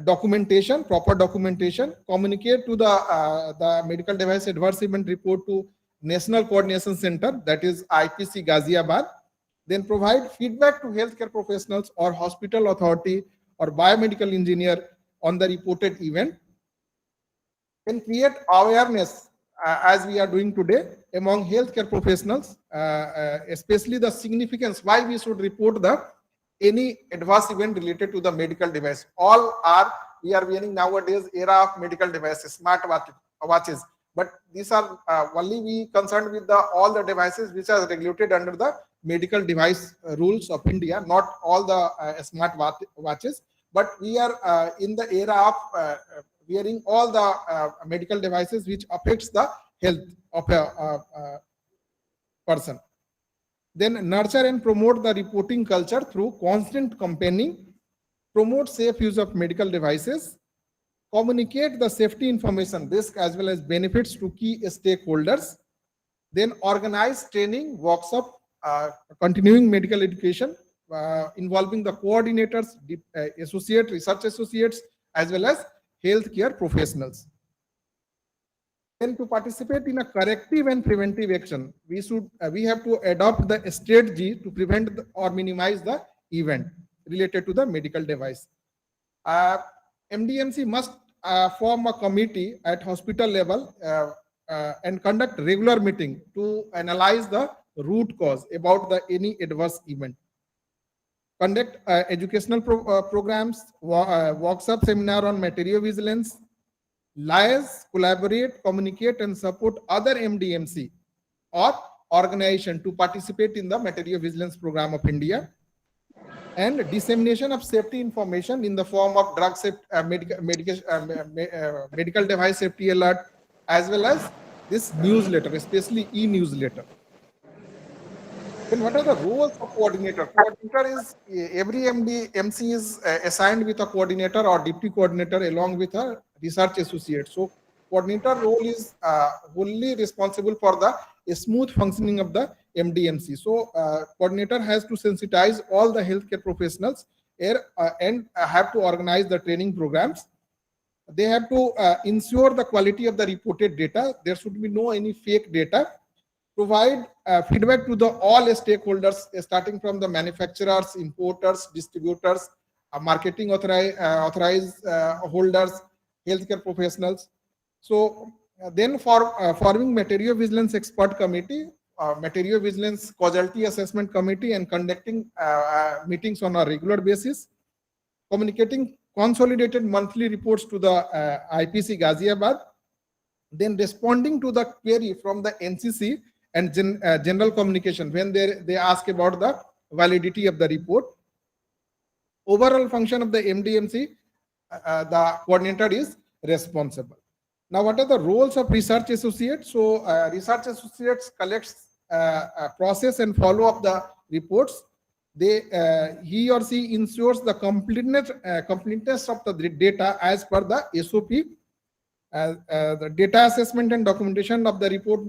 documentation, proper documentation, communicate to the medical device adverse event report to National Coordination Center, that is IPC Ghaziabad. Then provide feedback to healthcare professionals or hospital authority or biomedical engineer on the reported event. Then create awareness as we are doing today among healthcare professionals, especially the significance why we should report any adverse event related to the medical device. We are wearing nowadays era of medical devices, smart watches, but these are only we concerned with all the devices which are regulated under the medical device rules of India, not all the smart watches, but we are in the era of wearing all the medical devices which affects the health of a person. Then nurture and promote the reporting culture through constant campaigning, promote safe use of medical devices, communicate the safety information, risk as well as benefits to key stakeholders, then organize training, workshop, continuing medical education involving the coordinators, research associates, as well as healthcare professionals. Then to participate in a corrective and preventive action, we have to adopt the strategy to prevent or minimize the event. related to the medical device. MDMC must form a committee at hospital level and conduct regular meeting to analyze the root cause about any adverse event. Conduct educational programs, workshop seminar on materiovigilance, liaise, collaborate, communicate, and support other MDMC or organization to participate in the materiovigilance program of India, and dissemination of safety information in the form of drug safety, medical device safety alert, as well as this newsletter, especially e-newsletter. Then what are the roles of coordinator? Coordinator is every MC is assigned with a coordinator or deputy coordinator along with a research associate. So coordinator role is wholly responsible for the smooth functioning of the MDMC. So coordinator has to sensitize all the healthcare professionals and have to organize the training programs. They have to ensure the quality of the reported data. There should be no any fake data. Provide feedback to the all stakeholders, starting from the manufacturers, importers, distributors, marketing authorized holders, healthcare professionals. So then for forming materiovigilance expert committee, materiovigilance causality assessment committee, and conducting meetings on a regular basis, communicating consolidated monthly reports to the IPC Ghaziabad, then responding to the query from the NCC and general communication when they ask about the validity of the report. Overall function of the MDMC, the coordinator is responsible. Now, what are the roles of research associates? So, research associates collects, process and follow up the reports. He or she ensures the completeness of the data as per the SOP. The data assessment and documentation of the report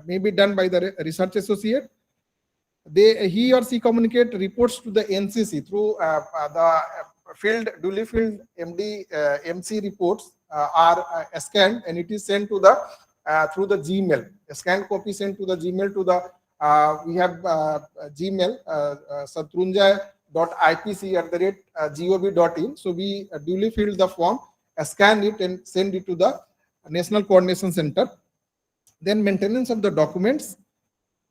may be done by the research associate. He or she communicate reports to the NCC through the duly filled MC reports are scanned, and it is sent to the through the Gmail. A scanned copy sent to the Gmail to the we have Gmail satrunjay.ipc@gov.in. So we duly filled the form, scan it, and send it to the National Coordination Center. Then maintenance of the documents,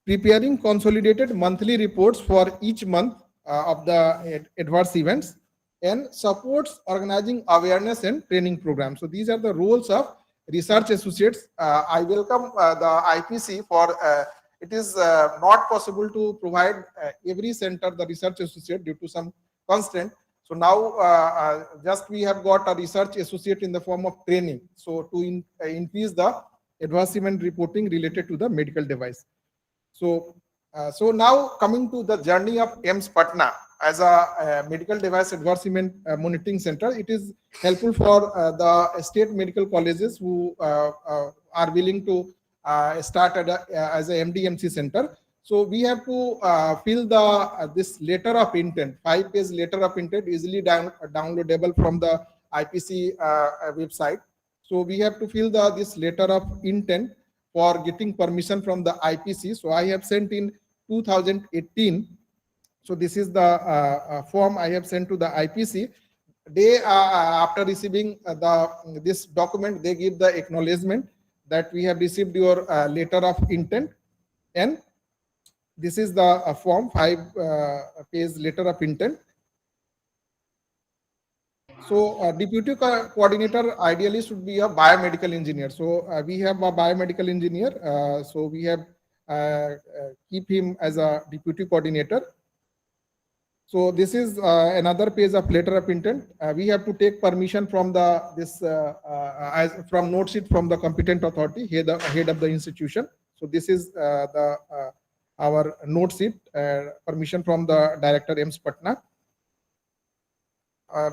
preparing consolidated monthly reports for each month of the adverse events, and supports organizing awareness and training programs. So these are the roles of research associates. I welcome the IPC for it is not possible to provide every center the research associate due to some constraint. So now just we have got a research associate in the form of training. So to increase the adverse event reporting related to the medical device. So now coming to the journey of AIIMS Patna as a medical device adverse event monitoring center, it is helpful for the state medical colleges who are willing to start as a MDMC center. So we have to fill this letter of intent, 5-page letter of intent, easily downloadable from the IPC website. So we have to fill this letter of intent for getting permission from the IPC. So I have sent in 2018. So this is the form I have sent to the IPC. They after receiving this document, they give the acknowledgement that we have received your letter of intent, and this is the form, 5-page letter of intent. So deputy coordinator ideally should be a biomedical engineer. So we have a biomedical engineer. So we have keep him as a deputy coordinator. So this is another page of letter of intent. We have to take permission from from note sheet from the competent authority, head of the institution. So this is our note sheet, permission from the director AIIMS Patna.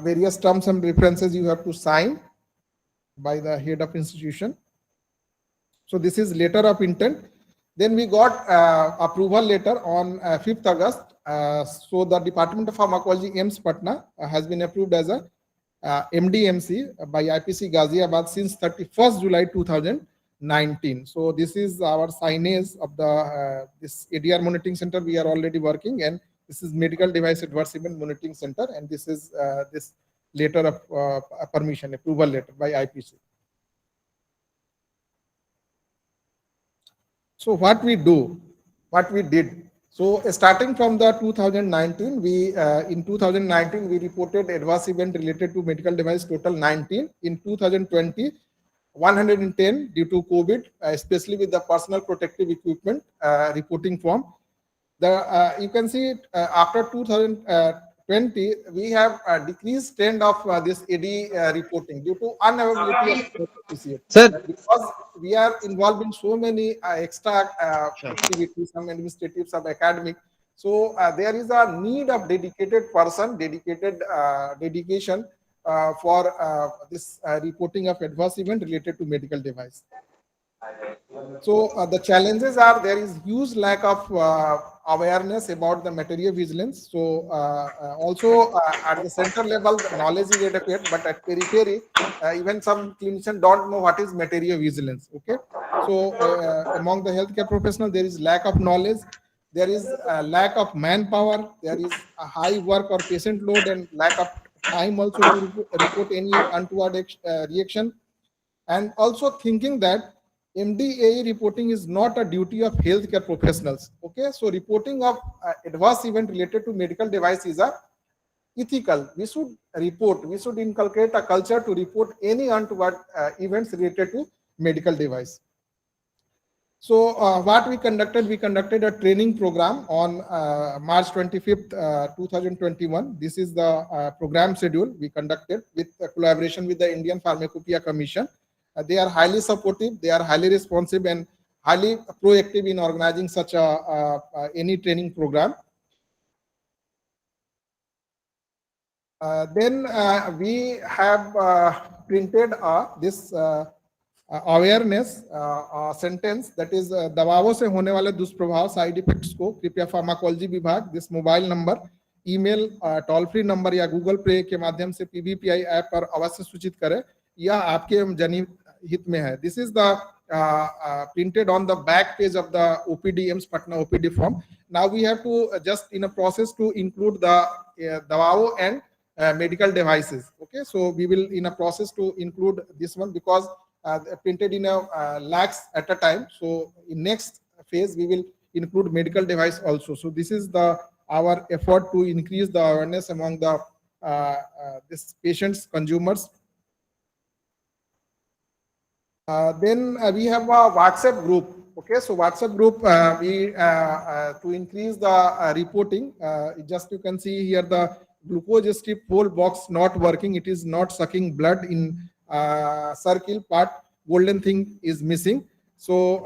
Various terms and references you have to sign by the head of institution. So this is letter of intent. Then we got approval letter on 5th August. So the Department of Pharmacology AIIMS Patna has been approved as a MDMC by IPC Ghaziabad since 31st July 2019. So this is our signage of the this ADR monitoring center we are already working, and This is Medical Device Adverse Event Monitoring Center, and this is this letter of permission, approval letter by IPC. So what we do, what we did. So starting from the 2019, in 2019 we reported adverse event related to medical device total 19. In 2020, 110 due to COVID, especially with the personal protective equipment reporting form. You can see after 2020, we have a decreased trend of this AD reporting due to unavailability of PCA. Because we are involved in so many extra activities, some administrative, some academic. So there is a need of dedicated person, dedicated dedication for this reporting of adverse event related to medical device. So the challenges are there is huge lack of awareness about the material vigilance. So also at the center level, the knowledge is adequate, but at periphery, even some clinicians don't know what is material vigilance. Okay, so among the healthcare professionals, there is lack of knowledge. There is a lack of manpower. There is a high work or patient load and lack of time also to report any untoward reaction. And also thinking that MDAE reporting is not a duty of healthcare professionals. Okay, so reporting of adverse event related to medical device is a ethical. We should report. We should inculcate a culture to report any untoward events related to medical device. So what we conducted a training program on March 25th, 2021. This is the program schedule we conducted with collaboration with the Indian Pharmacopoeia Commission. They are highly supportive, they are highly responsive and highly proactive in organizing such any training program. Then we have printed this awareness sentence, that is दवाओं से होने वाले दुष्प्रभाव side effects को कृपया pharmacology विभाग this mobile number, email, toll free number या Google पे के माध्यम से पीबीपीआई ऐप पर अवश्य सूचित करें, यह आपके जनहित में है. This is the printed on the back page of the OPD AIIMS Patna OPD form. Now we have to just in a process to include the dawao and medical devices. Okay, so we will in a process to include this one because printed in a lakhs at a time. So in next phase we will include medical device also. So this is the our effort to increase the awareness among the this patients, consumers. Then we have a WhatsApp group. Okay, so WhatsApp group we to increase the reporting. Just you can see here the glucose strip whole box not working. It is not sucking blood in circle part. Golden thing is missing. So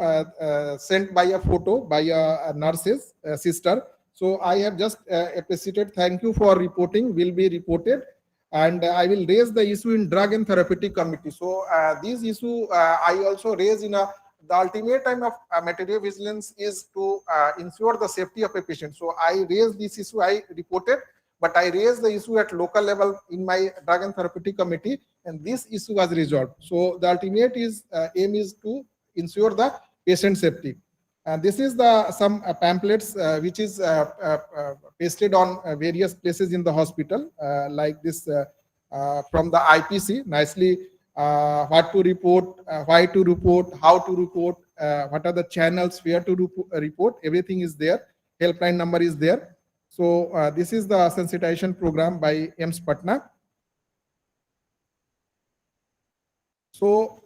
sent by a photo by a nurse's sister. So I have just appreciated. Thank you for reporting. Will be reported. And I will raise the issue in drug and therapeutic committee. So this issue I also raise in the ultimate time of material vigilance is to ensure the safety of a patient. So I raised this issue, I reported, but I raised the issue at local level in my drug and therapeutic committee, and this issue was resolved. So the ultimate aim is to ensure the patient safety. And this is the some pamphlets which is pasted on various places in the hospital, like this from the IPC, nicely what to report, why to report, how to report, what are the channels where to report, everything is there. Helpline number is there. So this is the sensitization program by AIIMS Patna. So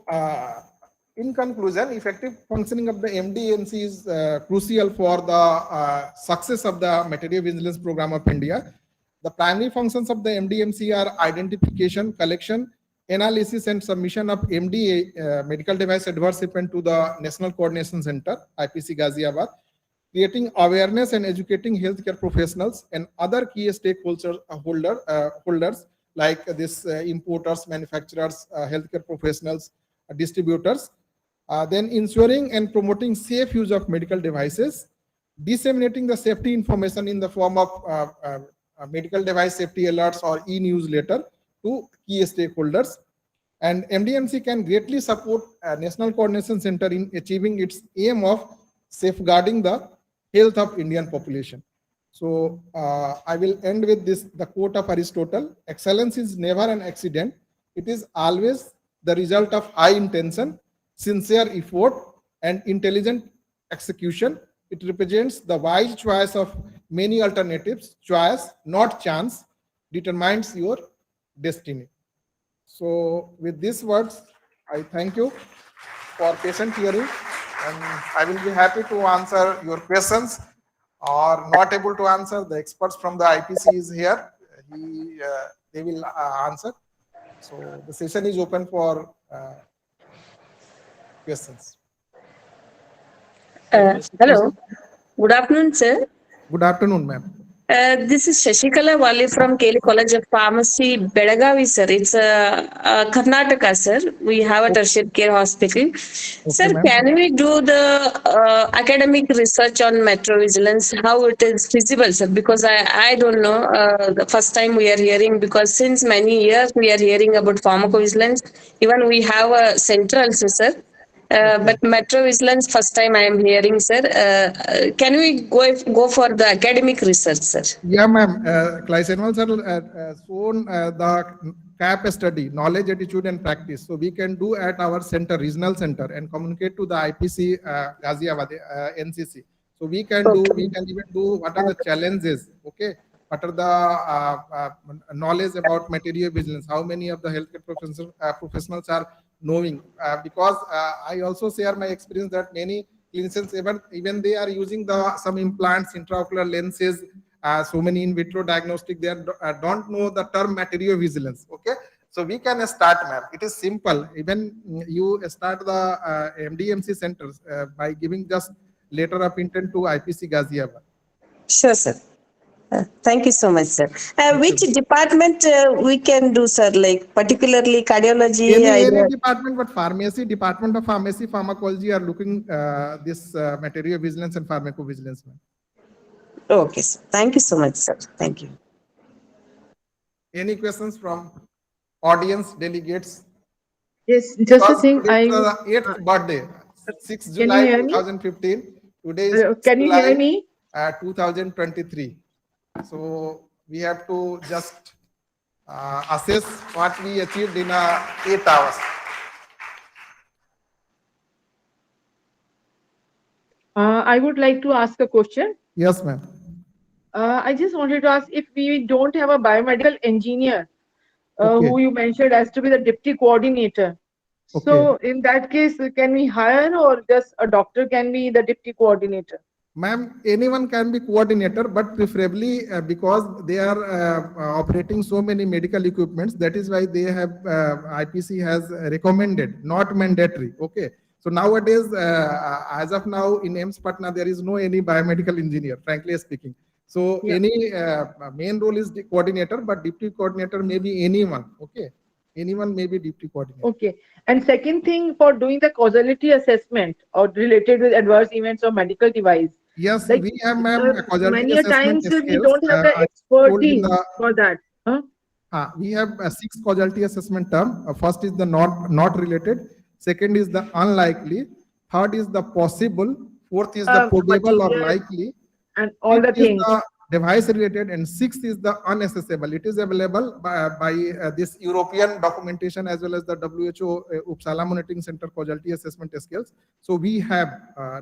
in conclusion, effective functioning of the MDMC is crucial for the success of the material vigilance program of India. The primary functions of the MDMC are identification, collection, analysis and submission of MDA medical device adverse event to the National Coordination Center, IPC Ghaziabad, creating awareness and educating healthcare professionals and other key stakeholders holders like this importers, manufacturers, healthcare professionals, distributors. Then ensuring and promoting safe use of medical devices, disseminating the safety information in the form of medical device safety alerts or e-newsletter to key stakeholders. And MDMC can greatly support National Coordination Center in achieving its aim of safeguarding the health of Indian population. So I will end with this, the quote of Aristotle: excellence is never an accident. It is always the result of high intention, sincere effort, and intelligent execution. It represents the wise choice of many alternatives. Choice, not chance, determines your destiny. So with these words, I thank you for patient hearing, and I will be happy to answer your questions, or not able to answer. The experts from the IPC is here. They will answer. So the session is open for questions. Hello. Good afternoon, sir. Good afternoon, ma'am. This is Shashikala Wali from Keli College of Pharmacy, Belagavi, sir. It's Karnataka, sir. We have a tertiary care hospital. Sir, can we do the academic research on metrovigilance? How it is feasible, sir? Because I don't know. The first time we are hearing, because since many years we are hearing about pharmacovigilance. Even we have a center also, sir. But metrovigilance, first time I am hearing, sir. Can we go for the academic research, sir? Yeah, ma'am. Clysenwal sir shown the CAP study, knowledge, attitude, and practice. So we can do at our center, regional center, and communicate to the IPC Ghaziabad, NCC. So we can do, we can even do what are the challenges, okay? What are the knowledge about materiovigilance? How many of the healthcare professionals are knowing? Because I also share my experience that many clinicians, even they are using some implants, intraocular lenses, so many in vitro diagnostic, they don't know the term materiovigilance. Okay, so we can start, ma'am. It is simple. Even you start the MDMC centers by giving just letter of intent to IPC Ghaziabad. Sure, sir. Thank you so much, sir. Which department we can do, sir? Like particularly cardiology? Any department, but pharmacy, Department of Pharmacy, Pharmacology are looking this materiovigilance and pharmacovigilance, ma'am. Okay, sir. Thank you so much, sir. Thank you. Any questions from audience, delegates? Yes, just a thing. The 8th birthday, 6th July 2015. Today is can you hear me? 2023. So we have to just assess what we achieved in 8 hours. I would like to ask a question. Yes, ma'am. I just wanted to ask, if we don't have a biomedical engineer who you mentioned as to be the deputy coordinator. So in that case, can we hire, or just a doctor can be the deputy coordinator? Ma'am, anyone can be coordinator, but preferably because they are operating so many medical equipments, that is why they have IPC has recommended, not mandatory. Okay. So nowadays, as of now in AIIMS Patna, there is no any biomedical engineer, frankly speaking. So any main role is the coordinator, but deputy coordinator may be anyone. Okay. Anyone may be deputy coordinator. Okay. And second thing, for doing the causality assessment or related with adverse events or medical device. Yes, like, we have, ma'am, causality many assessment times we scales. don't have the expertise for that. We have 6 causality assessment term. First is the not related. Second is the unlikely. Third is the possible. Fourth is the probable or likely. And all the things. Is the device related, and sixth is the unaccessible. It is available by this European documentation as well as the WHO Uppsala Monitoring Center causality assessment scales. So we have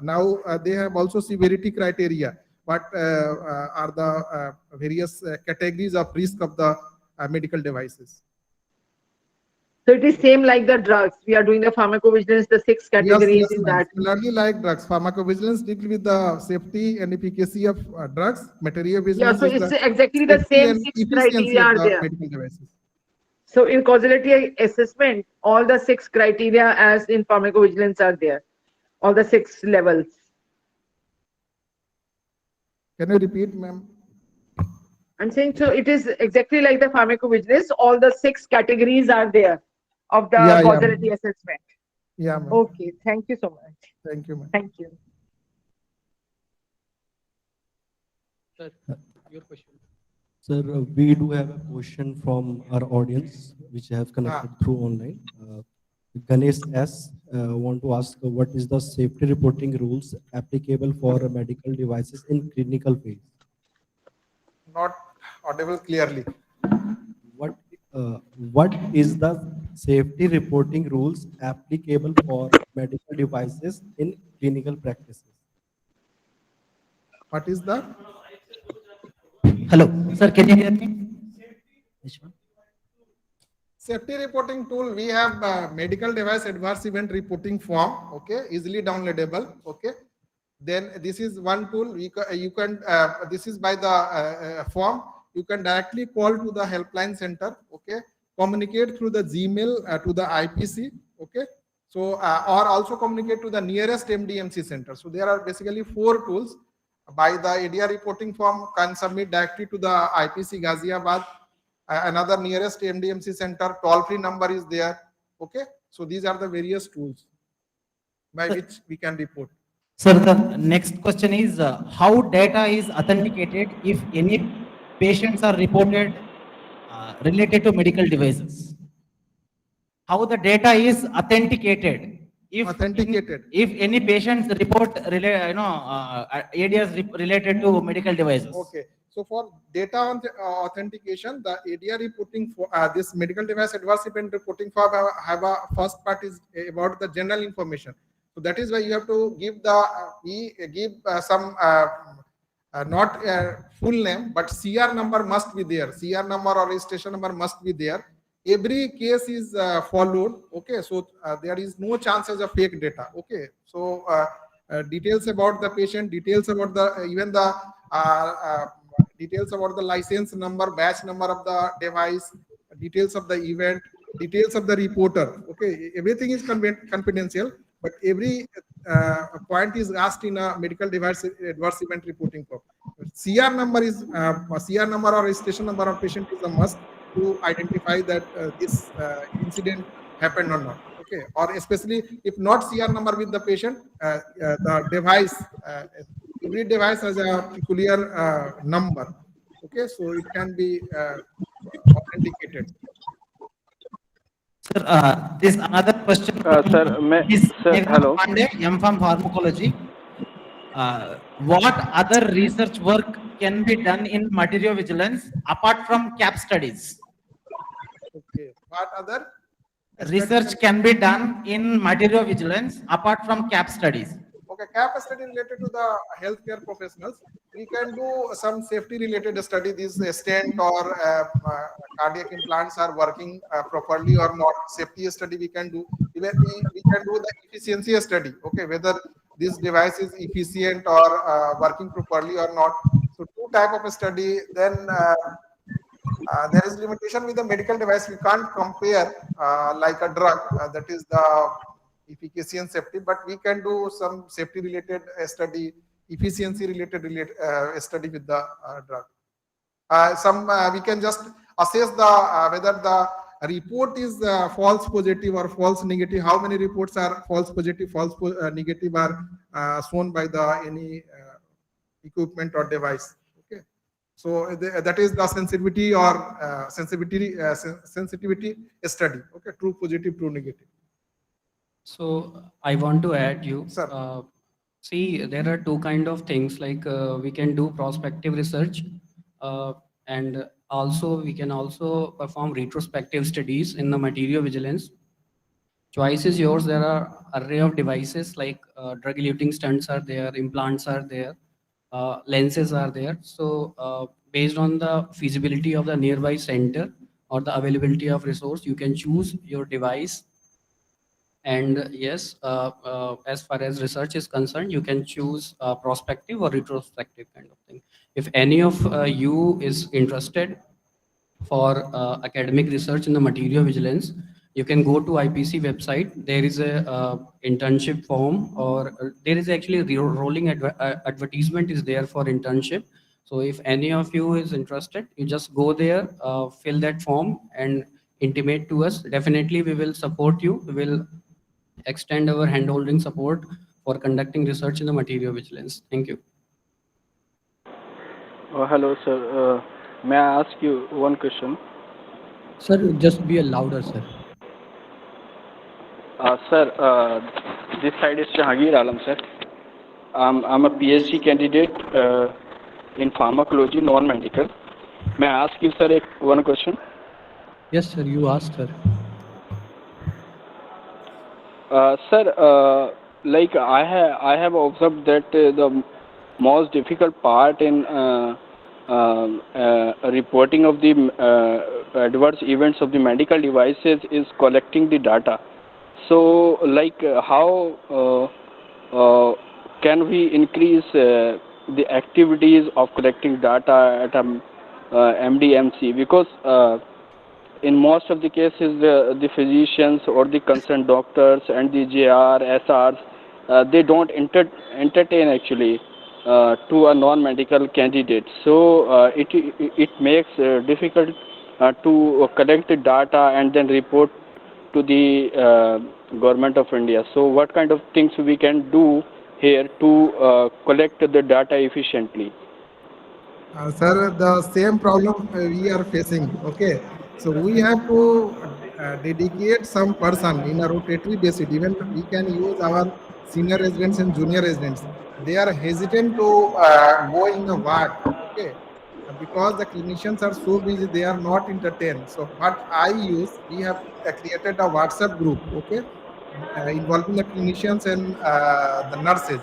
now they have also severity criteria. What are the various categories of risk of the medical devices? So it is same like the drugs. We are doing the pharmacovigilance, the 6 categories in that. Similarly, like drugs, pharmacovigilance deals with the safety and efficacy of drugs. Materiovigilance. Yeah, so it's exactly the same 6 criteria are there. Medical devices. So in causality assessment, all the 6 criteria as in pharmacovigilance are there. All the 6 levels. Can you repeat, ma'am? I'm saying, so it is exactly like the pharmacovigilance. All the 6 categories are there of the causality assessment. Yeah, ma'am. Okay, thank you so much. Thank you, ma'am. Thank you. Sir, your question. Sir, we do have a question from our audience, which have connected through online. Ganesh S. Want to ask what is the safety reporting rules applicable for medical devices in clinical phase? not audible clearly. What is the safety reporting rules applicable for medical devices in clinical practices? What is the? Hello, sir, can you hear me? Which one? Safety reporting tool, we have medical device adverse event reporting form, okay, easily downloadable, okay. Then this is one tool, this is by the form, you can directly call to the helpline center, okay, communicate through the Gmail to the IPC, okay. So, or also communicate to the nearest MDMC center. So there are basically 4 tools. By the ADR reporting form, can submit directly to the IPC Ghaziabad, another nearest MDMC center, toll-free number is there. Okay, so these are the various tools by which we can report. Sir, the next question is how data is authenticated if any patients are reported related to medical devices? How the data is authenticated? If any patients report areas related to medical devices. Okay, so for data authentication, the ADR reporting for this medical device adverse event reporting form have a first part is about the general information. So that is why you have to give the some not full name, but CR number must be there. CR number or registration number must be there. Every case is followed. Okay, so there is no chances of fake data. Okay, so details about the patient, details about the even the details about the license number, batch number of the device, details of the event, details of the reporter. Okay, everything is confidential, but every point is asked in a medical device adverse event reporting form. CR number is CR number or registration number of patient is a must to identify that this incident happened or not. Okay, or especially if not CR number with the patient, the device, every device has a peculiar number. Okay, so it can be authenticated. Sir, this another question. Hello. M Pharm Pharmacology. What other research work can be done in materiovigilance apart from CAP studies? Okay, what other research can be done in materiovigilance apart from CAP studies? Okay, CAP study related to the healthcare professionals. We can do some safety related study. This stent or cardiac implants are working properly or not. Safety study we can do. Even we can do the efficiency study. Okay, whether this device is efficient or working properly or not. So 2 type of study. Then there is limitation with the medical device. We can't compare like a drug. That is the efficacy and safety, but we can do some safety related study, efficiency related study with the drug. We can just assess the whether the report is false positive or false negative. How many reports are false positive, false negative are shown by the any equipment or device. Okay, so that is the sensitivity or sensitivity study. Okay, true positive, true negative. So I want to add you. See, there are 2 kind of things like we can do prospective research and also we can also perform retrospective studies in the materiovigilance. Choice is yours. There are array of devices like drug-eluting stents are there, implants are there, lenses are there. So based on the feasibility of the nearby center or the availability of resource, you can choose your device. And yes, as far as research is concerned, you can choose prospective or retrospective kind of thing. If any of you is interested for academic research in the materiovigilance, you can go to IPC website. There is a internship form, or there is actually a rolling advertisement is there for internship. So if any of you is interested, you just go there, fill that form and intimate to us. Definitely we will support you. We will extend our hand-holding support for conducting research in the materiovigilance. Thank you. Hello, sir. May I ask you one question? Sir, just be a louder, sir. Sir, this side is Jahangir Alam, sir. I'm a PhD candidate in pharmacology, non-medical. May I ask you, sir, one question? Yes, sir, you asked, sir. Sir, like I have observed that the most difficult part in reporting of the adverse events of the medical devices is collecting the data. So, like, how can we increase the activities of collecting data at MDMC? Because in most of the cases, the physicians or the concerned doctors and the JR, SRs, they don't entertain actually to a non-medical candidate. So it makes difficult to collect the data and then report to the government of India. So what kind of things we can do here to collect the data efficiently? Sir, the same problem we are facing. Okay, so we have to dedicate some person in a rotatory basis. Even we can use our senior residents and junior residents. They are hesitant to go in a ward. Okay, because the clinicians are so busy, they are not entertained. So what I use, we have created a WhatsApp group. Okay, involving the clinicians and the nurses.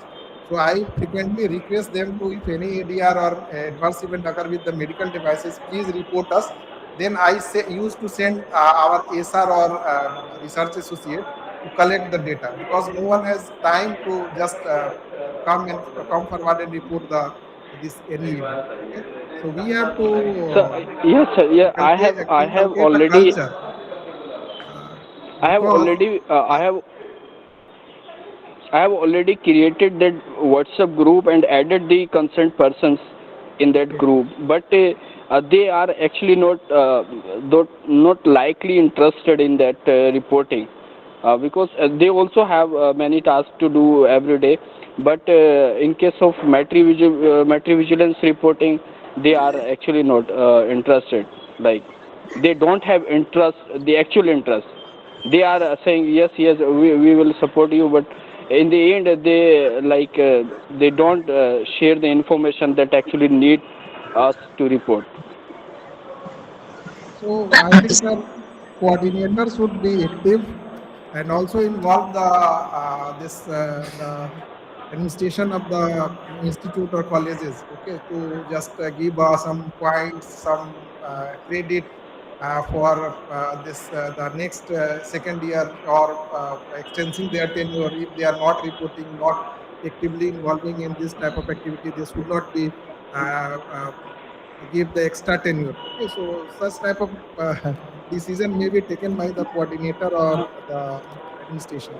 So I frequently request them to, if any ADR or adverse event occur with the medical devices, please report us. Then I used to send our SR or research associate to collect the data, because no one has time to just come forward and report this any event. Okay, so we have to So yes, sir. Yeah, I have inculcate a already culture, I have because already I have already created that WhatsApp group and added the concerned persons in that group, but they are actually not likely interested in that reporting because they also have many tasks to do every day. But in case of Materiovigilance reporting, they are actually not interested. Like they don't have interest, the actual interest. They are saying yes, yes, we will support you, but in the end they don't share the information that actually need us to report. so I think the coordinator should be active and also involve the administration of the institute or colleges. Okay, to just give some points, some credit for this the next second year, or extending their tenure. If they are not reporting, not actively involving in this type of activity, they should not be give the extra tenure. Okay, so such type of decision may be taken by the coordinator or the administration.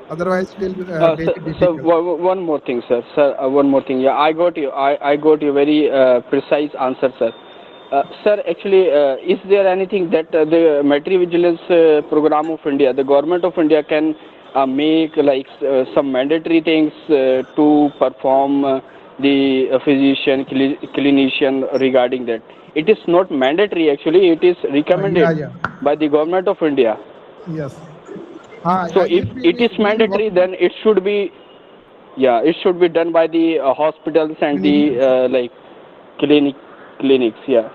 Otherwise, it will be very So difficult. one more thing, sir. Sir, one more thing. Yeah, I got you. I got you very precise answer, sir. Sir, actually, is there anything that the Materiovigilance program of India, the government of India, can make like some mandatory things to perform the physician, clinician regarding that? It is not mandatory actually. It is recommended Yeah. by the government of India. Yes. So if If it is we work mandatory, then it should be, yeah, it should be done by the hospitals and the like clinics. Yeah.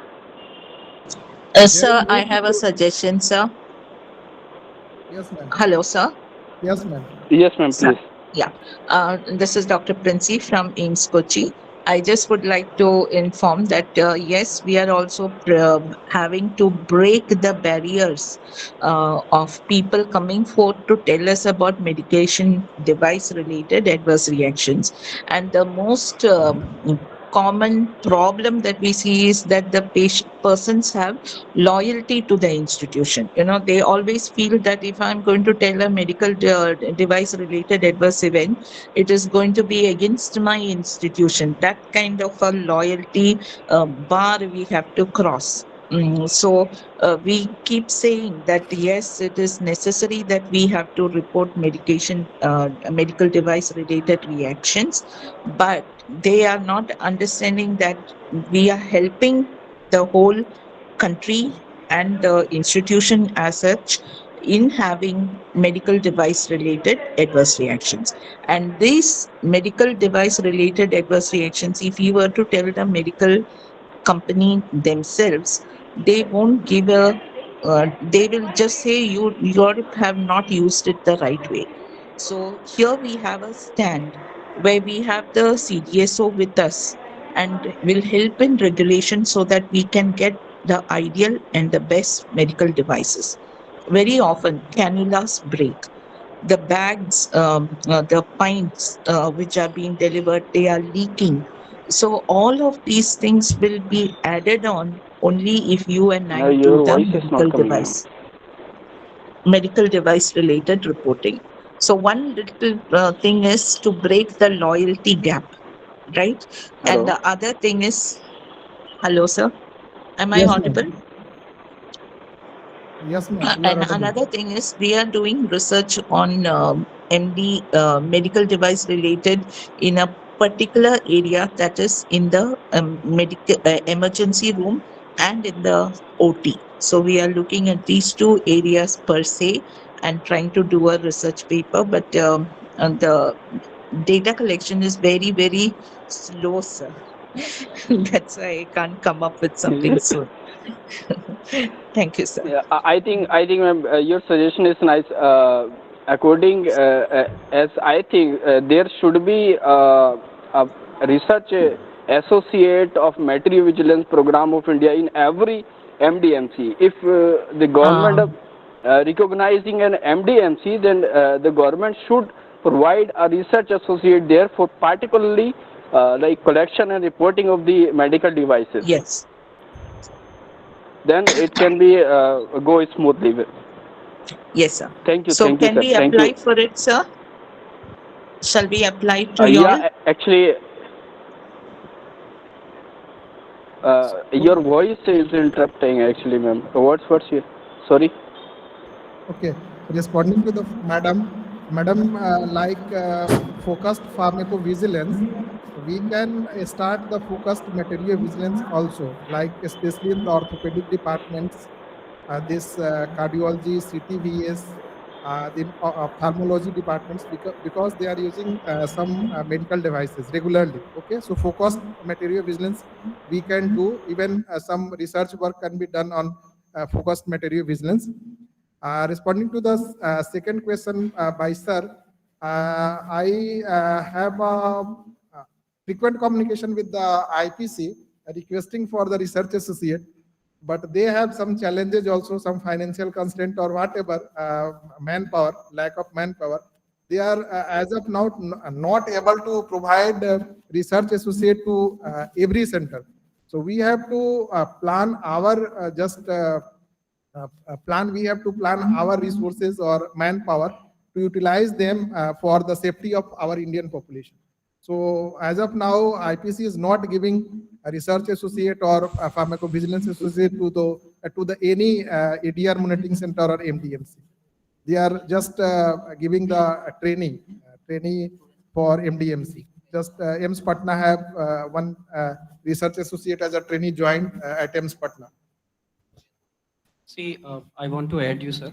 there is Sir, I need have a to. suggestion, sir. Yes, ma'am. Hello, sir. Yes, ma'am. Yes, ma'am. Sir. Please. Yeah. This is Dr. Princy from AIMS Kochi. I just would like to inform that yes, we are also having to break the barriers of people coming forth to tell us about medication device related adverse reactions. And the most common problem that we see is that the persons have loyalty to the institution. They always feel that if I'm going to tell a medical device related adverse event, it is going to be against my institution. That kind of a loyalty bar we have to cross. So we keep saying that yes, it is necessary that we have to report medical device related reactions, but they are not understanding that we are helping the whole country and the institution as such in having medical device related adverse reactions. And these medical device related adverse reactions, if you were to tell the medical company themselves, they won't give a, they will just say you have not used it the right way. So here we have a stand where we have the CDSO with us and will help in regulation so that we can get the ideal and the best medical devices. Very often cannulas break, the bags, the pints which are being delivered, they are leaking. So all of these things will be added on only if you and I do Your the voice is not coming, ma'am. medical device related reporting. So one little thing is to break the loyalty gap, right? And Hello. the other thing is, hello, sir. Am I Yes, audible? ma'am. Yes, ma'am. You are And audible. another thing is we are doing research on MD medical device related in a particular area, that is in the medical emergency room and in the OT. So we are looking at these two areas per se and trying to do a research paper, but and the data collection is very, very slow, sir. That's why I can't come up with something soon. Thank you, sir. Yeah, I think ma'am, your suggestion is nice. According as I think there should be a research associate of Materiovigilance program of India in every MDMC. If the government recognizing an MDMC, then the government should provide a research associate there for particularly like collection and reporting of the medical devices. Yes. Then it can be go smoothly. Yes, sir. Thank you, So thank you, can sir. we Thank apply you. for it, sir? Shall we apply to y'all? Yeah, actually, your voice is interrupting. Actually, ma'am. What's your? Sorry. Okay, responding to the madam, like focused pharmacovigilance, we can start the focused material vigilance also, like especially in the orthopedic departments, this cardiology, CTVS, the ophthalmology departments, because they are using some medical devices regularly. Okay, so focused material vigilance we can do. Even some research work can be done on focused material vigilance. Responding to the second question by sir, I have frequent communication with the IPC requesting for the research associate, but they have some challenges also, some financial constraint or whatever, manpower, lack of manpower. They are as of now not able to provide research associate to every center. So we have to plan our we have to plan our resources or manpower to utilize them for the safety of our Indian population. So as of now, IPC is not giving a research associate or a pharmacovigilance associate to the any ADR monitoring center or MDMC. They are just giving the trainee for MDMC. Just AIIMS Patna have one research associate as a trainee joined at AIIMS Patna. See, I want to add you, sir.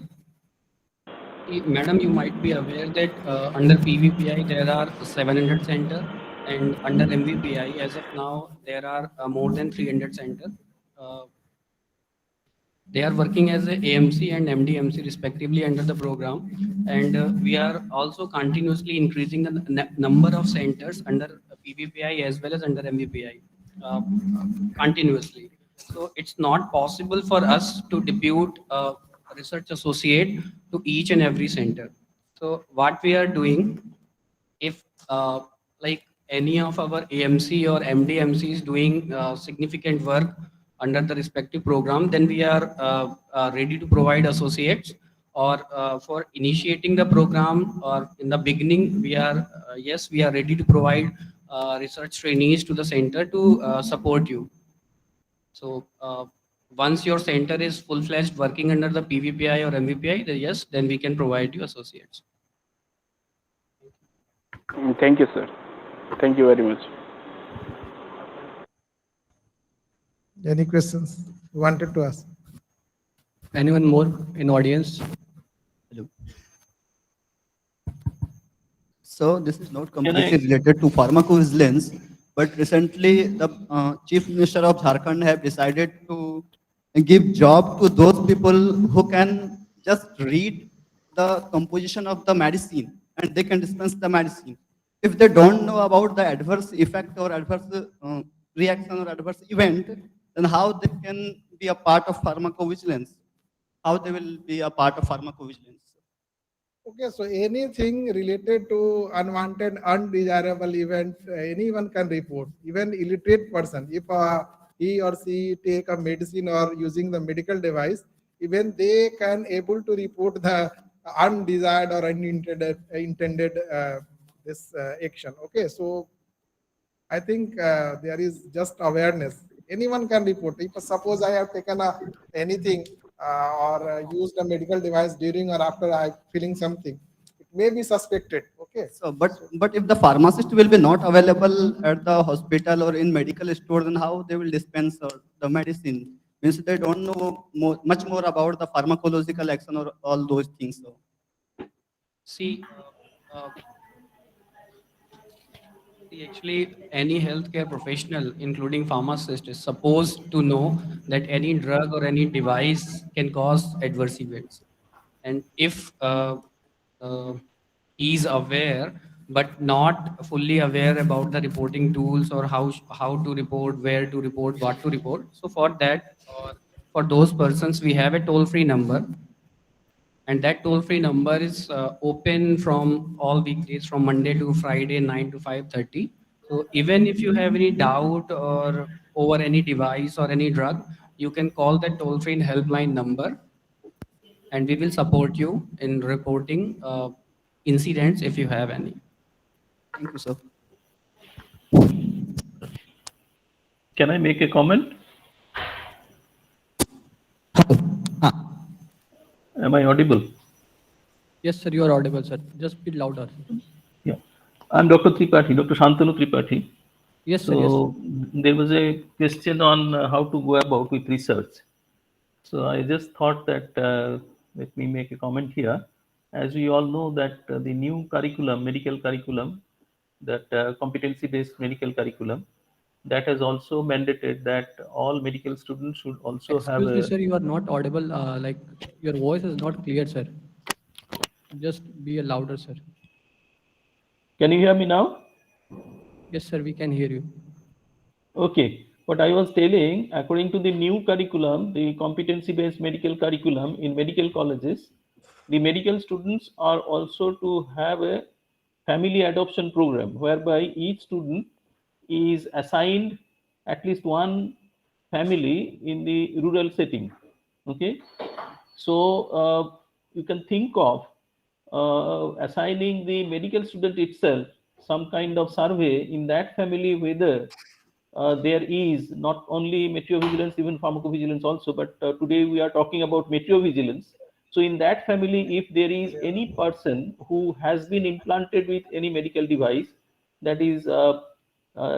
See, madam, you might be aware that under PVPI there are 700 center, and under MVPI as of now there are more than 300 center. They are working as a AMC and MDMC respectively under the program, and we are also continuously increasing the number of centers under PVPI as well as under MVPI continuously. So it's not possible for us to depute a research associate to each and every center. So what we are doing, if like any of our AMC or MDMC is doing significant work under the respective program, then we are ready to provide associates, or for initiating the program or in the beginning, we are yes, we are ready to provide research trainees to the center to support you. So once your center is full-fledged working under the PVPI or MVPI, then yes, then we can provide you associates. Thank you, sir. Thank you very much. Any questions you wanted to ask? Anyone more in audience? Hello. So this is not completely related to pharmacovigilance, But recently, the Chief Minister of Jharkhand have decided to give job to those people who can just read the composition of the medicine and they can dispense the medicine. If they don't know about the adverse effect or adverse reaction or adverse event, then how they can be a part of pharmacovigilance? How they will be a part of pharmacovigilance? Okay, so anything related to unwanted, undesirable events, anyone can report, even illiterate person. If he or she take a medicine or using the medical device, even they can able to report the undesired or intended this action. Okay, so I think there is just awareness. Anyone can report. If suppose I have taken anything or used a medical device during or after I feeling something, it may be suspected. Okay. So, but if the pharmacist will be not available at the hospital or in medical store, then how they will dispense the medicine? Means they don't know much more about the pharmacological action or all those things. So. See, actually, any healthcare professional, including pharmacist, is supposed to know that any drug or any device can cause adverse events. And if he is aware, but not fully aware about the reporting tools or how to report, where to report, what to report. So for that, or for those persons, we have a toll-free number, and that toll-free number is open from all weekdays from Monday to Friday, 9 to 5:30. So even if you have any doubt or over any device or any drug, you can call that toll-free helpline number, and we will support you in reporting incidents if you have any. Thank you, sir. Can I make a comment? Am I audible? Yes, sir, you are audible, sir. Just be louder. Yeah. I'm Dr. Tripathi, Dr. Shantanu Tripathi. Yes, sir, So there was a question on how to go about with research. So I just thought that let me make a comment here. As we all know that the new curriculum, medical curriculum, that competency-based medical curriculum, that has also mandated that all medical students should also have Excuse me, a. sir, you are not audible. Like your voice is not clear, sir. Just be a louder, sir. Can you hear me now? Yes, sir, we can hear you. Okay. What I was telling, according to the new curriculum, the competency-based medical curriculum in medical colleges, the medical students are also to have a family adoption program whereby each student is assigned at least one family in the rural setting. Okay. So you can think of assigning the medical student itself some kind of survey in that family whether there is not only materiovigilance, even pharmacovigilance also, but today we are talking about materiovigilance. So in that family, if there is any person who has been implanted with any medical device, that is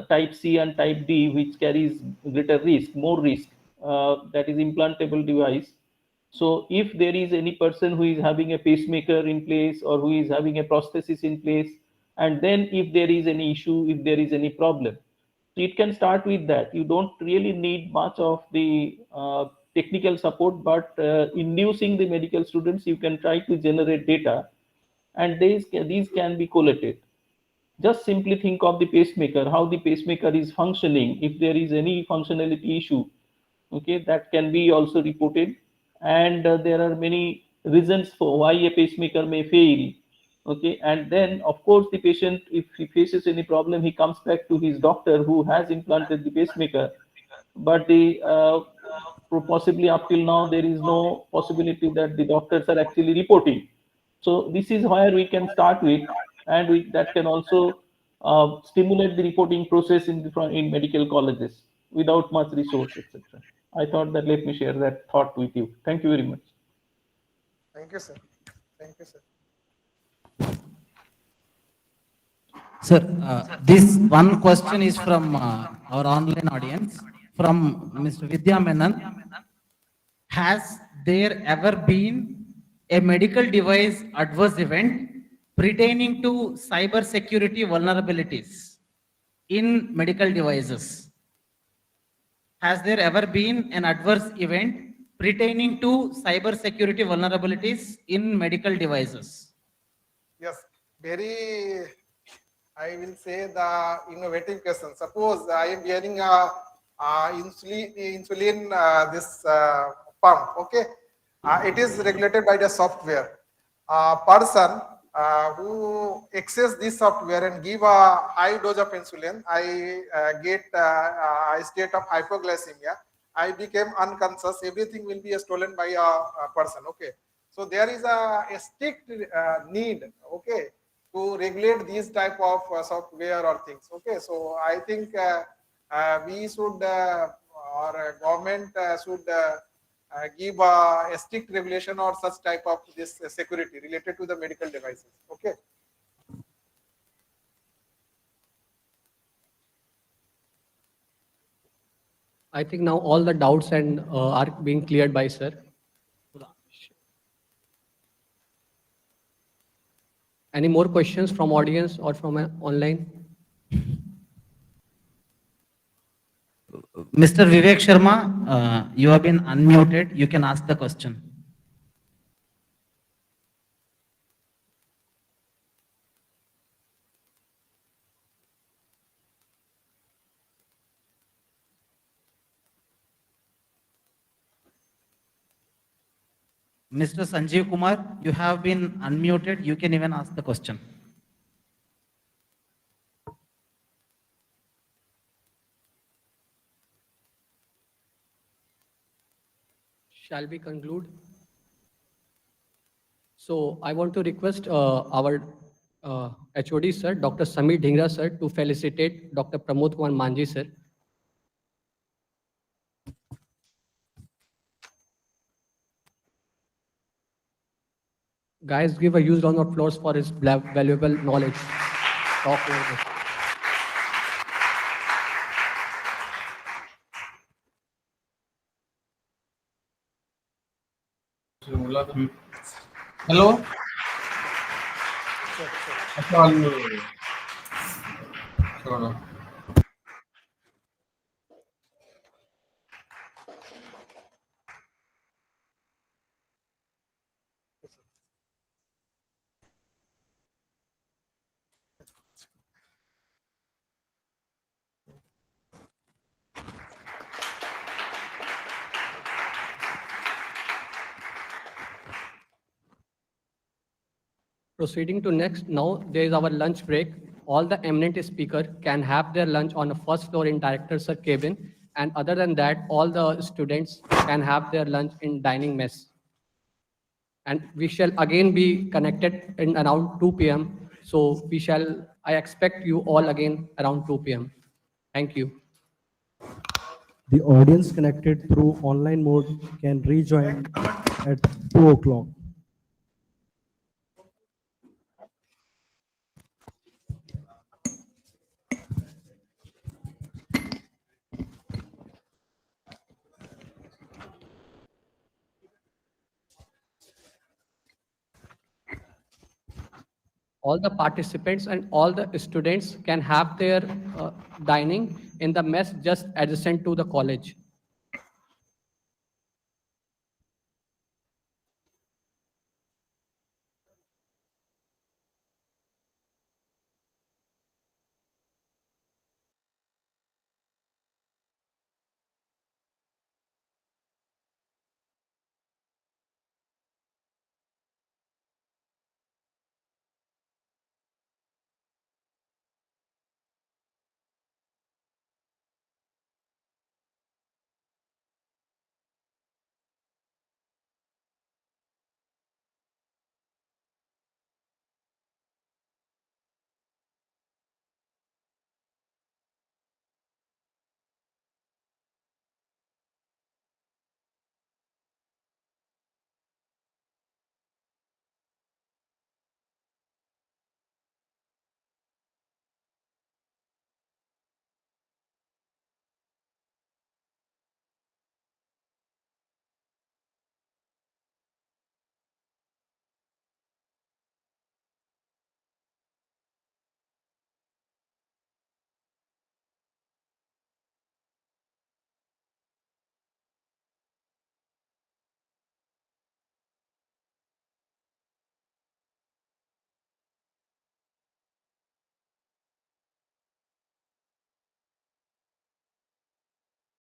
type C and type D, which carries greater risk, more risk, that is implantable device. So if there is any person who is having a pacemaker in place or who is having a prosthesis in place, and then if there is any issue, if there is any problem, so it can start with that. You don't really need much of the technical support, but inducing the medical students, you can try to generate data, and these can be collated. Just simply think of the pacemaker, how the pacemaker is functioning. If there is any functionality issue, okay, that can be also reported. And there are many reasons for why a pacemaker may fail. Okay, and then of course the patient, if he faces any problem, he comes back to his doctor who has implanted the pacemaker. But the possibly up till now there is no possibility that the doctors are actually reporting. So this is where we can start with, and that can also stimulate the reporting process in medical colleges without much resource, etc. I thought that let me share that thought with you. Thank you very much. Thank you, sir. Thank you, sir. Sir, this one question is from our online audience from Mr. Vidya Menon. Has there ever been a medical device adverse event pertaining to cyber security vulnerabilities? in medical devices. Has there ever been an adverse event pertaining to cybersecurity vulnerabilities in medical devices? Yes, very, I will say the innovative question. Suppose I am wearing a insulin this pump, okay? It is regulated by the software. A person who access this software and give a high dose of insulin, I get a state of hypoglycemia. I became unconscious. Everything will be stolen by a person, okay? So there is a strict need, okay, to regulate these type of software or things. Okay, so I think we should or government should give a strict regulation or such type of this security related to the medical devices. Okay. I think now all the doubts and are being cleared by sir. Any more questions from audience or from online? Mr. Vivek Sharma, you have been unmuted. You can ask the question. Mr. Sanjeev Kumar, you have been unmuted. You can even ask the question. Shall we conclude? So I want to request our HOD sir, Dr. Samir Dhingra sir, to felicitate Dr. Pramod Kumar Manji sir. Guys, give a huge round of applause for his valuable knowledge. Talk over this. Hello. Proceeding to next, now there is our lunch break. All the eminent speaker can have their lunch on the first floor in director sir cabin, and other than that, all the students can have their lunch in dining mess. And we shall again be connected in around 2 p.m. So I expect you all again around 2 p.m. Thank you. The audience connected through online mode can rejoin at 2 o'clock. All the participants and all the students can have their dining in the mess just adjacent to the college.